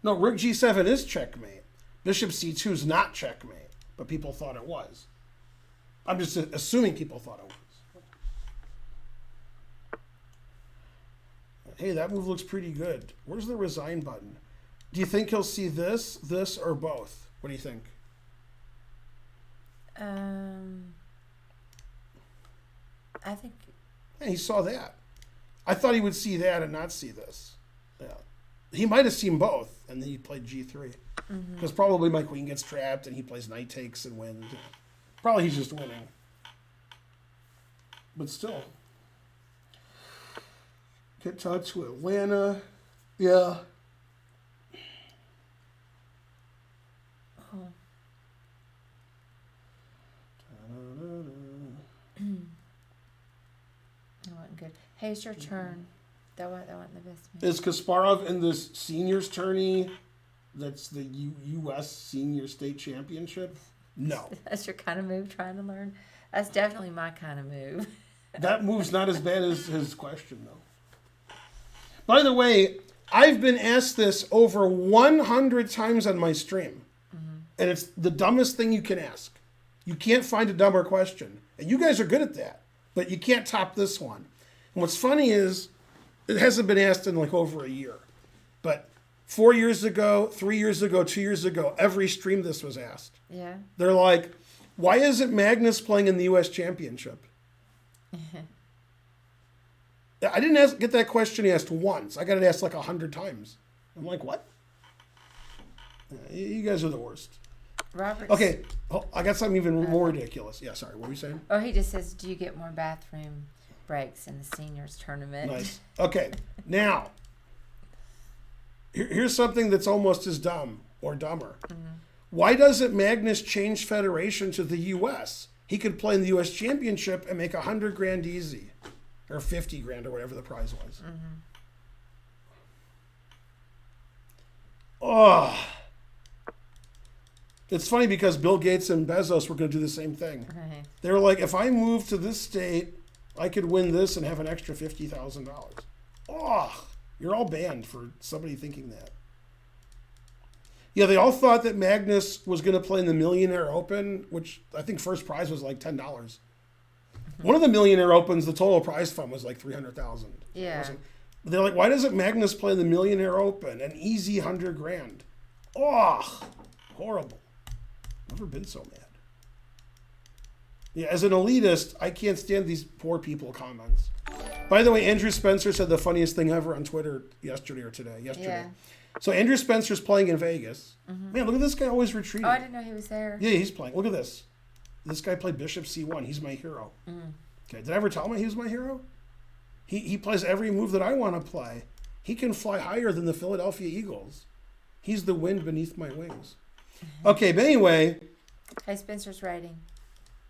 No, rook g7 is checkmate. Bishop c2 is not checkmate, but people thought it was. I'm just assuming people thought it was. Hey, that move looks pretty good. Where's the resign button? Do you think he'll see this, or both? What do you think? I think. Yeah, he saw that. I thought he would see that and not see this. Yeah. He might have seen both, and then he played g3. Because probably my queen gets trapped, and he plays knight takes and wins. Probably he's just winning. But still. Get touch with Atlanta. Yeah. Oh. That wasn't good. Hey, it's your turn. That wasn't the best move. Is Kasparov in this seniors tourney that's the U.S. Senior State Championship? No. That's your kind of move, trying to learn. That's definitely my kind of move. That move's not as bad as his question, though. By the way, I've been asked this over 100 times on my stream. And it's the dumbest thing you can ask. You can't find a dumber question. And you guys are good at that. But you can't top this one. And what's funny is, it hasn't been asked in like over a year. But 4 years ago, 3 years ago, 2 years ago, every stream this was asked. Yeah. They're like, why isn't Magnus playing in the U.S. Championship? I didn't get that question asked once. I got it asked like 100 times. I'm like, what? You guys are the worst. Robert. Okay, I got something even more ridiculous. Yeah, sorry, what were you saying? Oh, he just says, do you get more bathroom breaks in the seniors tournament? Nice. Okay, now, here's something that's almost as dumb or dumber. Why doesn't Magnus change federation to the U.S.? He could play in the U.S. Championship and make 100 grand easy. Or 50 grand or whatever the prize was. Oh. It's funny because Bill Gates and Bezos were going to do the same thing. Right. They were like, if I move to this state, I could win this and have an extra $50,000. Oh, you're all banned for somebody thinking that. Yeah, they all thought that Magnus was going to play in the Millionaire Open, which I think first prize was like $10. One of the Millionaire Opens, the total prize fund was like $300,000. Yeah. They're like, why doesn't Magnus play in the Millionaire Open? An easy $100,000. Oh, horrible. Never been so mad. Yeah, as an elitist, I can't stand these poor people comments. By the way, Andrew Spencer said the funniest thing ever on Twitter yesterday or today. Yesterday. Yeah. So Andrew Spencer's playing in Vegas. Man, look at this guy always retreating. Oh, I didn't know he was there. Yeah, he's playing. Look at this. This guy played Bishop C1. He's my hero. Okay, did I ever tell him he was my hero? He plays every move that I want to play. He can fly higher than the Philadelphia Eagles. He's the wind beneath my wings. Okay, but anyway. Hey, Spencer's rating.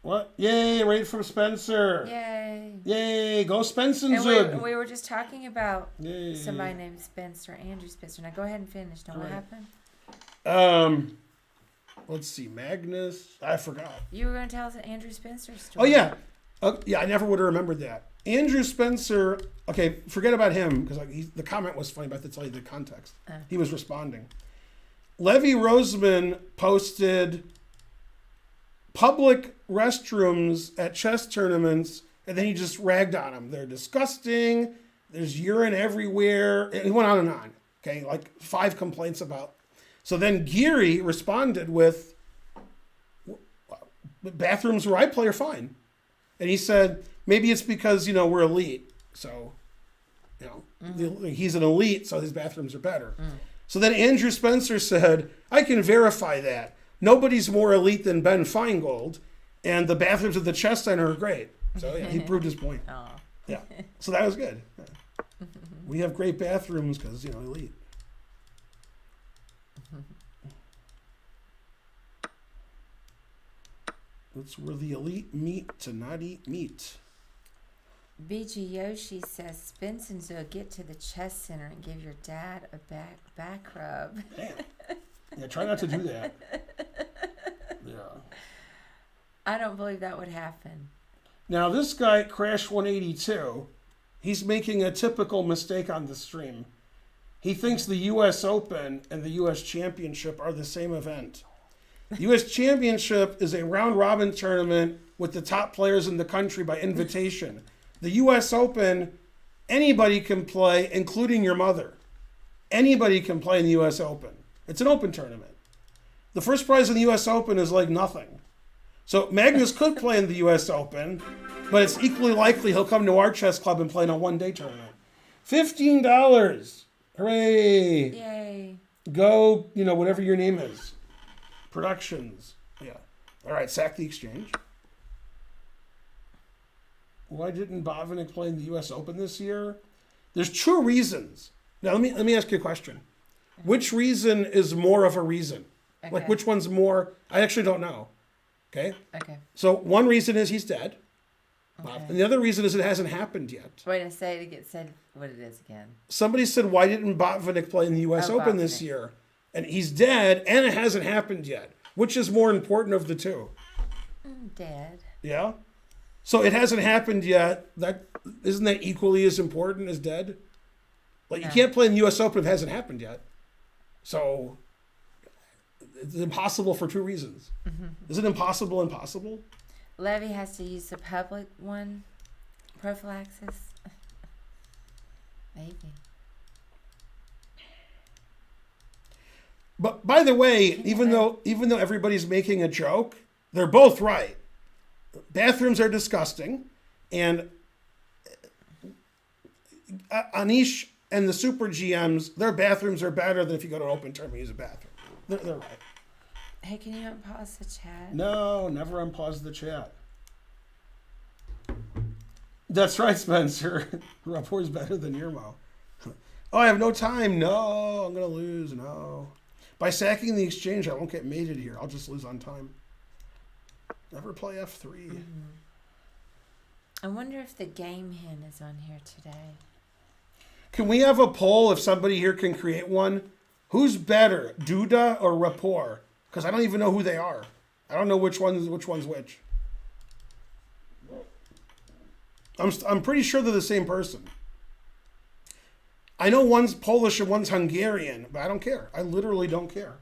What? Yay, rate from Spencer. Yay. Yay, go Spencer. And we were just talking about Yay. somebody named Spencer, Andrew Spencer. Now go ahead and finish. Know what happened? Let's see, Magnus. I forgot. You were going to tell us an Andrew Spencer Oh, story. yeah. Yeah, I never would have remembered that. Andrew Spencer, okay, forget about him, because the comment was funny, but I have to tell you the context. He was responding. Levy Roseman posted public restrooms at chess tournaments, and then he just ragged on them. They're disgusting. There's urine everywhere. And he went on and on. Okay, like 5 complaints about. So then Geary responded with, bathrooms where I play are fine. And he said, maybe it's because, we're elite. So, he's an elite, so his bathrooms are better. So then Andrew Spencer said, I can verify that. Nobody's more elite than Ben Feingold, and the bathrooms at the chess center are great. So yeah, he proved his point. Oh. Yeah. So that was good. Yeah. We have great bathrooms because, elite. That's where the elite meet to not eat meat. BG Yoshi says, Spenson's will get to the chess center and give your dad a back rub. Damn. Yeah, try not to do that. Yeah. I don't believe that would happen. Now, this guy, Crash 182, he's making a typical mistake on the stream. He thinks the U.S. Open and the U.S. Championship are the same event. The U.S. Championship is a round-robin tournament with the top players in the country by invitation. The U.S. Open, anybody can play, including your mother. Anybody can play in the U.S. Open. It's an open tournament. The first prize in the U.S. Open is like nothing. So Magnus could play in the U.S. Open, but it's equally likely he'll come to our chess club and play in a one-day tournament. $15. Hooray. Yay. Go, whatever your name is. Productions. Yeah. All right, sack the exchange. Why didn't Botvinnik play in the U.S. Open this year? There's 2 reasons. Now, let me ask you a question. Which reason is more of a reason? Okay. Like, which one's more? I actually don't know. Okay? Okay. So, one reason is he's dead. Okay. And the other reason is it hasn't happened yet. Wait, say what it is again. Somebody said, why didn't Botvinnik play in the U.S. Open this Botvinnik. year? And he's dead, and it hasn't happened yet. Which is more important of the 2? Dead. Yeah? So it hasn't happened yet. Isn't that equally as important as dead? Like, you can't play in the U.S. Open if it hasn't happened yet. So it's impossible for 2 reasons. Is it impossible? Levy has to use the public one. Prophylaxis. Maybe. But by the way, even though everybody's making a joke, they're both right. Bathrooms are disgusting, and Anish and the super GMs, their bathrooms are better than if you go to an open tournament and use a bathroom. They're right. Hey, can you unpause the chat? No, never unpause the chat. That's right, Spencer. Rapport's better than Yermo. Oh, I have no time. No, I'm going to lose. No. By sacking the exchange, I won't get mated here. I'll just lose on time. Never play F3. I wonder if the game hen is on here today. Can we have a poll if somebody here can create one? Who's better, Duda or Rapport? Because I don't even know who they are. I don't know which one's which. I'm pretty sure they're the same person. I know one's Polish and one's Hungarian, but I don't care. I literally don't care.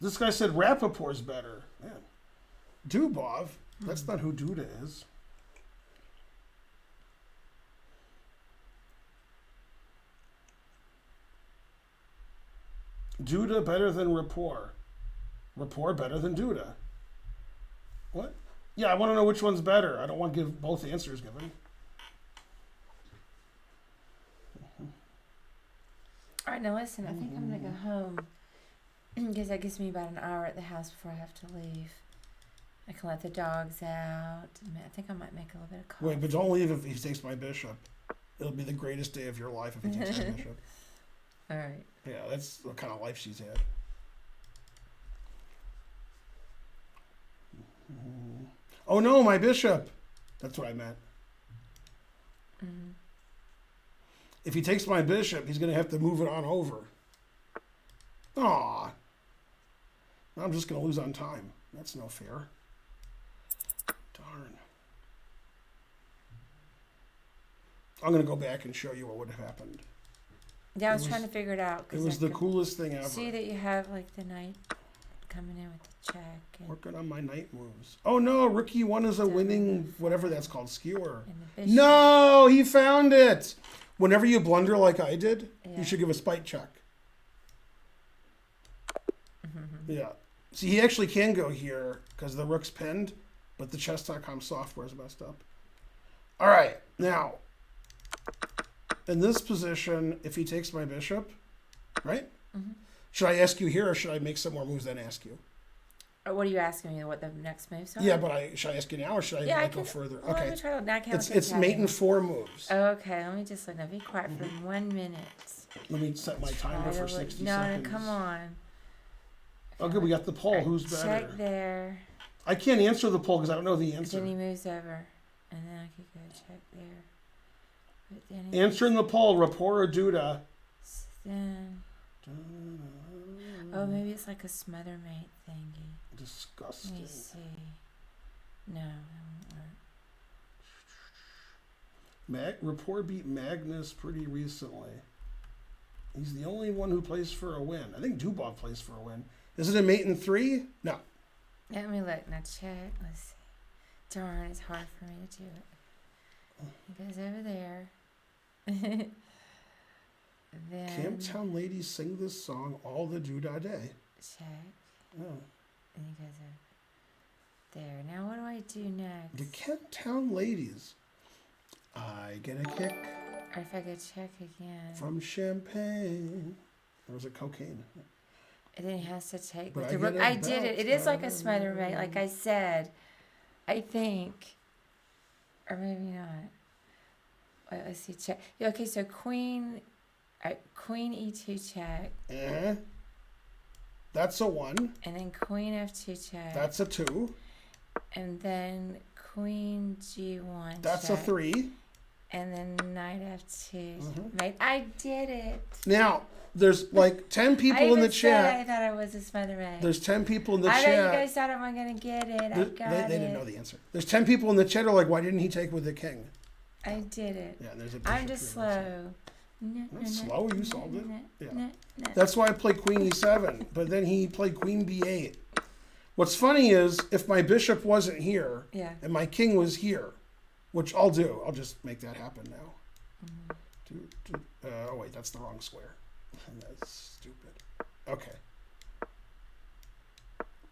This guy said Rappaport's better. Man. Dubov. That's not who Duda is. Duda better than Rapport. Rapport better than Duda. What? Yeah, I want to know which one's better. I don't want to give both answers given. All right, now listen. I think I'm gonna go home because that gives me about an hour at the house before I have to leave. I can let the dogs out. I think I might make a little bit of coffee. Wait, but don't leave if he takes my bishop. It'll be the greatest day of your life if he takes my bishop. All right. Yeah, that's the kind of life she's had. Oh no, my bishop. That's what I meant. Mm-hmm. If he takes my bishop, he's going to have to move it on over. Aw. Now I'm just going to lose on time. That's no fair. Darn. I'm going to go back and show you what would have happened. Yeah, I It was was- trying to figure it out. It 'cause was I the could coolest thing ever. see that you have like the knight coming in with the check and, Working on my knight moves. Oh no, rookie one is a winning, whatever that's called, skewer. and the bishop. No, he found it. Whenever you blunder like I did, Yeah. you should give a spite check. Mm-hmm. Yeah. See, he actually can go here because the rook's pinned, but the chess.com software is messed up. All right, now, in this position, if he takes my bishop, right? Mm-hmm. Should I ask you here or should I make some more moves then ask you? What are you asking me? What the next moves are? Yeah, but should I ask you now or should I Yeah, I go can- further? Well, let Okay. me try to knock out It's mate in 4 moves. Okay, let me just now be quiet for 1 minute. Let me set my timer Try for to look- 60 no, seconds. No, come on. Oh, good. We got the poll. Alright, Who's better? Check there. I can't answer the poll because I don't know the Then answer. he moves over, and then I could go check there. But then he Answering the poll, Rapport or Duda? Then, oh, maybe it's like a smother mate thingy. Let Disgusting. me see. No, that won't work. Rapport beat Magnus pretty recently. He's the only one who plays for a win. I think Dubov plays for a win. Is it a mate in 3? No. Let me look. Now check. Let's see. Darn, it's hard for me to do it. He goes over there. Then Camptown ladies sing this song all the Duda day. check. Oh. And he goes over there. Now what do I do next? The Camptown ladies. I get a kick Or if I go check again. from champagne. Or was it cocaine? And then he has to take But with I the rook. get a I did it. It is like a belt. smother mate, like I said. I think. Or maybe not. Wait, let's see. Check. Yeah, okay, so queen e2 check. That's a 1. And then queen f2 check. That's a 2. And then queen g1 That's check. a 3. And then knight f2. Mhm. Mate, I did it. Now, there's like 10 people I in the even said chat. I thought I was a smother mate. There's 10 people in the I know you chat. guys thought I'm gonna get it. I They, got they it. didn't know the answer. There's 10 people in the chat who are like, why didn't he take with the king? I did it. Yeah, there's a I'm bishop just here, that's it. slow. No, Not slow, you solved it. Yeah. No. That's why I played queen e7, but then he played queen b8. What's funny is if my bishop wasn't here Yeah. and my king was here, which I'll do. I'll just make that happen now. Oh wait, that's the wrong square. That's stupid. Okay.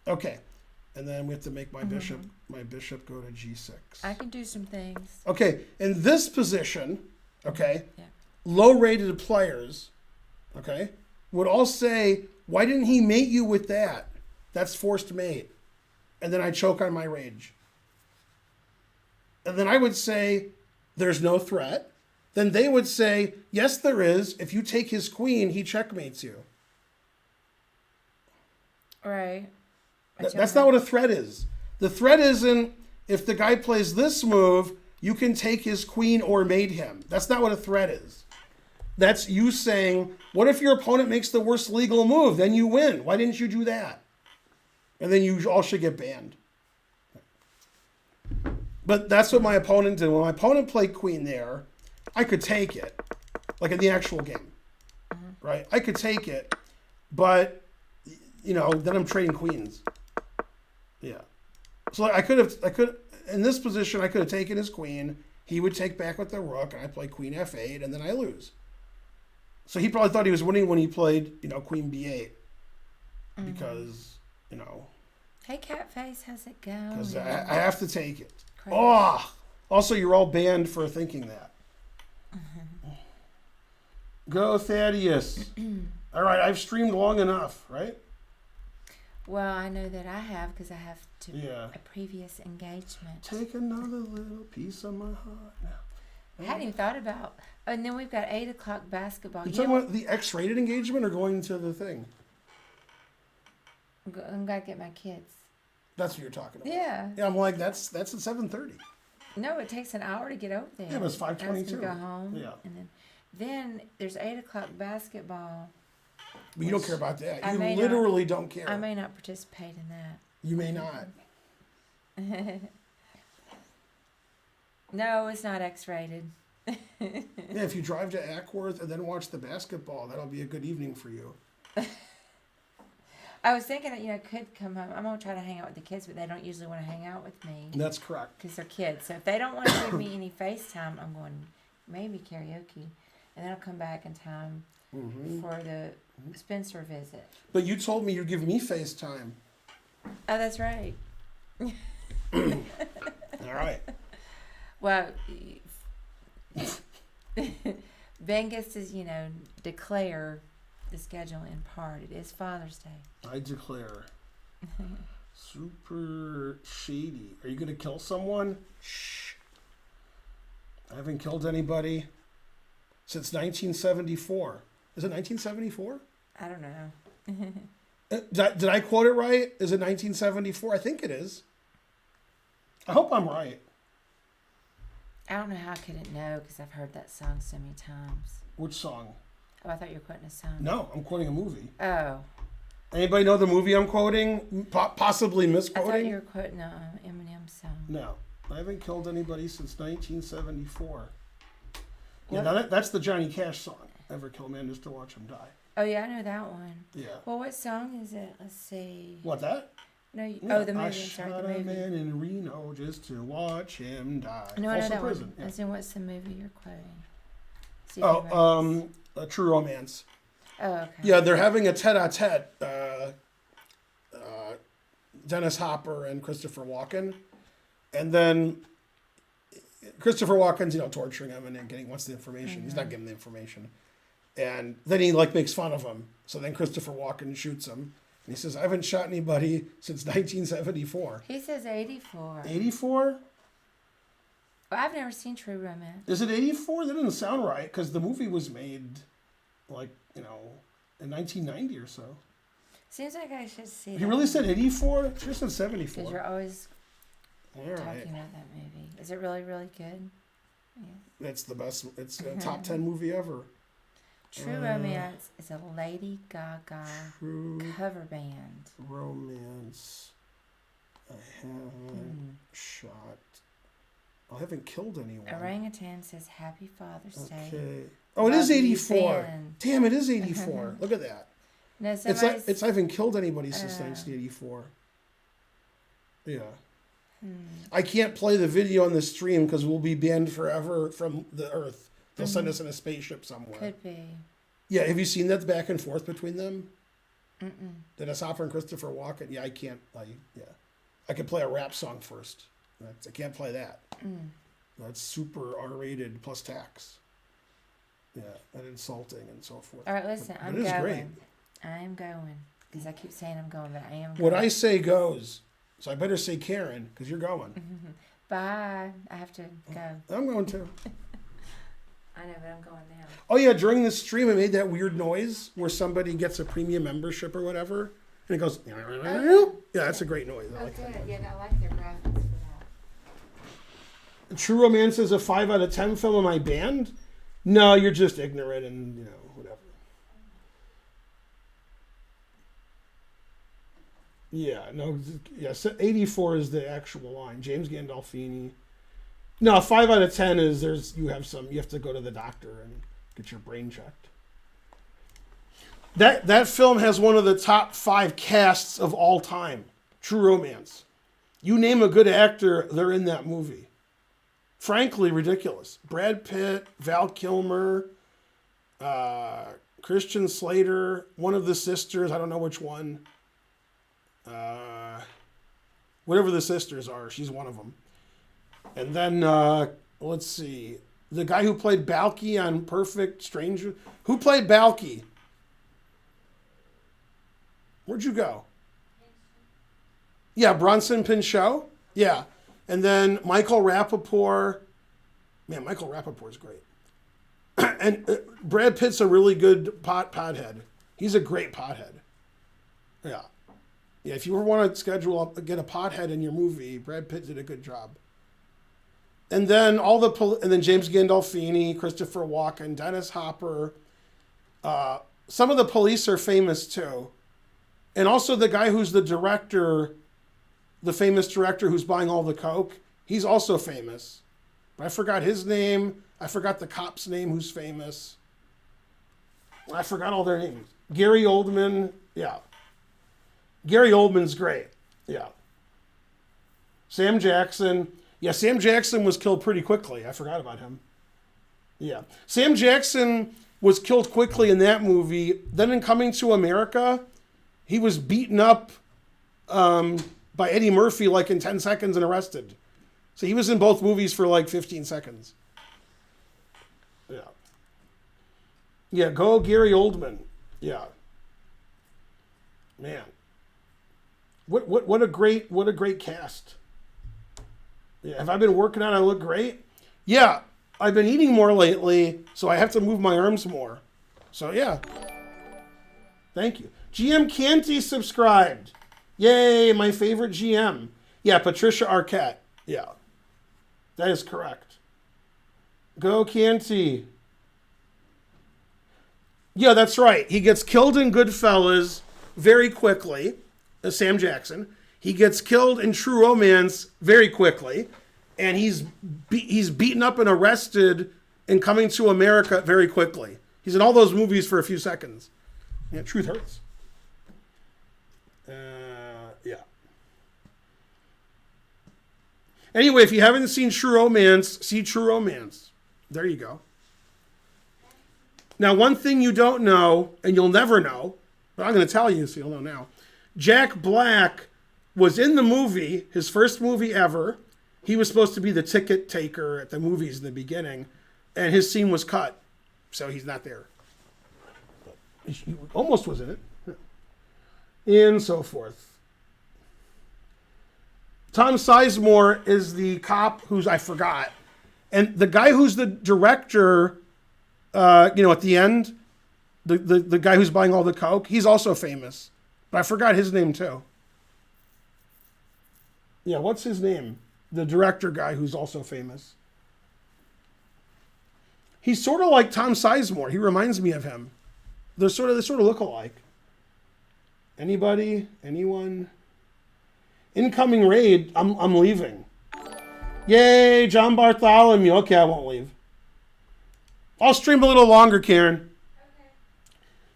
Okay. And then we have to make my bishop go to g6. I can do some things. Okay, in this position, okay, Yeah. low-rated players, okay, would all say, why didn't he mate you with that? That's forced mate. And then I choke on my rage. And then I would say, there's no threat. Then they would say, yes, there is. If you take his queen, he checkmates you. Right. That's not what a threat is. The threat isn't if the guy plays this move, you can take his queen or mate him. That's not what a threat is. That's you saying, what if your opponent makes the worst legal move? Then you win. Why didn't you do that? And then you all should get banned. But that's what my opponent did. When my opponent played queen there, I could take it. Like in the actual game. Right? I could take it. But then I'm trading queens. Yeah. So I could, in this position, I could have taken his queen. He would take back with the rook, and I play queen f8, and then I lose. So he probably thought he was winning when he played, queen b8. Because, Hey, Catface, how's it going? because I have to take it. Crazy. Oh! Also, you're all banned for thinking that. Go, Thaddeus. All right, I've streamed long enough, right? Well, I know that I have because I have to Yeah. a previous engagement. Take another little piece of my heart now. I hadn't even thought about. And then we've got 8 o'clock basketball. You talking about the X-rated engagement or going to the thing? I'm gonna get my kids. That's what you're talking about. Yeah. Yeah, I'm like, that's at 7:30. No, it takes an hour to get over there. Yeah, but it's I was 5:22. gonna go home. Yeah. And then there's 8 o'clock basketball. But you don't care about that. I You may literally don't care. I may not participate in that. You may not. No, it's not X-rated. Yeah, if you drive to Ackworth and then watch the basketball, that'll be a good evening for you. I was thinking that I could come home. I'm gonna try to hang out with the kids, but they don't usually want to hang out with me That's correct. because they're kids. So if they don't want to give me any FaceTime, I'm going maybe karaoke, and then I'll come back in time for the Spencer visit. But you told me you'd give me FaceTime. Oh, that's right. All right. Well, Ben gets to declare the schedule in part. It is Father's Day. I declare. Super shady. Are you going to kill someone? Shh. I haven't killed anybody since 1974. Is it 1974? I don't know. Did I quote it right? Is it 1974? I think it is. I hope I'm right. I don't know how I couldn't know because I've heard that song so many times. Which song? Oh, I thought you were quoting a song. No, I'm quoting a movie. Oh, Anybody know the movie I'm quoting? Possibly I thought misquoting? you were quoting a Eminem song. No, I haven't killed anybody since 1974. Yeah, What? now that's the Johnny Cash song. Never kill a man just to watch him die. Oh yeah, I know that one. Yeah. Well, what song is it? Let's see. What, that? No, Yeah, oh the movie. I I'm sorry, shot the a movie. man in Reno just to watch him die. No, I know Also that prison. one. Yeah. As in, what's the movie you're quoting? See if you remember. Oh, A True Romance. Oh, okay. Yeah, they're having a tete-a-tete. Dennis Hopper and Christopher Walken, and then Christopher Walken's torturing him and then wants the information. He's not giving the information, and then he makes fun of him. So then Christopher Walken shoots him, and he says, "I haven't shot anybody since 1974." He says 84. 84? Well, I've never seen True Romance. Is it 84? That doesn't sound right because the movie was made, in 1990 or so. Seems like I should see. He really said 84? She said 74. Because you're always All right. talking about that movie. Is it really, really good? Yeah. It's the best. It's a top 10 movie ever. True Romance is a Lady Gaga True cover band. Romance. I haven't shot. I haven't killed anyone. Orangutan says Happy Father's Day. Okay. Oh, it is Love you, 84. Ben. Damn, it is 84. Look at that. No, It's somebody's, I haven't killed anybody since 1984. Yeah. I can't play the video on the stream because we'll be banned forever from the Earth. They'll send us in a spaceship somewhere. could be. Yeah, have you seen that back and forth between them? Dennis Hopper and Christopher Walken. Yeah, I can't. I can play a rap song first. I can't play that. That's super R-rated plus tax. Yeah, and insulting and so forth. All right, listen, But I'm it is going. great. I am going. Because I keep saying I'm going, but I am going. What I say goes. So I better say Karen because you're going. Bye. I have to go. I'm going too. I know, but I'm going now. Oh yeah, during the stream I made that weird noise where somebody gets a premium membership or whatever, and it goes. Yeah, that's a great noise. I like that. Yeah, I like their graphics for that. True Romance is a 5 out of 10 film. Am I banned? No, you're just ignorant and whatever. Yeah, no, yeah. 84 is the actual line. James Gandolfini. No, 5 out of 10 is you have to go to the doctor and get your brain checked. That film has one of the top 5 casts of all time. True Romance. You name a good actor, they're in that movie. Frankly, ridiculous. Brad Pitt, Val Kilmer, Christian Slater, one of the sisters, I don't know which one. Whatever the sisters are, she's one of them. And then, let's see, the guy who played Balky on Perfect Stranger. Who played Balky? Where'd you go? Yeah, Bronson Pinchot. Yeah. And then Michael Rappaport. Man, Michael Rappaport's great. And Brad Pitt's a really good pothead. He's a great pothead. Yeah. Yeah, if you ever want to get a pothead in your movie, Brad Pitt did a good job. And then and then James Gandolfini, Christopher Walken, Dennis Hopper. Some of the police are famous too. And also the guy who's the director, the famous director who's buying all the coke, he's also famous. But I forgot his name. I forgot the cop's name who's famous. I forgot all their names. Gary Oldman, yeah. Gary Oldman's great, yeah. Sam Jackson. Yeah, Sam Jackson was killed pretty quickly. I forgot about him. Yeah. Sam Jackson was killed quickly in that movie. Then in Coming to America, he was beaten up by Eddie Murphy like in 10 seconds and arrested. So he was in both movies for like 15 seconds. Yeah. Yeah, go Gary Oldman. Yeah. Man. What a great cast. Yeah, have I been working out? I look great. Yeah, I've been eating more lately, so I have to move my arms more. So yeah. Thank you. GM Canty subscribed. Yay, my favorite GM. Yeah, Patricia Arquette. Yeah. That is correct. Go Canty. Yeah, that's right. He gets killed in Goodfellas very quickly. Sam Jackson. He gets killed in True Romance very quickly, and he's beaten up and arrested in Coming to America very quickly. He's in all those movies for a few seconds. Yeah, truth hurts. Yeah. Anyway, if you haven't seen True Romance, see True Romance. There you go. Now, one thing you don't know, and you'll never know, but I'm going to tell you so you'll know now. Jack Black was in the movie, his first movie ever. He was supposed to be the ticket taker at the movies in the beginning, and his scene was cut, so he's not there. He almost was in it. And so forth. Tom Sizemore is the cop who's, I forgot. And the guy who's the director, at the end, the guy who's buying all the coke, he's also famous. But I forgot his name too. Yeah, what's his name? The director guy who's also famous. He's sort of like Tom Sizemore. He reminds me of him. They sort of look alike. Anybody? Anyone? Incoming raid. I'm leaving. Yay, John Bartholomew. Okay, I won't leave. I'll stream a little longer, Karen. Okay.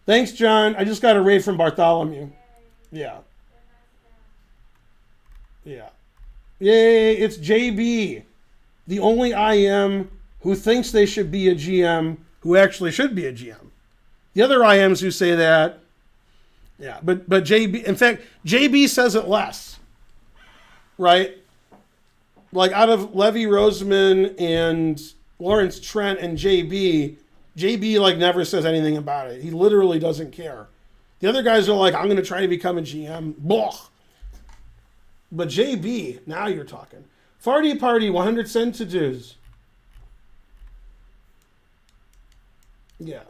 Thanks, John. I just got a raid from Bartholomew. Yeah. Yeah. Yay, it's JB. The only IM who thinks they should be a GM who actually should be a GM. The other IMs who say that, yeah, but JB, in fact, JB says it less, right? Like out of Levy Roseman and Lawrence Trent and JB like never says anything about it. He literally doesn't care. The other guys are like, I'm going to try to become a GM. Blah. But JB, now you're talking. Farty Party, 100 cent to dues. Yeah.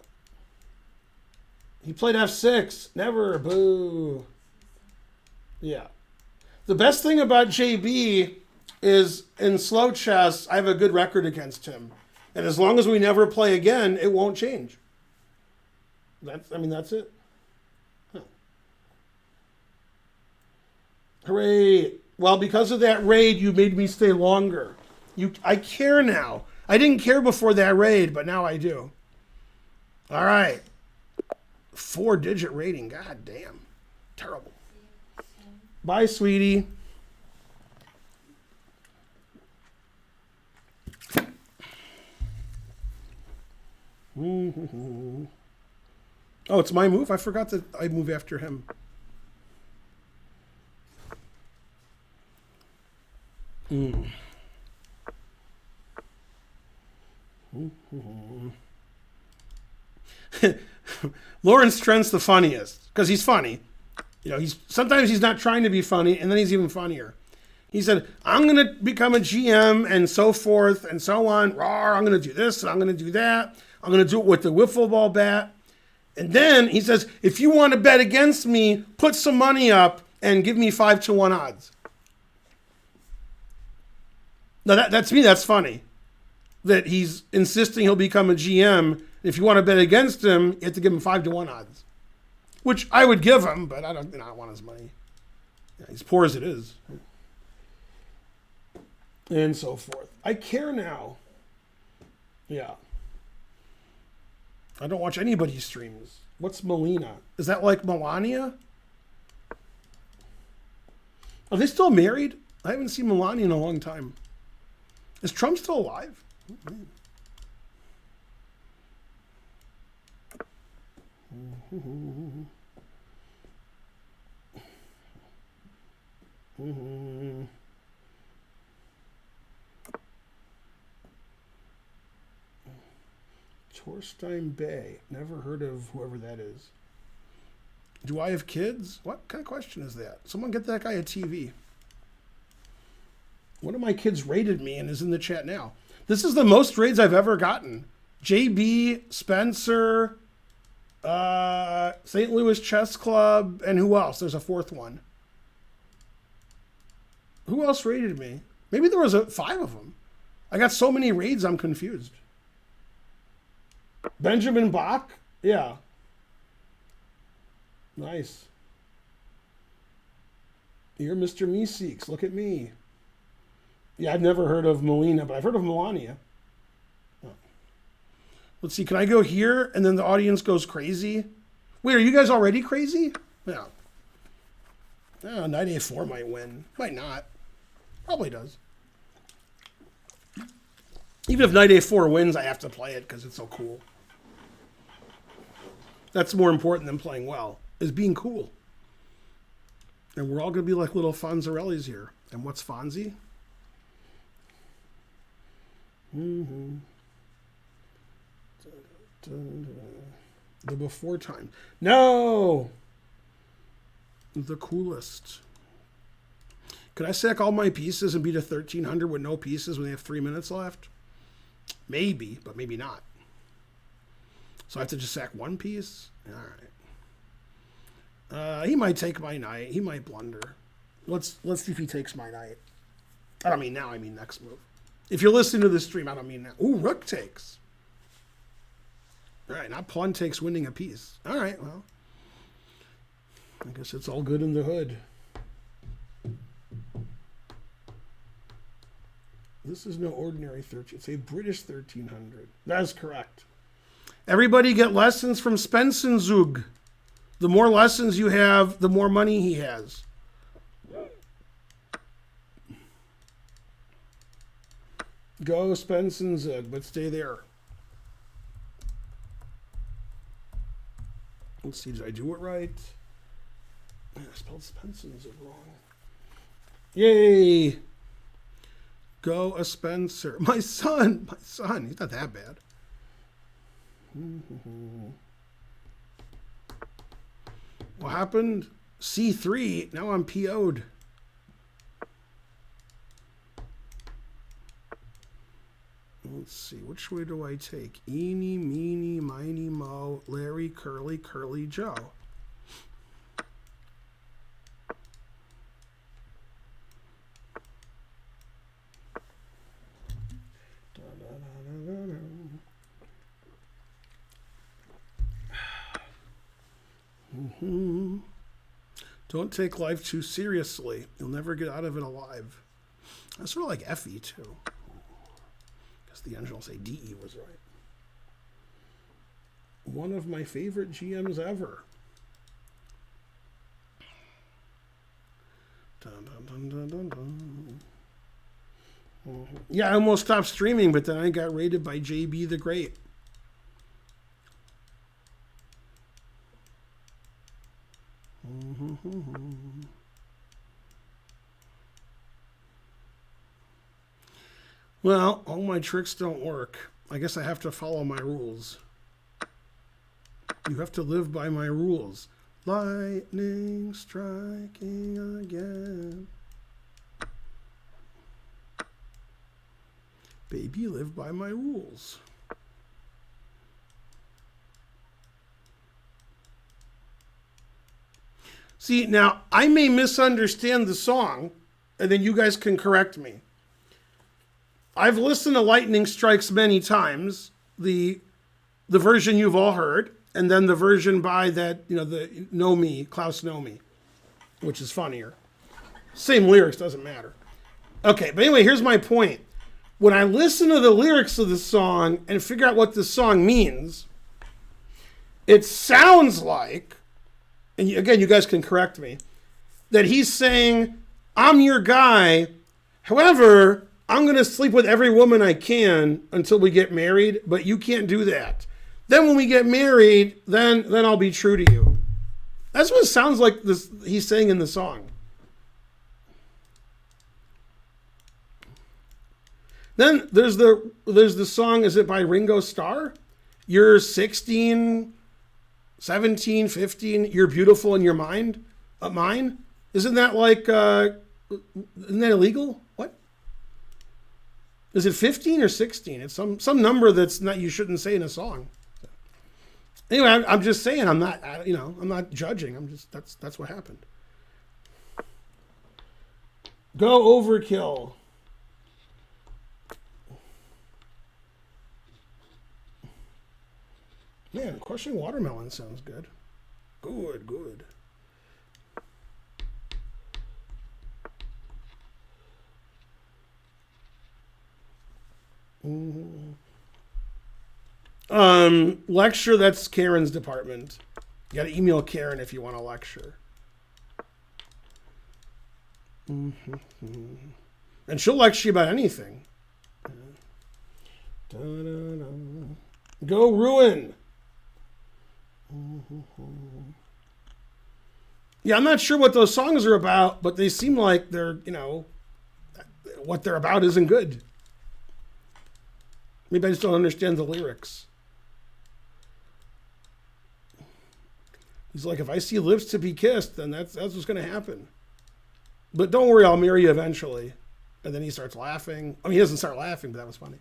He played F6. Never. Boo. Yeah. The best thing about JB is in slow chess, I have a good record against him. And as long as we never play again, it won't change. That's it. Huh. Hooray. Well, because of that raid, you made me stay longer. I care now. I didn't care before that raid, but now I do. All right. 4-digit rating. God damn. Terrible. Bye, sweetie. Oh, it's my move? I forgot that I move after him. Lawrence Trent's the funniest because he's funny. You know, sometimes he's not trying to be funny, and then he's even funnier. He said, I'm going to become a GM and so forth and so on. Rawr, I'm going to do this and I'm going to do that. I'm going to do it with the wiffle ball bat. And then he says, if you want to bet against me, put some money up and give me 5-1 odds. Now, that's me. That's funny. That he's insisting he'll become a GM. If you want to bet against him, you have to give him 5-1 odds. Which I would give him, but I don't want his money. Yeah, he's poor as it is. And so forth. I care now. Yeah. I don't watch anybody's streams. What's Melina? Is that like Melania? Are they still married? I haven't seen Melania in a long time. Is Trump still alive? Torstein Bay. Never heard of whoever that is. Do I have kids? What kind of question is that? Someone get that guy a TV. One of my kids rated me and is in the chat now. This is the most raids I've ever gotten. JB, Spencer, St. Louis Chess Club, and who else? There's a fourth one. Who else rated me? Maybe there was 5 of them. I got so many raids, I'm confused. Benjamin Bach? Yeah. Nice. You're Mr. Meeseeks. Look at me. Yeah, I've never heard of Melina, but I've heard of Melania. Oh. Let's see. Can I go here and then the audience goes crazy? Wait, are you guys already crazy? Yeah. Knight A4 might win. Might not. Probably does. Even if Knight A4 wins, I have to play it because it's so cool. That's more important than playing well, is being cool. And we're all going to be like little Fonzarellis here. And what's Fonzie? The before time. No! The coolest. Could I sack all my pieces and beat a 1300 with no pieces when they have 3 minutes left? Maybe, but maybe not. So I have to just sack one piece? All right. He might take my knight. He might blunder. Let's see if he takes my knight. I don't mean now, I mean next move. If you're listening to this stream, I don't mean now. Ooh, rook takes. All right, now pawn takes winning a piece. All right, well. I guess it's all good in the hood. This is no ordinary 13. It's a British 1300. That is correct. Everybody get lessons from Spensenzug. The more lessons you have, the more money he has. Go Spensenzug, but stay there. Let's see, did I do it right? I spelled Spensenzug wrong. Yay! Go a Spencer. My son. He's not that bad. What happened? C3. Now I'm PO'd. Let's see. Which way do I take? Eeny, meeny, miny, mo, Larry, Curly, Curly, Joe. Don't take life too seriously. You'll never get out of it alive. That's sort of like Effie, too. Because the engine will say DE was right. one of my favorite GMs ever. Dun, dun, dun, dun, dun, dun. Yeah, I almost stopped streaming, but then I got raided by JB the Great. Well, all my tricks don't work. I guess I have to follow my rules. You have to live by my rules. Lightning striking again. Baby, live by my rules. See, now, I may misunderstand the song, and then you guys can correct me. I've listened to Lightning Strikes many times, the version you've all heard, and then the version by that, the Nomi, Klaus Nomi, which is funnier. Same lyrics, doesn't matter. Okay, but anyway, here's my point. When I listen to the lyrics of the song and figure out what the song means, it sounds like, and again, you guys can correct me, that he's saying, I'm your guy, however, I'm going to sleep with every woman I can until we get married, but you can't do that. Then when we get married, then I'll be true to you. That's what it sounds like he's saying in the song. Then there's the song, is it by Ringo Starr? You're 16, 17, 15, you're beautiful in your mind, mine? Isn't that like, isn't that illegal? What? Is it 15 or 16? It's some number that's not, you shouldn't say in a song. Anyway, I'm just saying, I'm not judging. That's what happened. Go Overkill. Man, crushing watermelon sounds good. Good. Lecture, that's Karen's department. You gotta email Karen if you want a lecture. And she'll lecture you about anything. Go Ruin. Yeah, I'm not sure what those songs are about, but they seem like they're, what they're about isn't good. Maybe I just don't understand the lyrics. He's like, if I see lips to be kissed, then that's what's going to happen. But don't worry, I'll marry you eventually. And then he starts laughing. I mean, he doesn't start laughing, but that was funny.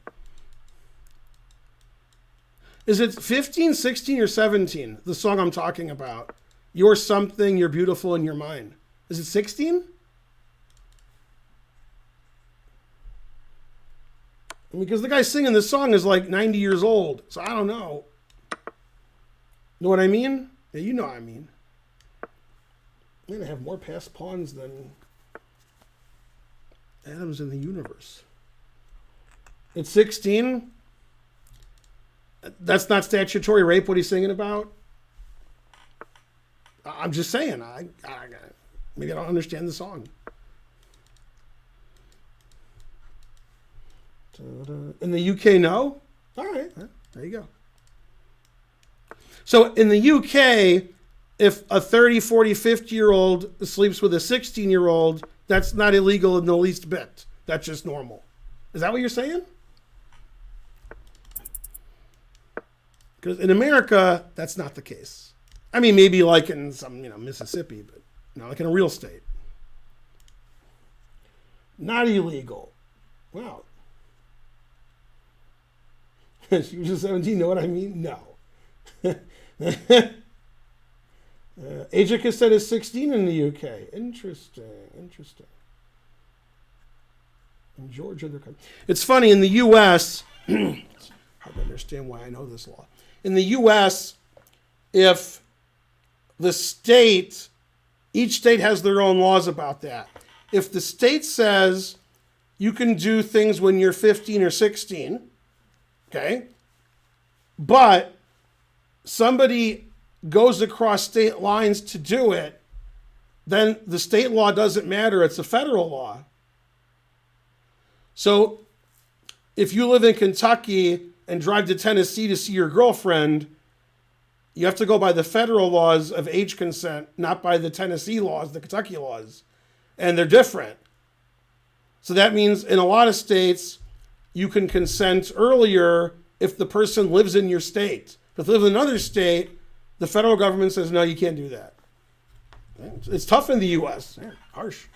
Is it 15, 16, or 17, the song I'm talking about? You're something, you're beautiful in your mind. Is it 16? Because the guy singing this song is like 90 years old, so I don't know. Know what I mean? Yeah, you know what I mean. Man, I have more passed pawns than atoms in the universe. It's 16? That's not statutory rape, what he's singing about? I'm just saying. Maybe I don't understand the song. In the UK, no? All right. There you go. So in the UK, if a 30, 40, 50-year-old sleeps with a 16-year-old, that's not illegal in the least bit. That's just normal. Is that what you're saying? Because in America, that's not the case. I mean, maybe like in some, Mississippi, but not like in a real state. Not illegal. Wow. She was just 17, know what I mean? No. Ajax said is 16 in the UK. Interesting. In Georgia, it's funny, in the U.S., hard to understand why I know this law. In the U.S., if the state, each state has their own laws about that. If the state says you can do things when you're 15 or 16, okay, but somebody goes across state lines to do it, then the state law doesn't matter. It's a federal law. So if you live in Kentucky and drive to Tennessee to see your girlfriend, you have to go by the federal laws of age consent, not by the Tennessee laws, the Kentucky laws. And they're different. So that means in a lot of states, you can consent earlier if the person lives in your state. If they live in another state, the federal government says, no, you can't do that. It's tough in the U.S. Yeah, harsh.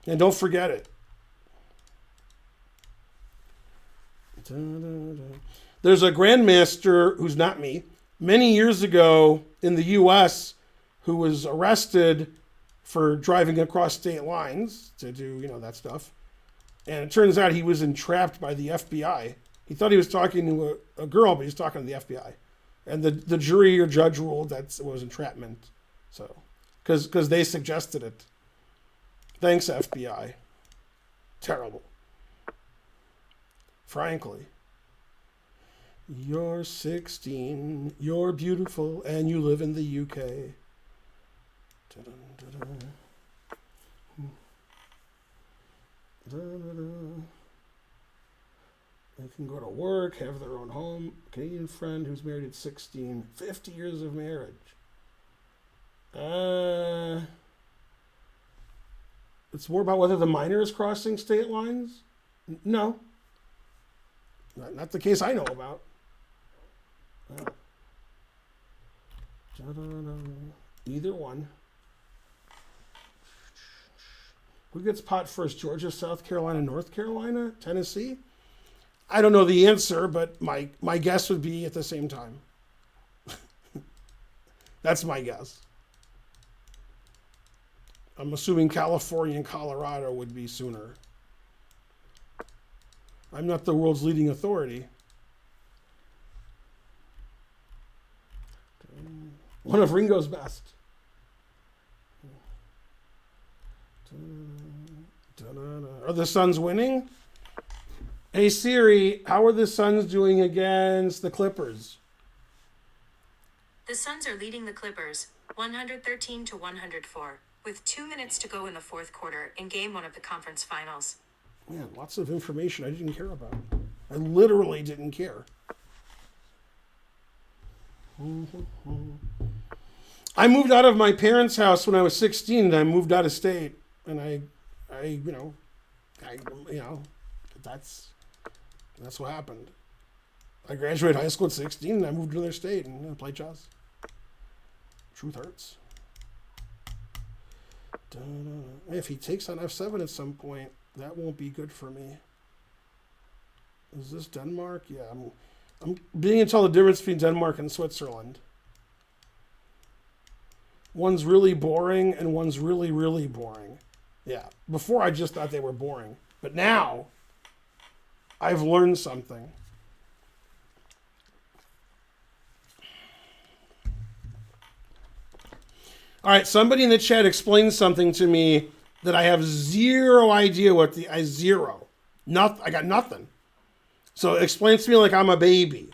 And don't forget it. There's a grandmaster who's not me, many years ago in the U.S. who was arrested for driving across state lines to do, that stuff. And it turns out he was entrapped by the FBI. He thought he was talking to a girl, but he was talking to the FBI. And the jury or judge ruled that it was entrapment. So, because they suggested it. Thanks, FBI. Terrible. Frankly. You're 16, you're beautiful, and you live in the UK. Da-dun, da-dun. Da-da-da. They can go to work, have their own home. Canadian friend who's married at 16, 50 years of marriage. It's more about whether the minor is crossing state lines? No. Not the case I know about. Either one. Who gets pot first? Georgia, South Carolina, North Carolina, Tennessee? I don't know the answer, but my guess would be at the same time. That's my guess. I'm assuming California and Colorado would be sooner. I'm not the world's leading authority. One of Ringo's best. Are the Suns winning? Hey Siri, how are the Suns doing against the Clippers? The Suns are leading the Clippers, 113-104, with 2 minutes to go in the fourth quarter in Game 1 of the conference finals. Man, lots of information I didn't care about. I literally didn't care. I moved out of my parents' house when I was 16, and I moved out of state. And that's what happened. I graduated high school at 16, and I moved to another state and played chess. Truth hurts. If he takes on f7 at some point, that won't be good for me. Is this Denmark? Yeah, I'm beginning to tell the difference between Denmark and Switzerland. One's really boring and one's really, really boring. Yeah, before I just thought they were boring. But now, I've learned something. All right, somebody in the chat explained something to me that I have zero idea what zero. I got nothing. So it explains to me like I'm a baby.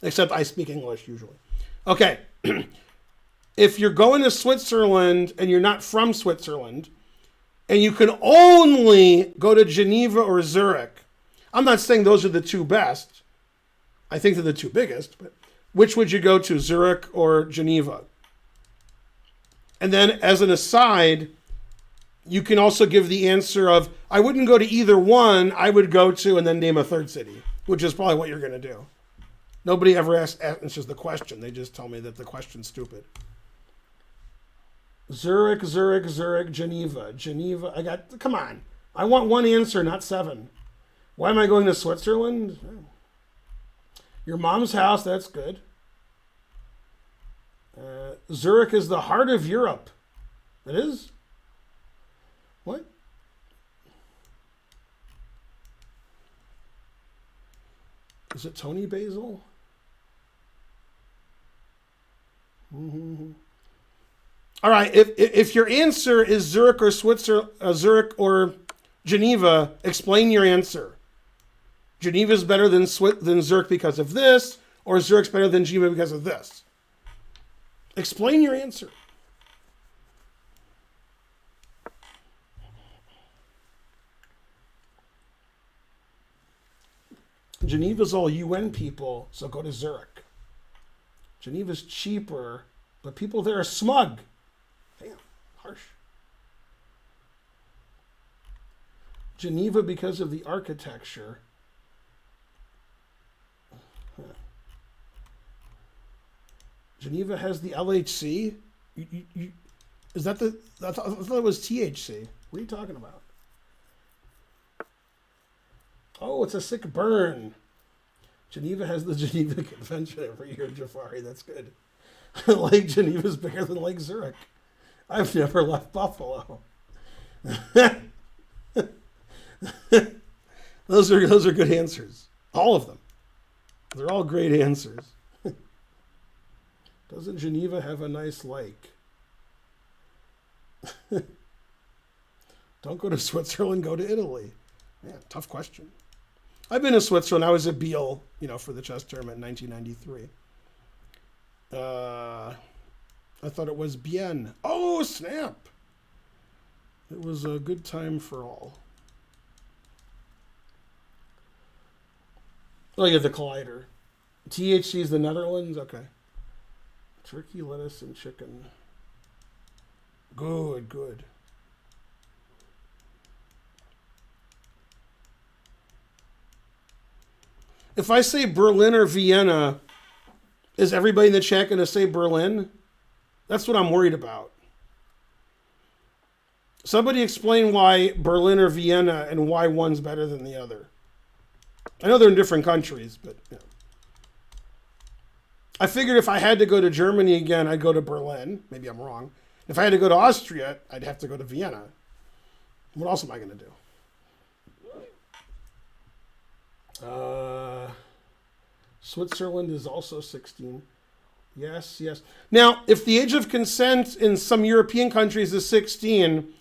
Except I speak English usually. Okay. If you're going to Switzerland and you're not from Switzerland, and you can only go to Geneva or Zurich, I'm not saying those are the two best. I think they're the two biggest, but which would you go to, Zurich or Geneva? And then as an aside, you can also give the answer of, I wouldn't go to either one, I would go to, and then name a third city, which is probably what you're going to do. Nobody ever answers the question. They just tell me that the question's stupid. Zurich, Geneva. Come on. I want one answer, not 7. Why am I going to Switzerland? Your mom's house, that's good. Zurich is the heart of Europe. It is? What? Is it Tony Basil? Mm-hmm. All right, if your answer is Zurich or Zurich or Geneva, explain your answer. Geneva is better than Zurich because of this, Or is Zurich's better than Geneva because of this? Explain your answer. Geneva's all UN people, so go to Zurich. Geneva's cheaper, but people there are smug. Damn, harsh. Geneva because of the architecture. Geneva has the LHC. Is that the? I thought it was THC. What are you talking about? Oh, it's a sick burn. Geneva has the Geneva Convention every year, Jafari. That's good. Lake Geneva's bigger than Lake Zurich. I've never left Buffalo. Those are good answers. All of them. They're all great answers. Doesn't Geneva have a nice lake? Don't go to Switzerland, go to Italy. Man, tough question. I've been to Switzerland. I was at Biel, for the chess tournament in 1993. I thought it was Bienne. Oh, snap. It was a good time for all. Oh, yeah, the Collider. THC is the Netherlands? Okay. Turkey, lettuce, and chicken. Good, good. If I say Berlin or Vienna, is everybody in the chat going to say Berlin? That's what I'm worried about. Somebody explain why Berlin or Vienna and why one's better than the other. I know they're in different countries, but I figured if I had to go to Germany again, I'd go to Berlin. Maybe I'm wrong. If I had to go to Austria, I'd have to go to Vienna. What else am I going to do? Switzerland is also 16. Yes, yes. Now, if the age of consent in some European countries is 16,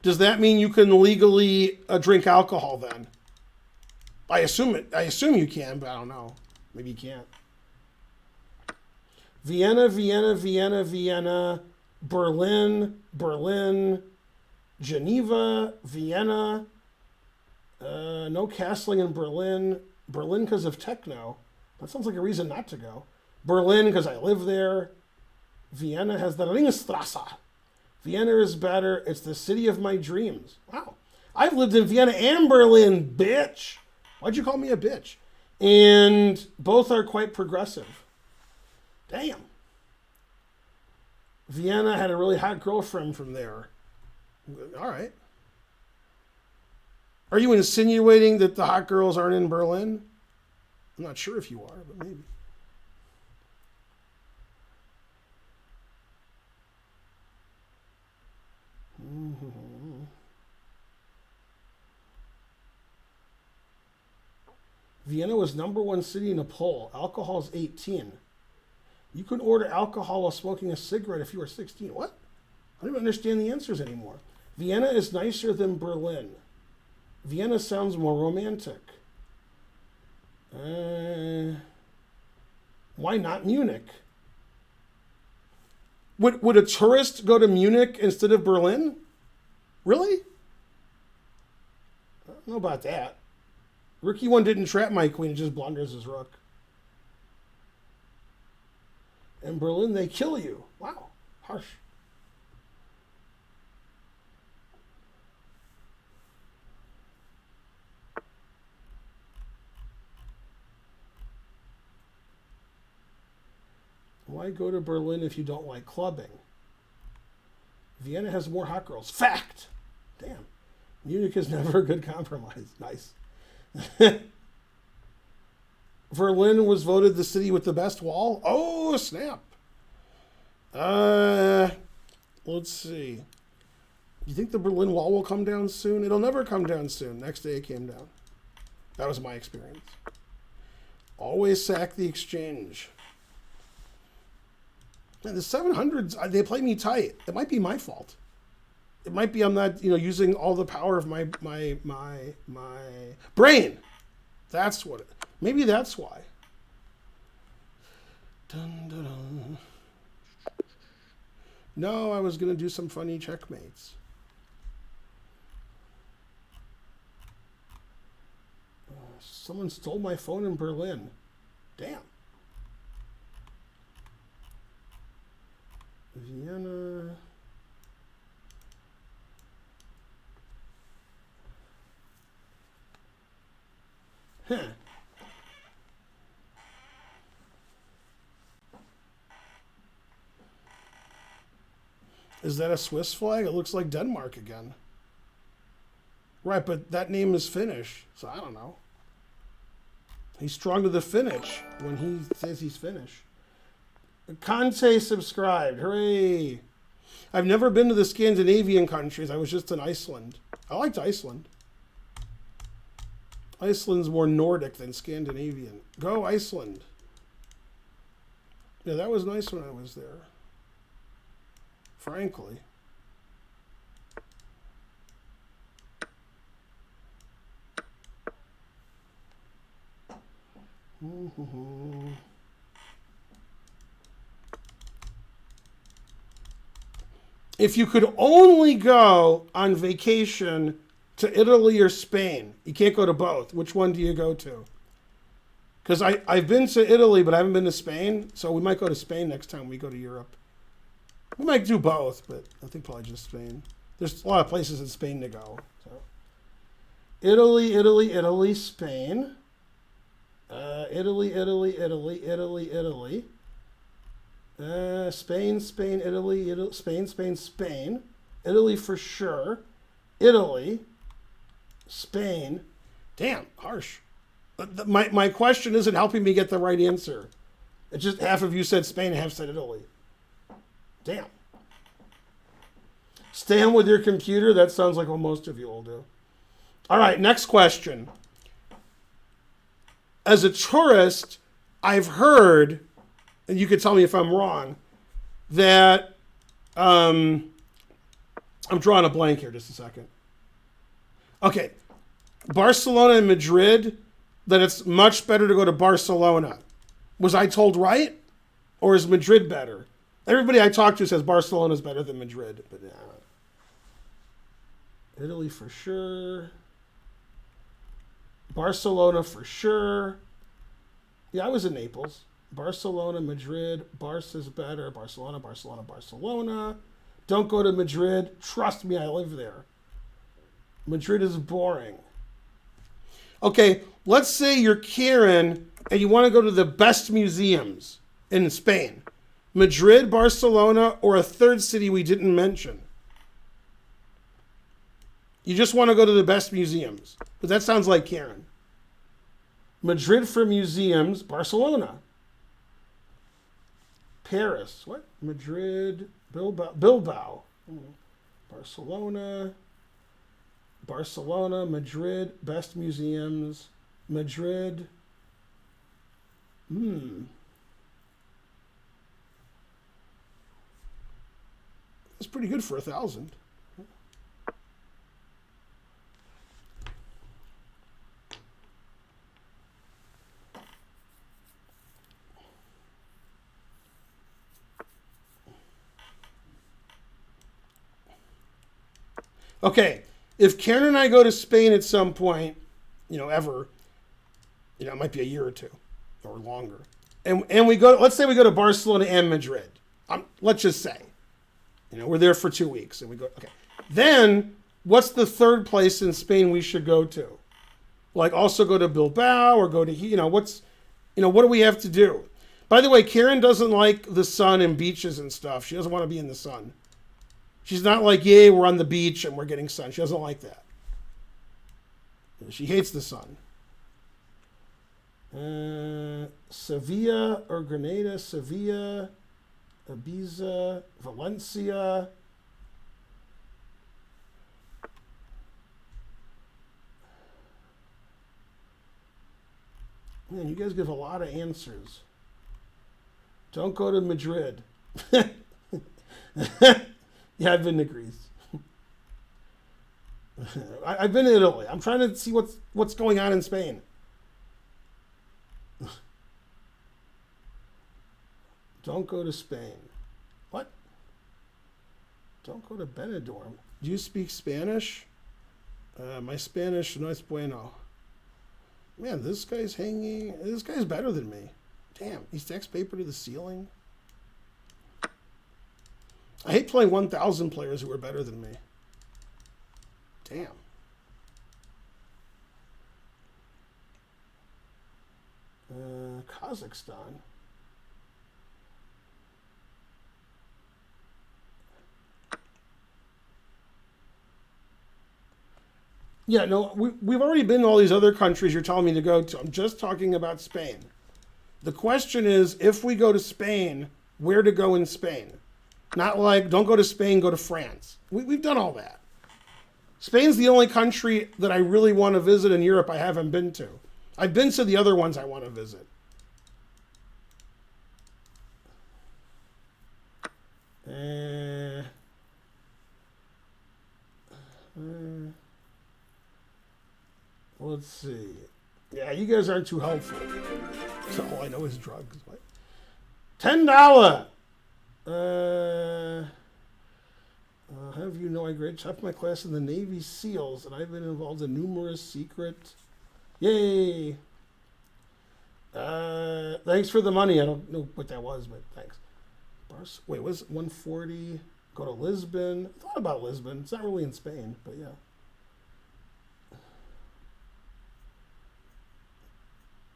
does that mean you can legally drink alcohol then? I assume you can, but I don't know. Maybe you can't. Vienna, Vienna, Vienna, Vienna, Berlin, Berlin, Geneva, Vienna. No castling in Berlin. Berlin because of techno. That sounds like a reason not to go. Berlin because I live there. Vienna has the Ringstrasse. Vienna is better. It's the city of my dreams. Wow. I've lived in Vienna and Berlin, bitch. Why'd you call me a bitch? And both are quite progressive. Damn. Vienna had a really hot girlfriend from there. All right. Are you insinuating that the hot girls aren't in Berlin? I'm not sure if you are, but maybe. Mm-hmm. Vienna was #1 city in a poll. Alcohol is 18. You can order alcohol while smoking a cigarette if you are 16. What? I don't even understand the answers anymore. Vienna is nicer than Berlin. Vienna sounds more romantic. Why not Munich? Would a tourist go to Munich instead of Berlin? Really? I don't know about that. Rookie one didn't trap my queen, it just blunders his rook. In Berlin, they kill you. Wow, harsh. Why go to Berlin if you don't like clubbing? Vienna has more hot girls. Fact! Damn. Munich is never a good compromise. Nice. Berlin was voted the city with the best wall. Oh, snap. Let's see. Do you think the Berlin Wall will come down soon? It'll never come down soon. Next day it came down. That was my experience. Always sack the exchange. Man, the 700s, they play me tight. It might be my fault. It might be I'm not, using all the power of my brain. That's what maybe that's why. Dun, dun, dun. No, I was going to do some funny checkmates. Someone stole my phone in Berlin. Damn. Vienna. Huh. Is that a Swiss flag? It looks like Denmark again. Right, but that name is Finnish, so I don't know. He's strong to the Finnish when he says he's Finnish. Conte subscribed. Hooray. I've never been to the Scandinavian countries. I was just in Iceland. I liked Iceland. Iceland's more Nordic than Scandinavian. Go Iceland. Yeah, that was nice when I was there. Frankly. If you could only go on vacation to Italy or Spain, you can't go to both. Which one do you go to? Because I've been to Italy, but I haven't been to Spain. So we might go to Spain next time we go to Europe. We might do both, but I think probably just Spain. There's a lot of places in Spain to go. So. Italy, Italy, Italy, Spain. Italy, Italy, Italy, Italy, Italy. Spain, Spain, Italy, Italy, Spain, Spain, Spain. Italy for sure. Italy. Spain. Damn, harsh. My question isn't helping me get the right answer. It's just half of you said Spain, half said Italy. Damn. Stand with your computer. That sounds like what most of you will do. All right, next question. As a tourist, I've heard, and you could tell me if I'm wrong, that I'm drawing a blank here. Just a second. Okay, Barcelona and Madrid. That it's much better to go to Barcelona. Was I told right, or is Madrid better? Everybody I talk to says Barcelona is better than Madrid, but yeah. Italy for sure. Barcelona for sure. Yeah, I was in Naples. Barcelona, Madrid. Barca's better. Barcelona, Barcelona, Barcelona. Don't go to Madrid. Trust me, I live there. Madrid is boring. Okay, let's say you're Karen and you want to go to the best museums in Spain. Madrid, Barcelona, or a third city we didn't mention. You just want to go to the best museums. But that sounds like Karen. Madrid for museums, Barcelona. Paris, what? Madrid, Bilbao. Barcelona, Madrid, best museums, Madrid. That's pretty good for 1,000. Okay, if Karen and I go to Spain at some point, ever, it might be a year or two or longer, and we go, let's say we go to Barcelona and Madrid. Let's just say, we're there for 2 weeks and we go, okay. Then what's the third place in Spain we should go to? Like also go to Bilbao or go to, what do we have to do? By the way, Karen doesn't like the sun and beaches and stuff. She doesn't want to be in the sun. She's not like, yay, we're on the beach and we're getting sun. She doesn't like that. She hates the sun. Sevilla or Granada, Sevilla, Ibiza, Valencia. Man, you guys give a lot of answers. Don't go to Madrid. Yeah, I've been to Greece. I've been to Italy. I'm trying to see what's going on in Spain. Don't go to Spain. What? Don't go to Benidorm. Do you speak Spanish? My Spanish no es bueno. Man, this guy's hanging. This guy's better than me. Damn, he stacks paper to the ceiling. I hate playing 1,000 players who are better than me. Damn. Kazakhstan. Yeah, no, we've already been to all these other countries you're telling me to go to. I'm just talking about Spain. The question is, if we go to Spain, where to go in Spain? Not like, don't go to Spain, go to France. We've done all that. Spain's the only country that I really want to visit in Europe I haven't been to. I've been to the other ones I want to visit. Let's see. Yeah, you guys aren't too helpful. So all I know is drugs. What? $10. Have you know I grade top my class in the Navy SEALs, and I've been involved in numerous secret. Yay! Thanks for the money. I don't know what that was, but thanks. Wait, was it 140? Go to Lisbon. I thought about Lisbon. It's not really in Spain, but yeah.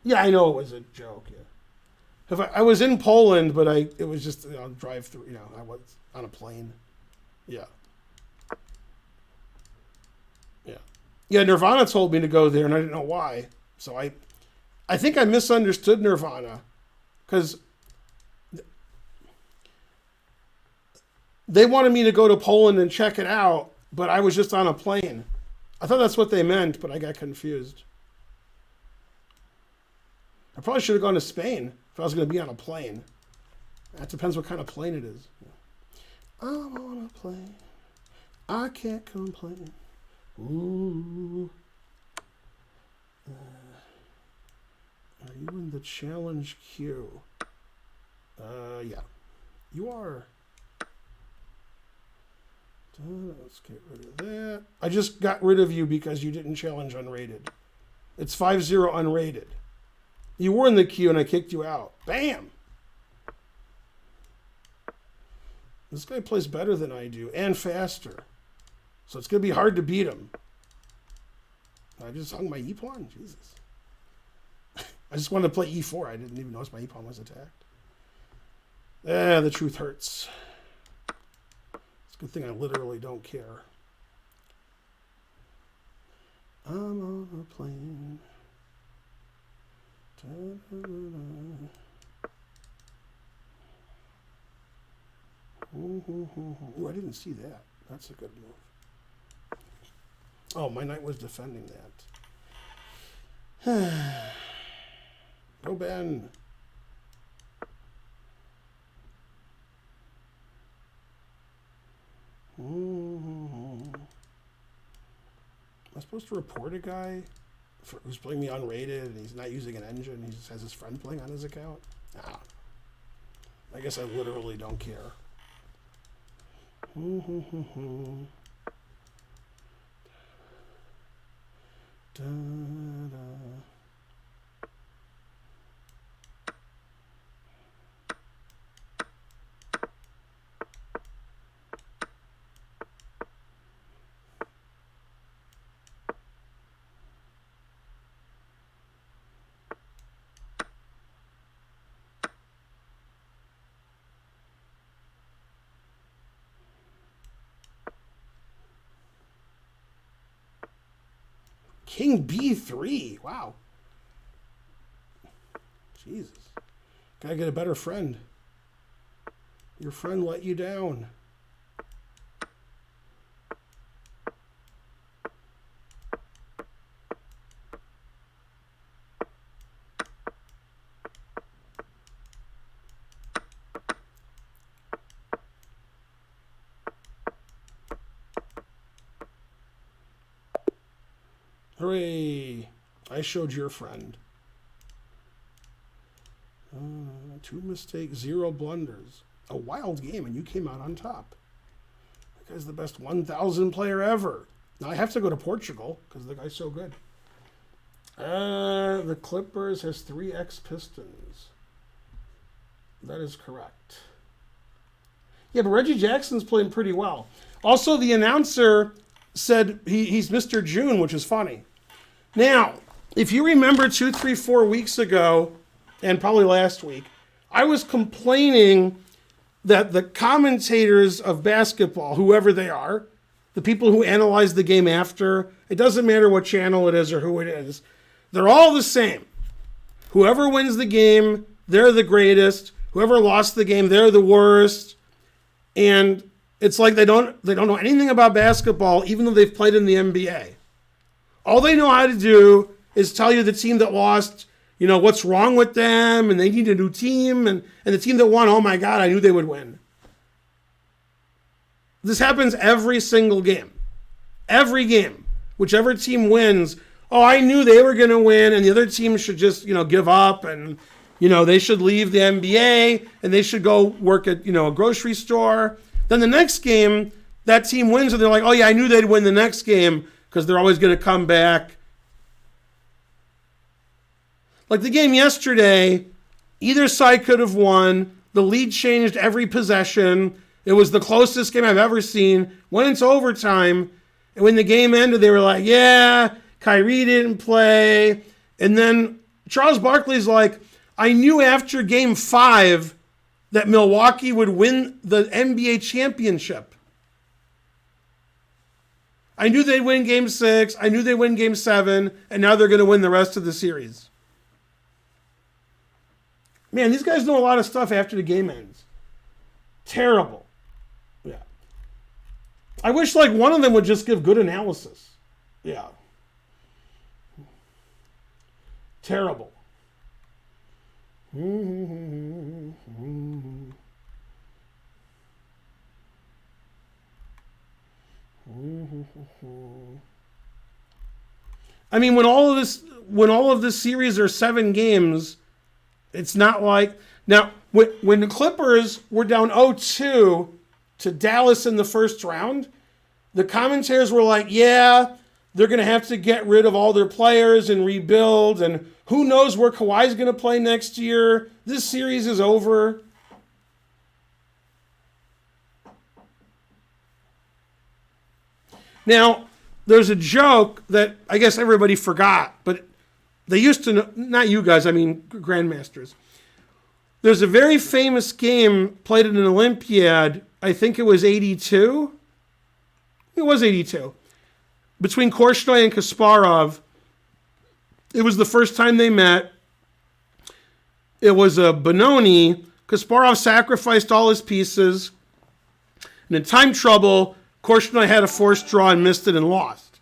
Yeah, I know it was a joke. Yeah. If I was in Poland, but it was just drive through. I was on a plane. Yeah. Yeah. Nirvana told me to go there, and I didn't know why. So I think I misunderstood Nirvana, because they wanted me to go to Poland and check it out, but I was just on a plane. I thought that's what they meant, but I got confused. I probably should have gone to Spain if I was going to be on a plane. That depends what kind of plane it is. I'm on a plane. I can't complain. Ooh. Are you in the challenge queue? Yeah. You are. Let's get rid of that. I just got rid of you because you didn't challenge unrated. It's 5-0 unrated. You were in the queue and I kicked you out. Bam! This guy plays better than I do and faster. So it's going to be hard to beat him. I just hung my E-pawn? Jesus. I just wanted to play E4. I didn't even notice my E-pawn was attacked. The truth hurts. It's a good thing I literally don't care. I'm on a plane. Ooh, I didn't see that. That's a good move. Oh, my knight was defending that. Go, Ben. Am I supposed to report a guy who's playing me unrated and he's not using an engine? He just has his friend playing on his account? Nah. I guess I literally don't care. King B3. Wow. Jesus. Gotta get a better friend. Your friend let you down. Hooray! I showed your friend. 2 mistakes, 0 blunders. A wild game, and you came out on top. That guy's the best 1,000 player ever. Now I have to go to Portugal because the guy's so good. The Clippers has 3 ex-Pistons. That is correct. Yeah, but Reggie Jackson's playing pretty well. Also, the announcer said he's Mr. June, which is funny. Now, if you remember 2, 3, 4 weeks ago, and probably last week, I was complaining that the commentators of basketball, whoever they are, the people who analyze the game after, it doesn't matter what channel it is or who it is, they're all the same. Whoever wins the game, they're the greatest. Whoever lost the game, they're the worst. And it's like they don't know anything about basketball, even though they've played in the NBA. All they know how to do is tell you the team that lost, what's wrong with them, and they need a new team, and the team that won, oh my God, I knew they would win. This happens every single game. Every game. Whichever team wins, oh, I knew they were going to win, and the other team should just, give up, and, they should leave the NBA, and they should go work at, a grocery store. Then the next game, that team wins, and they're like, oh yeah, I knew they'd win the next game, because they're always going to come back. Like the game yesterday, either side could have won. The lead changed every possession. It was the closest game I've ever seen. Went into overtime. And when the game ended, they were like, yeah, Kyrie didn't play. And then Charles Barkley's like, I knew after game 5 that Milwaukee would win the NBA championship. I knew they'd win game 6. I knew they'd win game 7. And now they're going to win the rest of the series. Man, these guys know a lot of stuff after the game ends. Terrible. Yeah. I wish one of them would just give good analysis. Yeah. Terrible. I mean, when all of this series are 7 games, it's not like now when the Clippers were down 0-2 to Dallas in the first round, the commentators were like, yeah, they're going to have to get rid of all their players and rebuild, and who knows where Kawhi's going to play next year. This series is over. Now, there's a joke that I guess everybody forgot, but they used to know, not you guys, I mean grandmasters. There's a very famous game played at an Olympiad, I think it was 82. It was 82. Between Korchnoi and Kasparov. It was the first time they met. It was a Benoni. Kasparov sacrificed all his pieces. And in time trouble, Korchnoi had a forced draw and missed it and lost.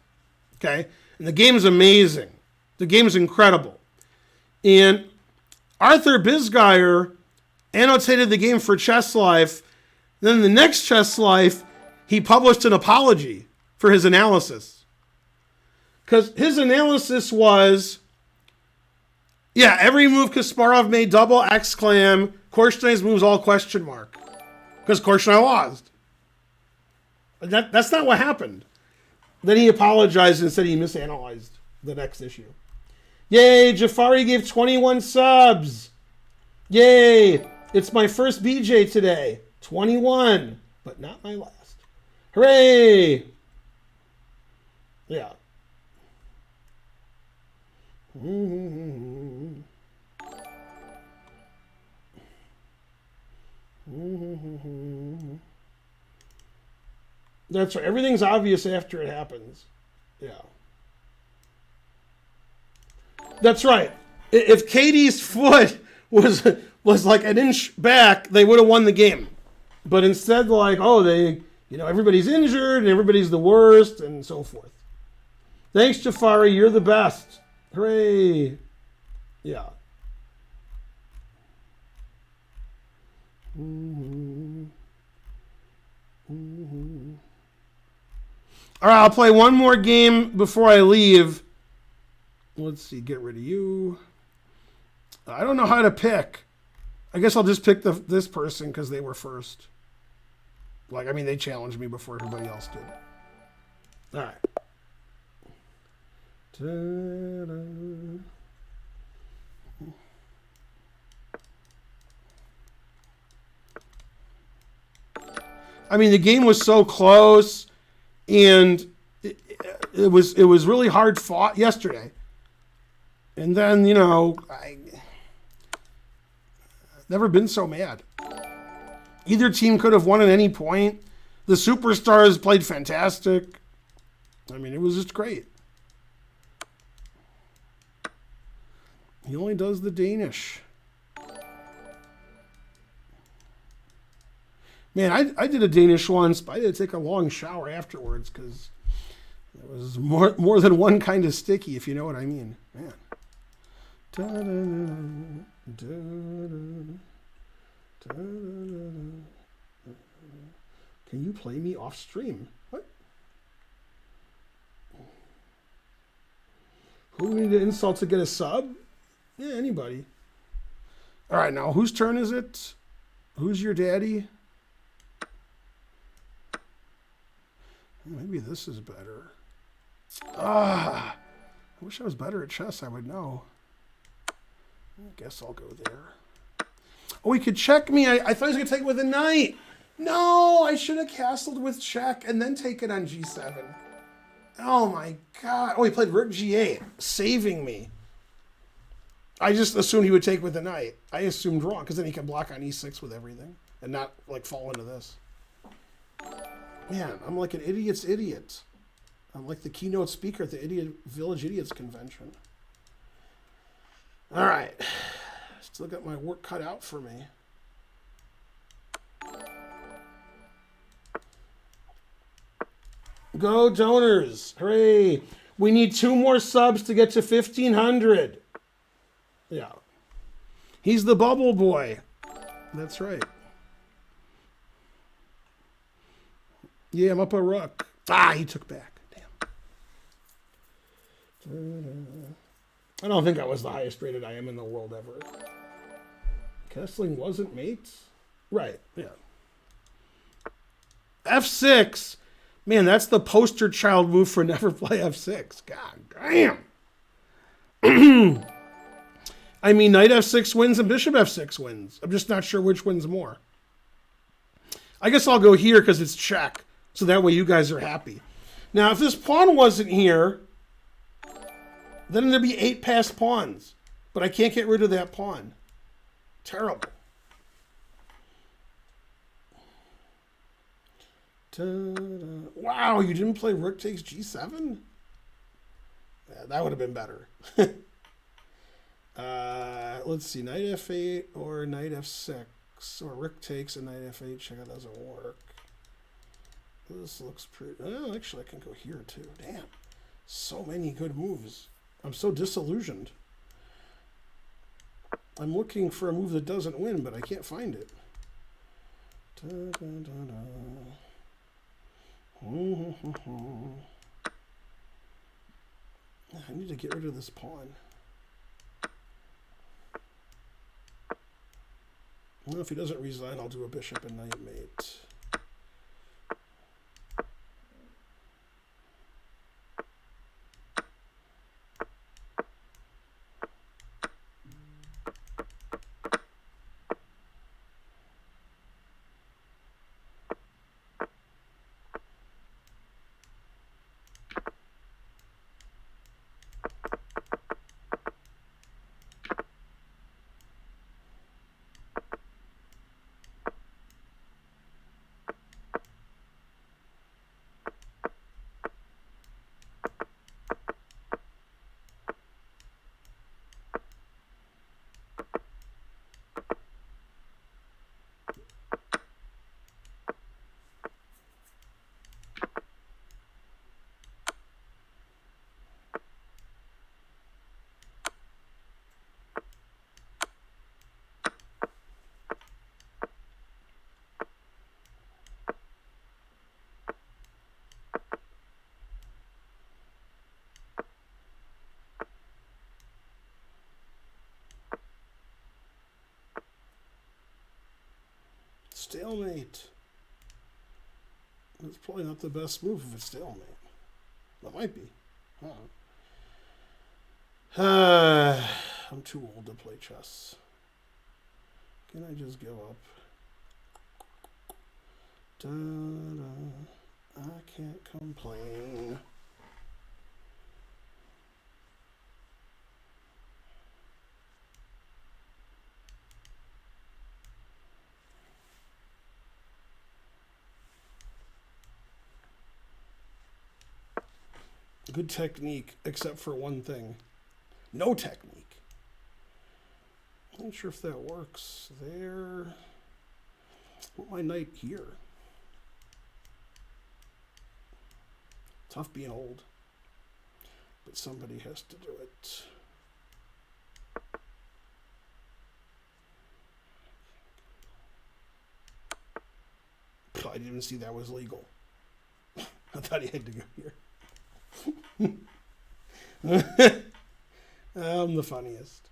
Okay? And the game's amazing. The game's incredible. And Arthur Bisgeier annotated the game for Chess Life. Then the next Chess Life, he published an apology for his analysis. Because his analysis was, yeah, every move Kasparov made double exclam, Korchnoi's moves all question mark. Because Korchnoi lost. That's not what happened. Then he apologized and said he misanalyzed the next issue. Yay, Jafari gave 21 subs. Yay, it's my first BJ today. 21, but not my last. Hooray! Yeah. That's right. Everything's obvious after it happens. Yeah. That's right. If Katie's foot was like an inch back, they would have won the game. But instead, everybody's injured and everybody's the worst and so forth. Thanks, Jafari. You're the best. Hooray. Yeah. All right, I'll play one more game before I leave. Let's see, get rid of you. I don't know how to pick. I guess I'll just pick this person because they were first. Like, I mean, they challenged me before everybody else did. All right. Ta-da. I mean, the game was so close, and it was really hard fought yesterday. And then, you know, I never been so mad. Either team could have won at any point. The Superstars played fantastic. I mean, it was just great. He only does the Danish. Man, I did a Danish once, but I had to take a long shower afterwards because it was more than one kind of sticky, if you know what I mean. Man. Can you play me off stream? What? Who do we need to insult to get a sub? Yeah, anybody. All right, now whose turn is it? Who's your daddy? Maybe this is better. I wish I was better at chess. I would know. I guess I'll go there. Oh, he could check me. I thought he was going to take it with a knight. No, I should have castled with check and then take it on g7. Oh, my God. Oh, he played rook g8, saving me. I just assumed he would take with the knight. I assumed wrong, because then he can block on e6 with everything and not, like, fall into this. Man, I'm like an idiot's idiot. I'm like the keynote speaker at the Village Idiots Convention. All right. Still got my work cut out for me. Go donors. Hooray. We need 2 more subs to get to 1,500. Yeah. He's the bubble boy. That's right. Yeah, I'm up a rook. He took back. Damn. I don't think I was the highest rated I am in the world ever. Kessling wasn't mates? Right, yeah. F6. Man, that's the poster child move for never play F6. God damn. I mean, knight F6 wins and bishop F6 wins. I'm just not sure which wins more. I guess I'll go here because it's check. So that way you guys are happy. Now, if this pawn wasn't here, then there'd be 8 passed pawns. But I can't get rid of that pawn. Terrible. Ta-da. Wow, you didn't play rook takes g7? Yeah, that would have been better. Let's see, knight f8 or knight f6. Or rook takes and knight f8. Check out, doesn't work. This looks pretty... Oh, actually, I can go here, too. Damn. So many good moves. I'm so disillusioned. I'm looking for a move that doesn't win, but I can't find it. I need to get rid of this pawn. Well, if he doesn't resign, I'll do a bishop and knight mate. Stalemate. It's probably not the best move if it's stalemate. That might be. I'm too old to play chess. Can I just give up? Da-da. I can't complain. Good technique, except for one thing. No technique. I'm not sure if that works there. Put my knight here. Tough being old. But somebody has to do it. I didn't even see that was legal. I thought he had to go here. I'm the funniest.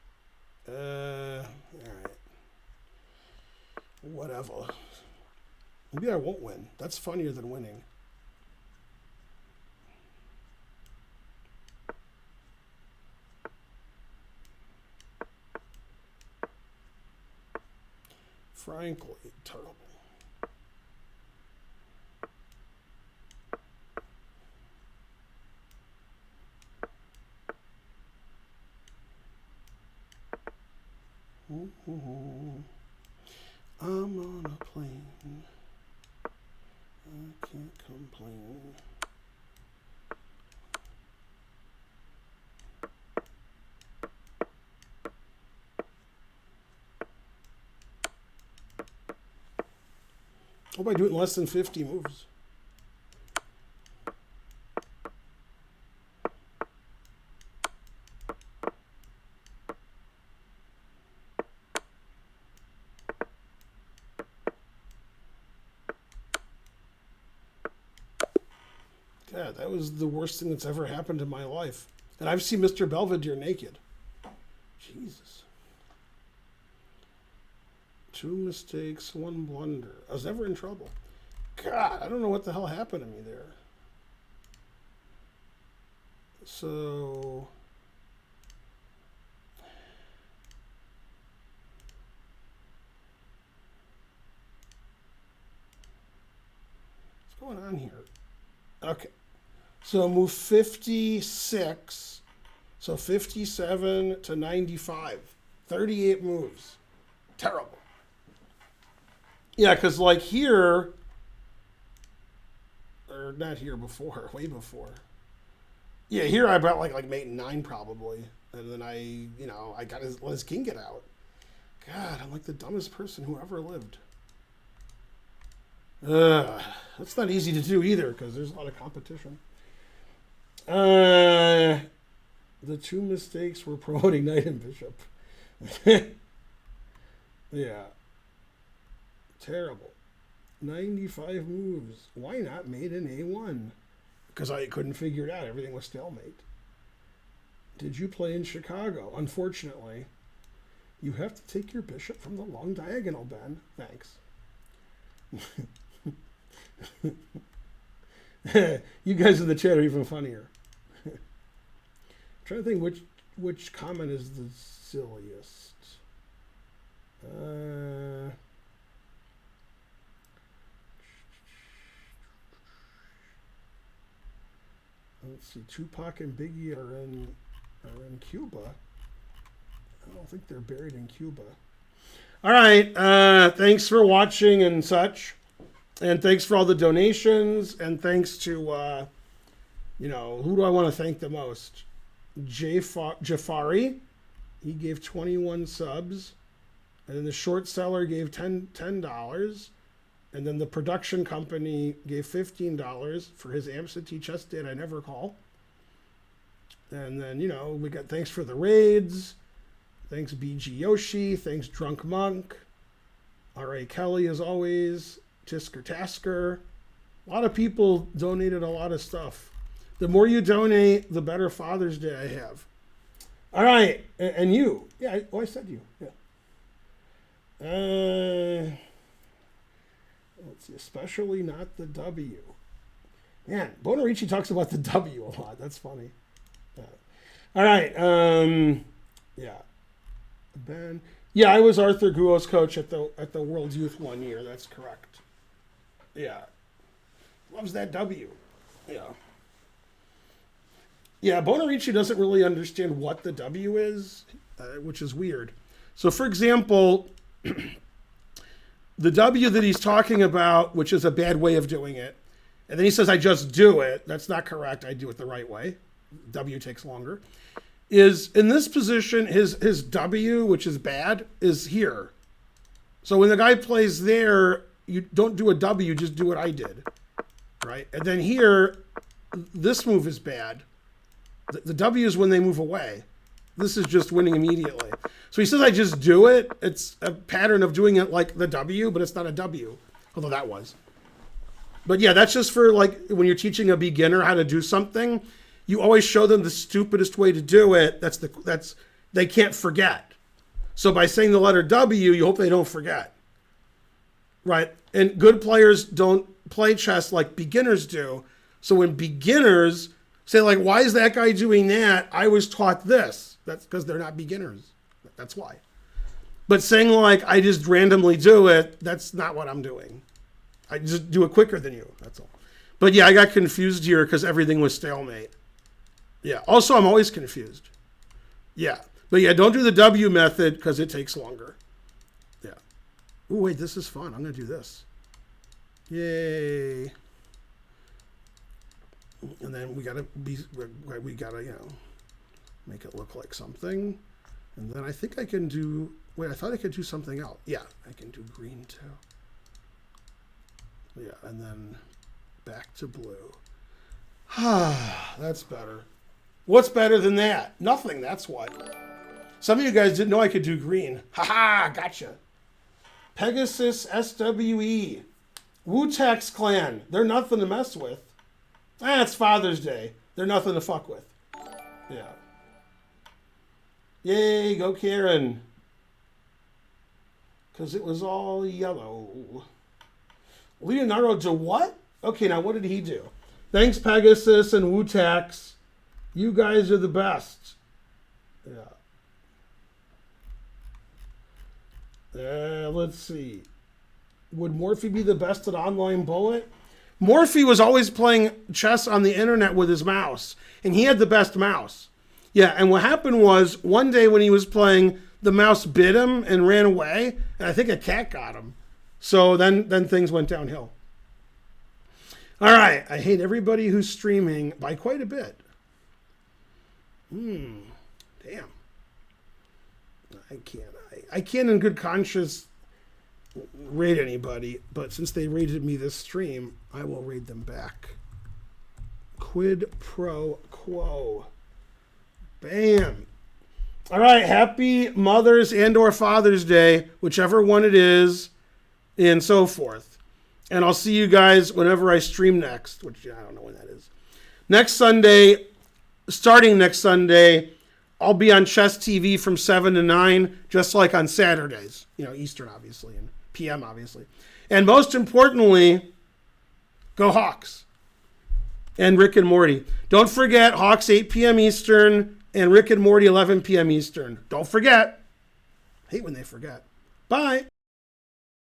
Alright. Whatever. Maybe I won't win. That's funnier than winning. Frankly, terrible. I'm on a plane. I can't complain. Hope I do it in less than 50 moves. God, that was the worst thing that's ever happened in my life. And I've seen Mr. Belvedere naked. Jesus. 2 mistakes, 1 blunder. I was never in trouble. God, I don't know what the hell happened to me there. So... what's going on here? Okay. So move 56. So 57 to 95. 38 moves. Terrible. Yeah, because like here, or not here before, way before. Yeah, here I brought like mate 9 probably. And then I got let his king get out. God, I'm like the dumbest person who ever lived. That's not easy to do either because there's a lot of competition. The 2 mistakes were promoting knight and bishop. Yeah. Terrible. 95 moves. Why not mate in A1? Because I couldn't figure it out. Everything was stalemate. Did you play in Chicago? Unfortunately. You have to take your bishop from the long diagonal, Ben. Thanks. You guys in the chat are even funnier. I'm trying to think which comment is the silliest. Let's see. Tupac and Biggie are in Cuba. I don't think they're buried in Cuba. All right. Thanks for watching and such. And thanks for all the donations. And thanks to, who do I want to thank the most? Jafari. He gave 21 subs. And then the short seller gave $10. And then the production company gave $15 for his absentee chess date I never call. And then, we got thanks for the raids. Thanks BG Yoshi. Thanks Drunk Monk. R.A. Kelly as always. Tisker Tasker. A lot of people donated a lot of stuff. The more you donate, the better Father's Day I have. All right. And you. Yeah, I said you. Yeah. Let's see, especially not the W. Man, Bonarici talks about the W a lot. That's funny. Yeah. All right. Yeah. Ben. Yeah, I was Arthur Guo's coach at the World Youth 1 year. That's correct. Yeah. Loves that W. Yeah. Yeah, Bonarici doesn't really understand what the W is, which is weird. So, for example, the W that he's talking about, which is a bad way of doing it, and then he says, I just do it. That's not correct. I do it the right way. W takes longer. Is in this position, his W, which is bad, is here. So when the guy plays there, you don't do a W, just do what I did. Right? And then here, this move is bad. The W is when they move away. This is just winning immediately. So he says, I just do it. It's a pattern of doing it like the W, but it's not a W. Although that was. But yeah, that's just for like when you're teaching a beginner how to do something, you always show them the stupidest way to do it. That's they can't forget. So by saying the letter W, you hope they don't forget. Right? And good players don't play chess like beginners do. So when beginners say like, why is that guy doing that? I was taught this. That's because they're not beginners. That's why. But saying like, I just randomly do it, that's not what I'm doing. I just do it quicker than you. That's all. But yeah, I got confused here because everything was stalemate. Yeah. Also, I'm always confused. Yeah. But yeah, don't do the W method because it takes longer. Yeah. Oh, wait, this is fun. I'm going to do this. Yay. And then we got to, you know, make it look like something. And then I think I can do, wait, I thought I could do something else. Yeah, I can do green too. Yeah, and then back to blue. That's better. What's better than that? Nothing, that's what. Some of you guys didn't know I could do green. Ha, gotcha. Pegasus SWE. Wu-Tax Clan. They're nothing to mess with. It's Father's Day. They're nothing to fuck with. Yeah. Yay, go Karen. Because it was all yellow. Leonardo to what? Okay, now what did he do? Thanks, Pegasus and Wu-Tax. You guys are the best. Yeah. Let's see. Would Morphy be the best at online bullet? Morphy was always playing chess on the internet with his mouse, and he had the best mouse. Yeah, and what happened was one day when he was playing, the mouse bit him and ran away, and I think a cat got him. So then things went downhill. All right, I hate everybody who's streaming by quite a bit. Damn. I can't in good conscience rate anybody, but since they rated me this stream, I will rate them back. Quid pro quo. Bam. All right, happy Mother's and or Father's Day, whichever one it is, and so forth. And I'll see you guys whenever I stream next, which I don't know when that is. Next Sunday, starting next Sunday, I'll be on Chess TV from 7 to 9, just like on Saturdays. You know, Eastern, obviously, and PM, obviously. And most importantly, go Hawks. And Rick and Morty. Don't forget, Hawks 8 p.m. Eastern and Rick and Morty 11 p.m. Eastern. Don't forget. I hate when they forget. Bye.